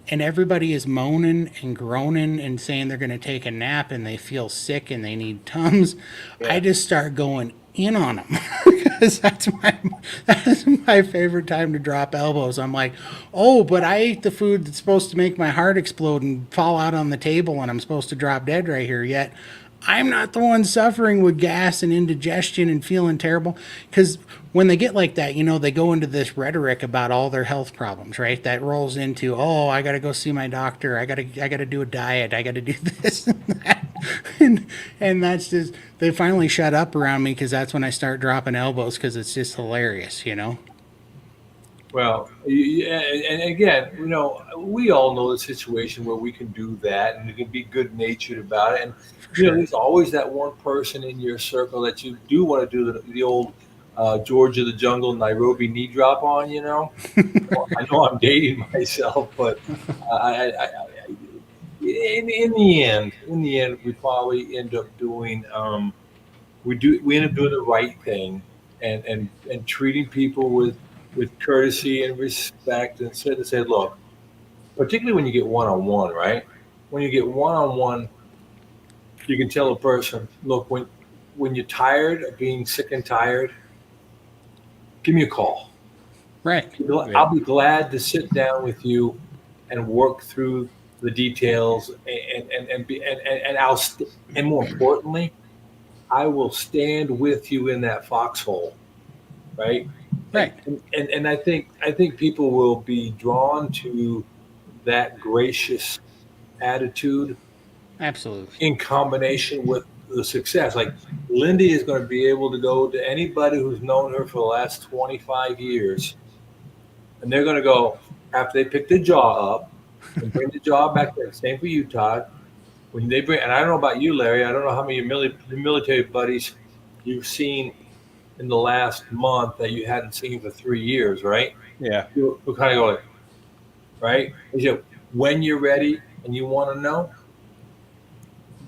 and everybody is moaning and groaning and saying they're going to take a nap and they feel sick and they need Tums, I Yeah. just start going in on them because that's my favorite time to drop elbows. I'm like, oh, but I ate the food that's supposed to make my heart explode and fall out on the table, and I'm supposed to drop dead right here. Yet I'm not the one suffering with gas and indigestion and feeling terrible. Because when they get like that, they go into this rhetoric about all their health problems, right? That rolls into, oh, I got to go see my doctor. I got to do a diet. I got to do this and that. And that's just, they finally shut up around me because that's when I start dropping elbows because it's just hilarious. Well, yeah, and again, we all know the situation where we can do that, and we can be good natured about it. And For sure. there's always that one person in your circle that you do want to do the old George of the Jungle Nairobi knee drop on. I know I'm dating myself, but in the end, we probably end up doing we end up doing the right thing, and treating people with courtesy and respect, and say, look, particularly when you get one on one, right? When you get one on one, you can tell a person, look, when you're tired of being sick and tired, give me a call. Right. I'll be glad to sit down with you and work through the details, and more importantly, I will stand with you in that foxhole, right? Right. And I think people will be drawn to that gracious attitude Absolutely. in combination with the success. Like Lindy is going to be able to go to anybody who's known her for the last 25 years, and they're going to go after they pick the jaw up and bring the jaw back there. Same for you, Todd. When they bring, and I don't know about you, Larry. I don't know how many of your military buddies you've seen in the last month that you hadn't seen for 3 years, right? Yeah. We're kind of going, right? When you're ready and you want to know,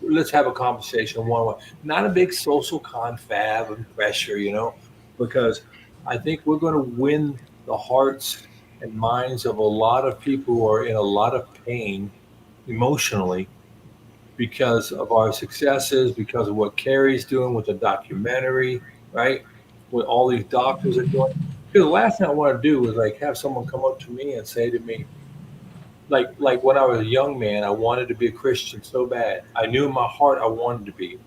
let's have a conversation one-on-one. Not a big social confab and pressure, because I think we're going to win the hearts and minds of a lot of people who are in a lot of pain emotionally because of our successes, because of what Carrie's doing with the documentary, right? What all these doctors are doing. Because the last thing I want to do is like have someone come up to me and say to me, like when I was a young man, I wanted to be a Christian so bad. I knew in my heart I wanted to be.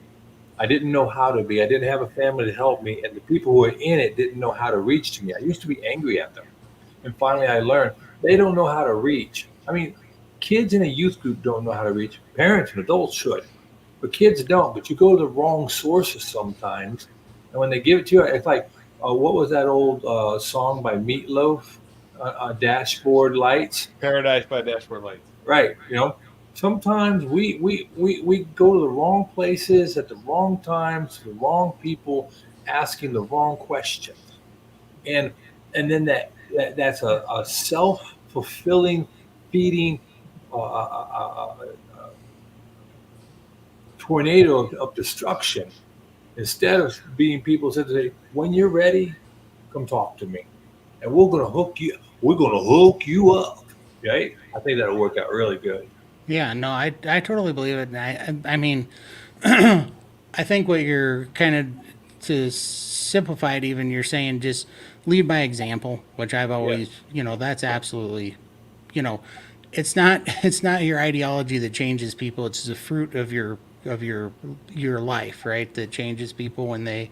I didn't know how to be. I didn't have a family to help me, and the people who were in it didn't know how to reach to me. I used to be angry at them, and finally I learned they don't know how to reach. I mean, kids in a youth group don't know how to reach. Parents and adults should, but kids don't. But you go to the wrong sources sometimes, and when they give it to you, it's like what was that old song by Meatloaf? Dashboard Lights. Paradise by Dashboard Lights. Right. Sometimes we go to the wrong places at the wrong times, to the wrong people, asking the wrong questions, and then that's a self fulfilling, feeding tornado of destruction. Instead of being people said to say, when you're ready, come talk to me, and we're gonna hook you. We're gonna hook you up. Right? I think that'll work out really good. Yeah, no, I totally believe it. And I mean, I think what you're kind of, to simplify it even, you're saying just lead by example, which I've always, that's absolutely, you know, it's not your ideology that changes people. It's the fruit of your life, right? That changes people when they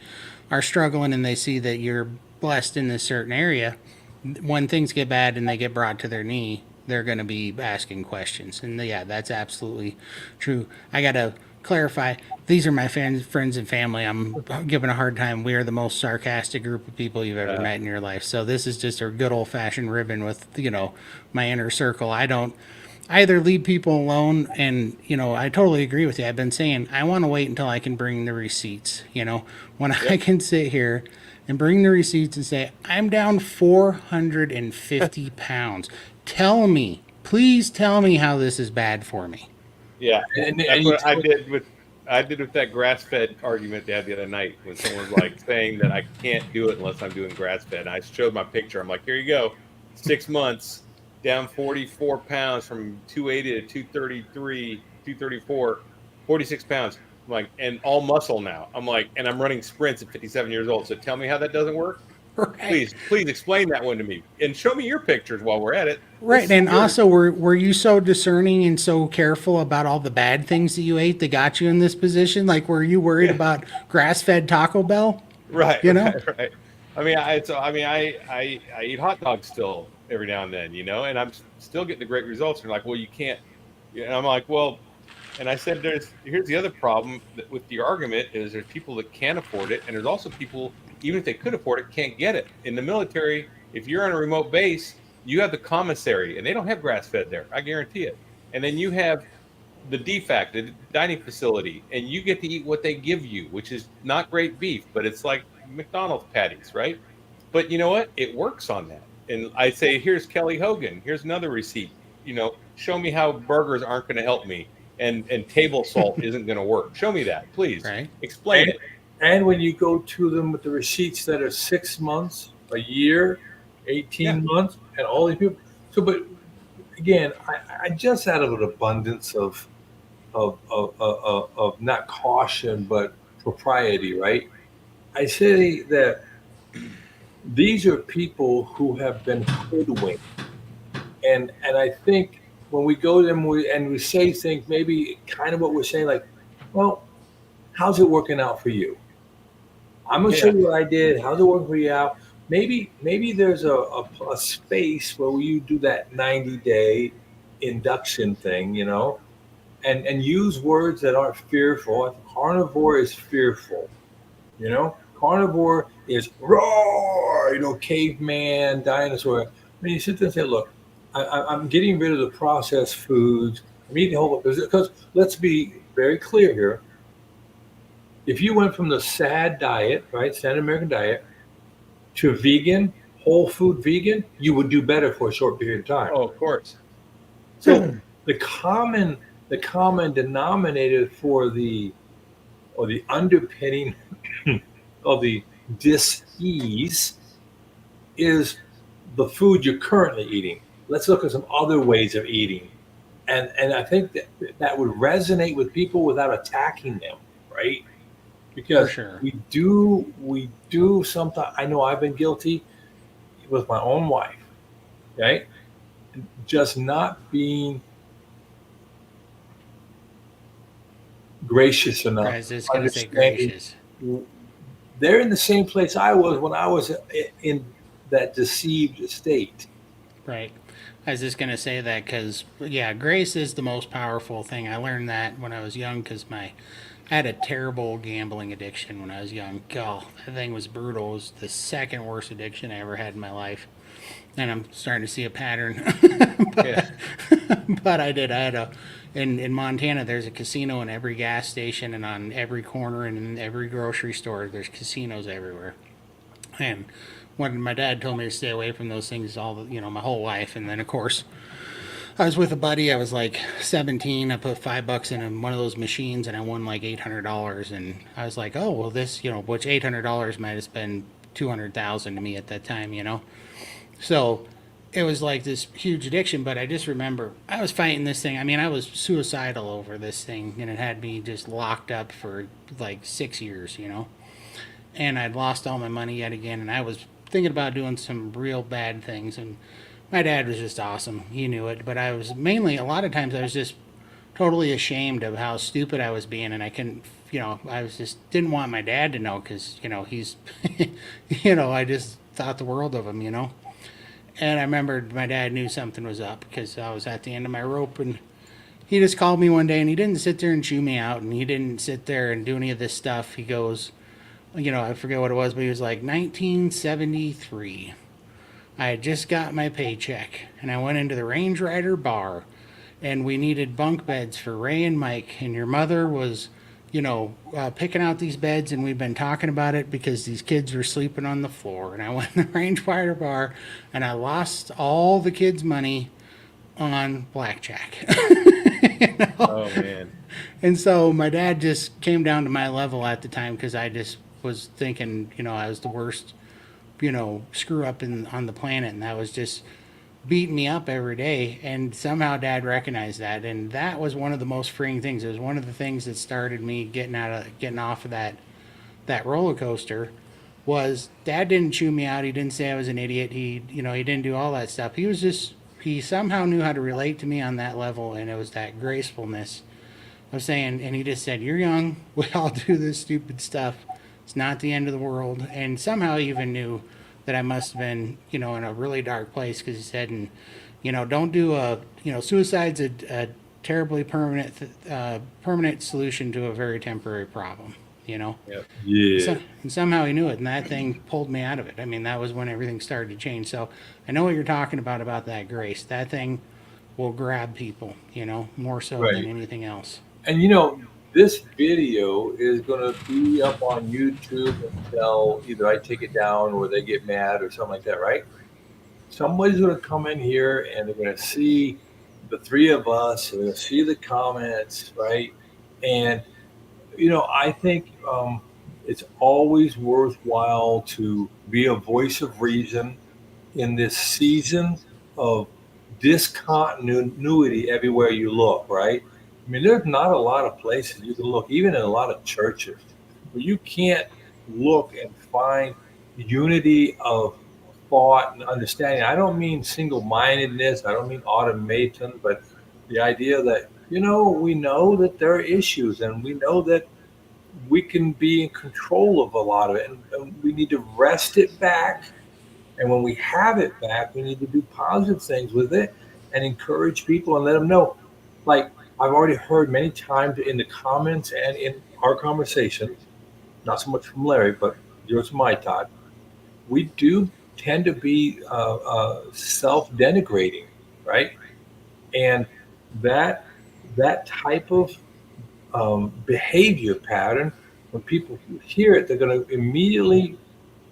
are struggling and they see that you're blessed in this certain area. When things get bad and they get brought to their knee, they're going to be asking questions. And yeah, that's absolutely true. I got to clarify, these are my friends and family. I'm giving a hard time. We are the most sarcastic group of people you've ever met in your life. So this is just a good old fashioned ribbon with, my inner circle. I either leave people alone, and I totally agree with you. I've been saying I want to wait until I can bring the receipts. When I can sit here and bring the receipts and say I'm down 450 pounds. Please tell me how this is bad for me. Yeah, And that's you what I did with that grass-fed argument they had the other night when someone was like saying that I can't do it unless I'm doing grass-fed. I showed my picture. I'm like, here you go, 6 months, down 44 pounds from 280 to 233, 234, 46 pounds. I'm like, and all muscle now. I'm like, and I'm running sprints at 57 years old. So tell me how that doesn't work. Right. Please explain that one to me and show me your pictures while we're at it. Let's Right, see and yours. also, were you so discerning and so careful about all the bad things that you ate that got you in this position? Like, were you worried Yeah. about grass-fed Taco Bell? Right, You know? right. I mean, I eat hot dogs still every now and then, and I'm still getting the great results. And they're like, well, you can't. And I'm like, well, and I said, here's the other problem with the argument is there's people that can't afford it, and there's also people, even if they could afford it, can't get it. In the military, if you're on a remote base, you have the commissary, and they don't have grass fed there. I guarantee it. And then you have the DFAC, the dining facility, and you get to eat what they give you, which is not great beef, but it's like McDonald's patties, right? But you know what? It works on that. And I say, here's Kelly Hogan. Here's another receipt. Show me how burgers aren't going to help me and table salt isn't going to work. Show me that, please. Right. Explain it. And when you go to them with the receipts that are 6 months, a year, 18 months, and all these people. So, but again, I just out of an abundance of not caution but propriety, right? I say that these are people who have been hoodwinked, and I think when we go to them we say things, maybe kind of what we're saying, like, well, how's it working out for you? I'm gonna show you what I did. How's it working for you out? Maybe there's a space where you do that 90-day induction thing, and use words that aren't fearful. Carnivore is fearful, Carnivore is roar, caveman, dinosaur. I mean, you sit there and say, look, I'm getting rid of the processed foods. I'm eating whole, because let's be very clear here. If you went from the SAD diet, right, standard American diet, to vegan, whole food vegan, you would do better for a short period of time. Oh, of course. So the common denominator for the underpinning of the dis-ease is the food you're currently eating. Let's look at some other ways of eating. And I think that would resonate with people without attacking them, right? Because sure. we do sometimes. I know I've been guilty with my own wife, right? Just not being gracious enough. I was just going to say gracious. They're in the same place I was when I was in that deceived state. Right. I was just going to say that because, yeah, grace is the most powerful thing. I learned that when I was young because I had a terrible gambling addiction when I was young. God, that thing was brutal. It was the second worst addiction I ever had in my life. And I'm starting to see a pattern. But I did. I had in Montana, there's a casino in every gas station and on every corner and in every grocery store. There's casinos everywhere. And when my dad told me to stay away from those things my whole life. And then, of course, I was with a buddy. I was like 17. I put $5 in one of those machines and I won like $800. And I was like, oh, well, this, which $800 might have been $200,000 to me at that time, So it was like this huge addiction, but I just remember I was fighting this thing. I mean, I was suicidal over this thing, and it had me just locked up for like 6 years, And I'd lost all my money yet again, and I was thinking about doing some real bad things. And my dad was just awesome. He knew it, but I was mainly, a lot of times I was just totally ashamed of how stupid I was being, and I couldn't, I was just didn't want my dad to know because, he's, I just thought the world of him, And I remembered my dad knew something was up because I was at the end of my rope, and he just called me one day, and he didn't sit there and chew me out, and he didn't sit there and do any of this stuff. He goes, I forget what it was, but he was like, 1973. I had just got my paycheck, and I went into the Range Rider bar, and we needed bunk beds for Ray and Mike, and your mother was, picking out these beds, and we've been talking about it because these kids were sleeping on the floor. And I went to the Range Rider bar, and I lost all the kids' money on blackjack. Oh, man. And so my dad just came down to my level at the time because I just was thinking, I was the worst, screw up on the planet. And that was just beating me up every day, and somehow Dad recognized that, and that was one of the most freeing things. It was one of the things that started me getting off of that roller coaster. Was Dad didn't chew me out. He didn't say I was an idiot. He didn't do all that stuff. He somehow knew how to relate to me on that level, and it was that gracefulness of saying, and he just said, "You're young. We all do this stupid stuff. It's not the end of the world." And somehow he even knew that I must have been, in a really dark place, because he said, and don't do suicide's a terribly permanent solution to a very temporary problem. You know. Yeah. Yeah. And somehow he knew it, and that thing pulled me out of it. I mean, that was when everything started to change. So I know what you're talking about that grace. That thing will grab people, more so than Right. anything else. And this video is going to be up on YouTube until either I take it down or they get mad or something like that, right? Somebody's going to come in here and they're going to see the three of us, they're going to see the comments, right? And I think it's always worthwhile to be a voice of reason in this season of discontinuity everywhere you look, right? I mean, there's not a lot of places you can look, even in a lot of churches, where you can't look and find unity of thought and understanding. I don't mean single mindedness, I don't mean automation, but the idea that, we know that there are issues and we know that we can be in control of a lot of it, and we need to wrest it back. And when we have it back, we need to do positive things with it and encourage people and let them know. Like I've already heard many times in the comments and in our conversation, not so much from Larry, but yours and my, Todd, we do tend to be self-denigrating, right? And that type of behavior pattern, when people hear it, they're going to immediately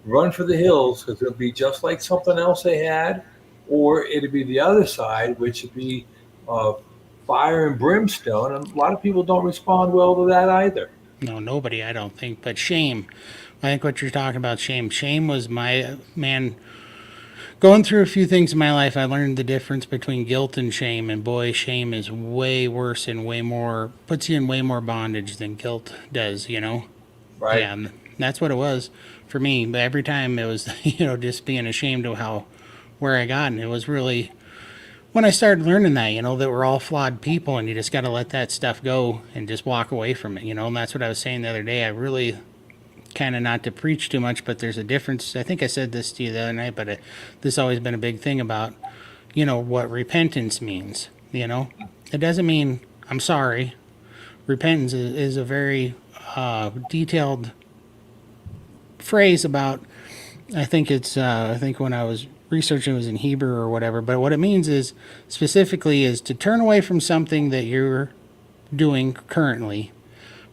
run for the hills, because it'll be just like something else they had, or it'll be the other side, which would be uh, fire and brimstone. And a lot of people don't respond well to that either. No, nobody, I don't think. But shame. I think what you're talking about, shame. Shame was my man. Going through a few things in my life, I learned the difference between guilt and shame. And boy, shame is way worse and way more, puts you in way more bondage than guilt does. Right? Yeah, and that's what it was for me. But every time it was, just being ashamed of where I got. And it was really when I started learning that we're all flawed people, and you just got to let that stuff go and just walk away from it. And that's what I was saying the other day. I really kind of, not to preach too much, but there's a difference. I think I said this to you the other night, but this has always been a big thing about, what repentance means. It doesn't mean I'm sorry. Repentance is a very detailed phrase about, I think when I was researching, it was in Hebrew or whatever, but what it means is specifically is to turn away from something that you're doing currently,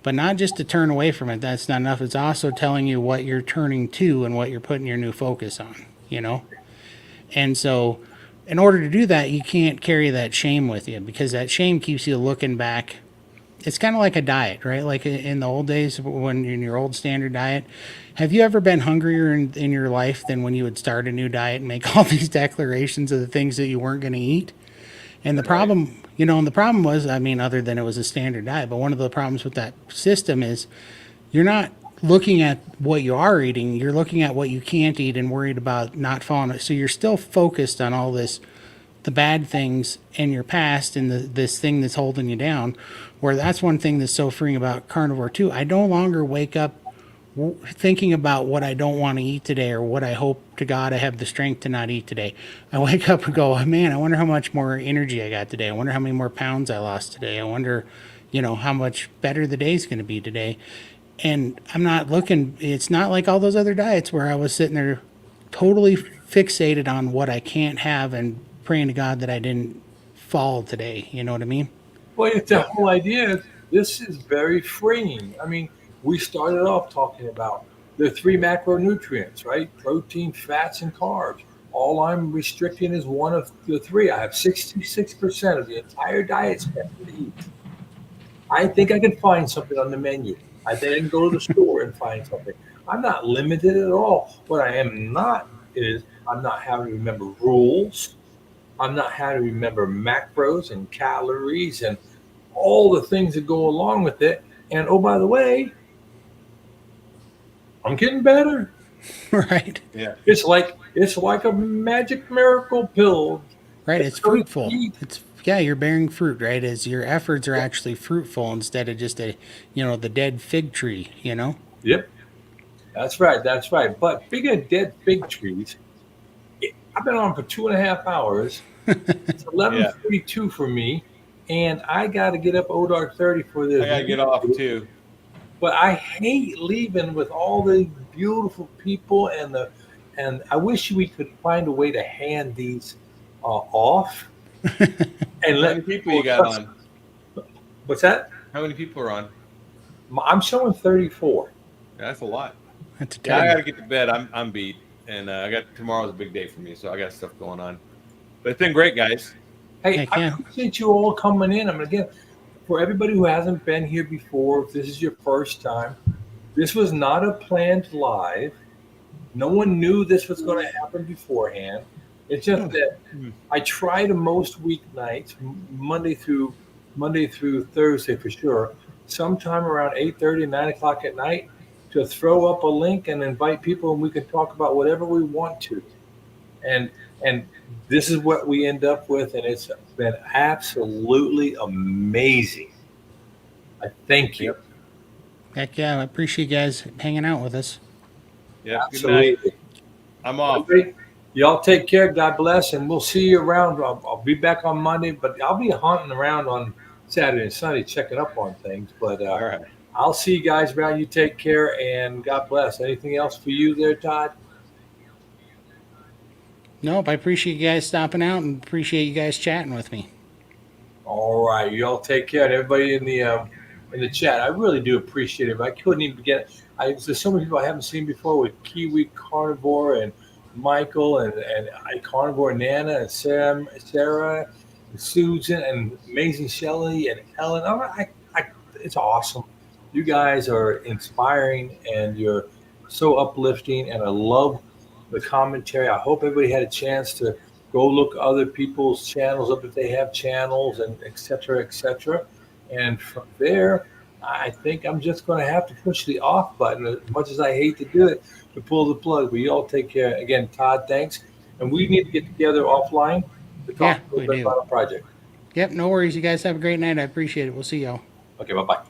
but not just to turn away from it. That's not enough. It's also telling you what you're turning to and what you're putting your new focus on. And so in order to do that, you can't carry that shame with you, because that shame keeps you looking back. It's kind of like a diet, right? Like in the old days, when in your old standard diet, have you ever been hungrier in your life than when you would start a new diet and make all these declarations of the things that you weren't going to eat? And the Right. problem, and the problem was, I mean, other than it was a standard diet, but one of the problems with that system is you're not looking at what you are eating, you're looking at what you can't eat and worried about not falling. So you're still focused on all this, the bad things in your past, and this thing that's holding you down. Where that's one thing that's so freeing about carnivore too. I no longer wake up thinking about what I don't want to eat today, or what I hope to God I have the strength to not eat today. I wake up and go, oh, man, I wonder how much more energy I got today. I wonder how many more pounds I lost today. I wonder, how much better the day's going to be today. And I'm not looking, it's not like all those other diets where I was sitting there totally fixated on what I can't have and praying to God that I didn't fall today. You know what I mean? Well, it's the whole idea. This is very freeing. I mean, we started off talking about the three macronutrients, right? Protein, fats, and carbs. All I'm restricting is one of the three. I have 66% of the entire diet spectrum to eat. I think I can find something on the menu. I think I can go to the store and find something. I'm not limited at all. What I am not is I'm not having to remember rules. I'm not having to remember macros and calories and all the things that go along with it. And oh, by the way, I'm getting better. Right. Yeah. It's like a magic miracle pill. Right. It's It's going to fruitful. eat. It's yeah, you're bearing fruit, right? As your efforts are actually fruitful instead of just the dead fig tree, Yep, that's right. That's right. But speaking of dead fig trees, I've been on for 2.5 hours. It's Yeah. 11:42 for me, and I got to get up dark 30 for this. I gotta get off too. But I hate leaving with all the beautiful people and I wish we could find a way to hand these off and How many let people you people. got on? What's that? How many people are on? I'm showing 34. Yeah, that's a lot. That's a Yeah, I ton. gotta get to bed. I'm beat, and I got tomorrow's a big day for me, so I got stuff going on. But it's been great, guys. Hey, Heck I yeah. appreciate you all coming in. I mean, again, for everybody who hasn't been here before, if this is your first time, this was not a planned live. No one knew this was going to happen beforehand. It's just Oh, that I try to most weeknights, Monday through Thursday for sure, sometime around 8:30, 9 o'clock at night, to throw up a link and invite people, and we can talk about whatever we want to. And and this is what we end up with, and it's been absolutely amazing. I thank you. Yep. heck yeah. I appreciate you guys hanging out with us. Yep. Good night. Absolutely. I'm off. Everybody, y'all take care. God bless, and we'll see you around. I'll be back on Monday, but I'll be hunting around on Saturday and Sunday, checking up on things. But All right. I'll see you guys around. You take care, and God bless. Anything else for you there, Todd? Nope. I appreciate you guys stopping out and appreciate you guys chatting with me. All right, y'all take care, and everybody in the chat. I really do appreciate it. I couldn't even get. There's so many people I haven't seen before with Kiwi Carnivore and Michael and I Carnivore Nana and Sarah, and Susan and Amazing Shelley and Ellen. It's awesome. You guys are inspiring and you're so uplifting, and I love the commentary. I hope everybody had a chance to go look other people's channels up if they have channels and et cetera, et cetera. And from there, I think I'm just going to have to push the off button as much as I hate to do it to pull the plug. But you all take care. Again, Todd, thanks. And we need to get together offline to Yeah, talk a we little bit do. about our project. Yep. No worries. You guys have a great night. I appreciate it. We'll see y'all. Okay, bye bye.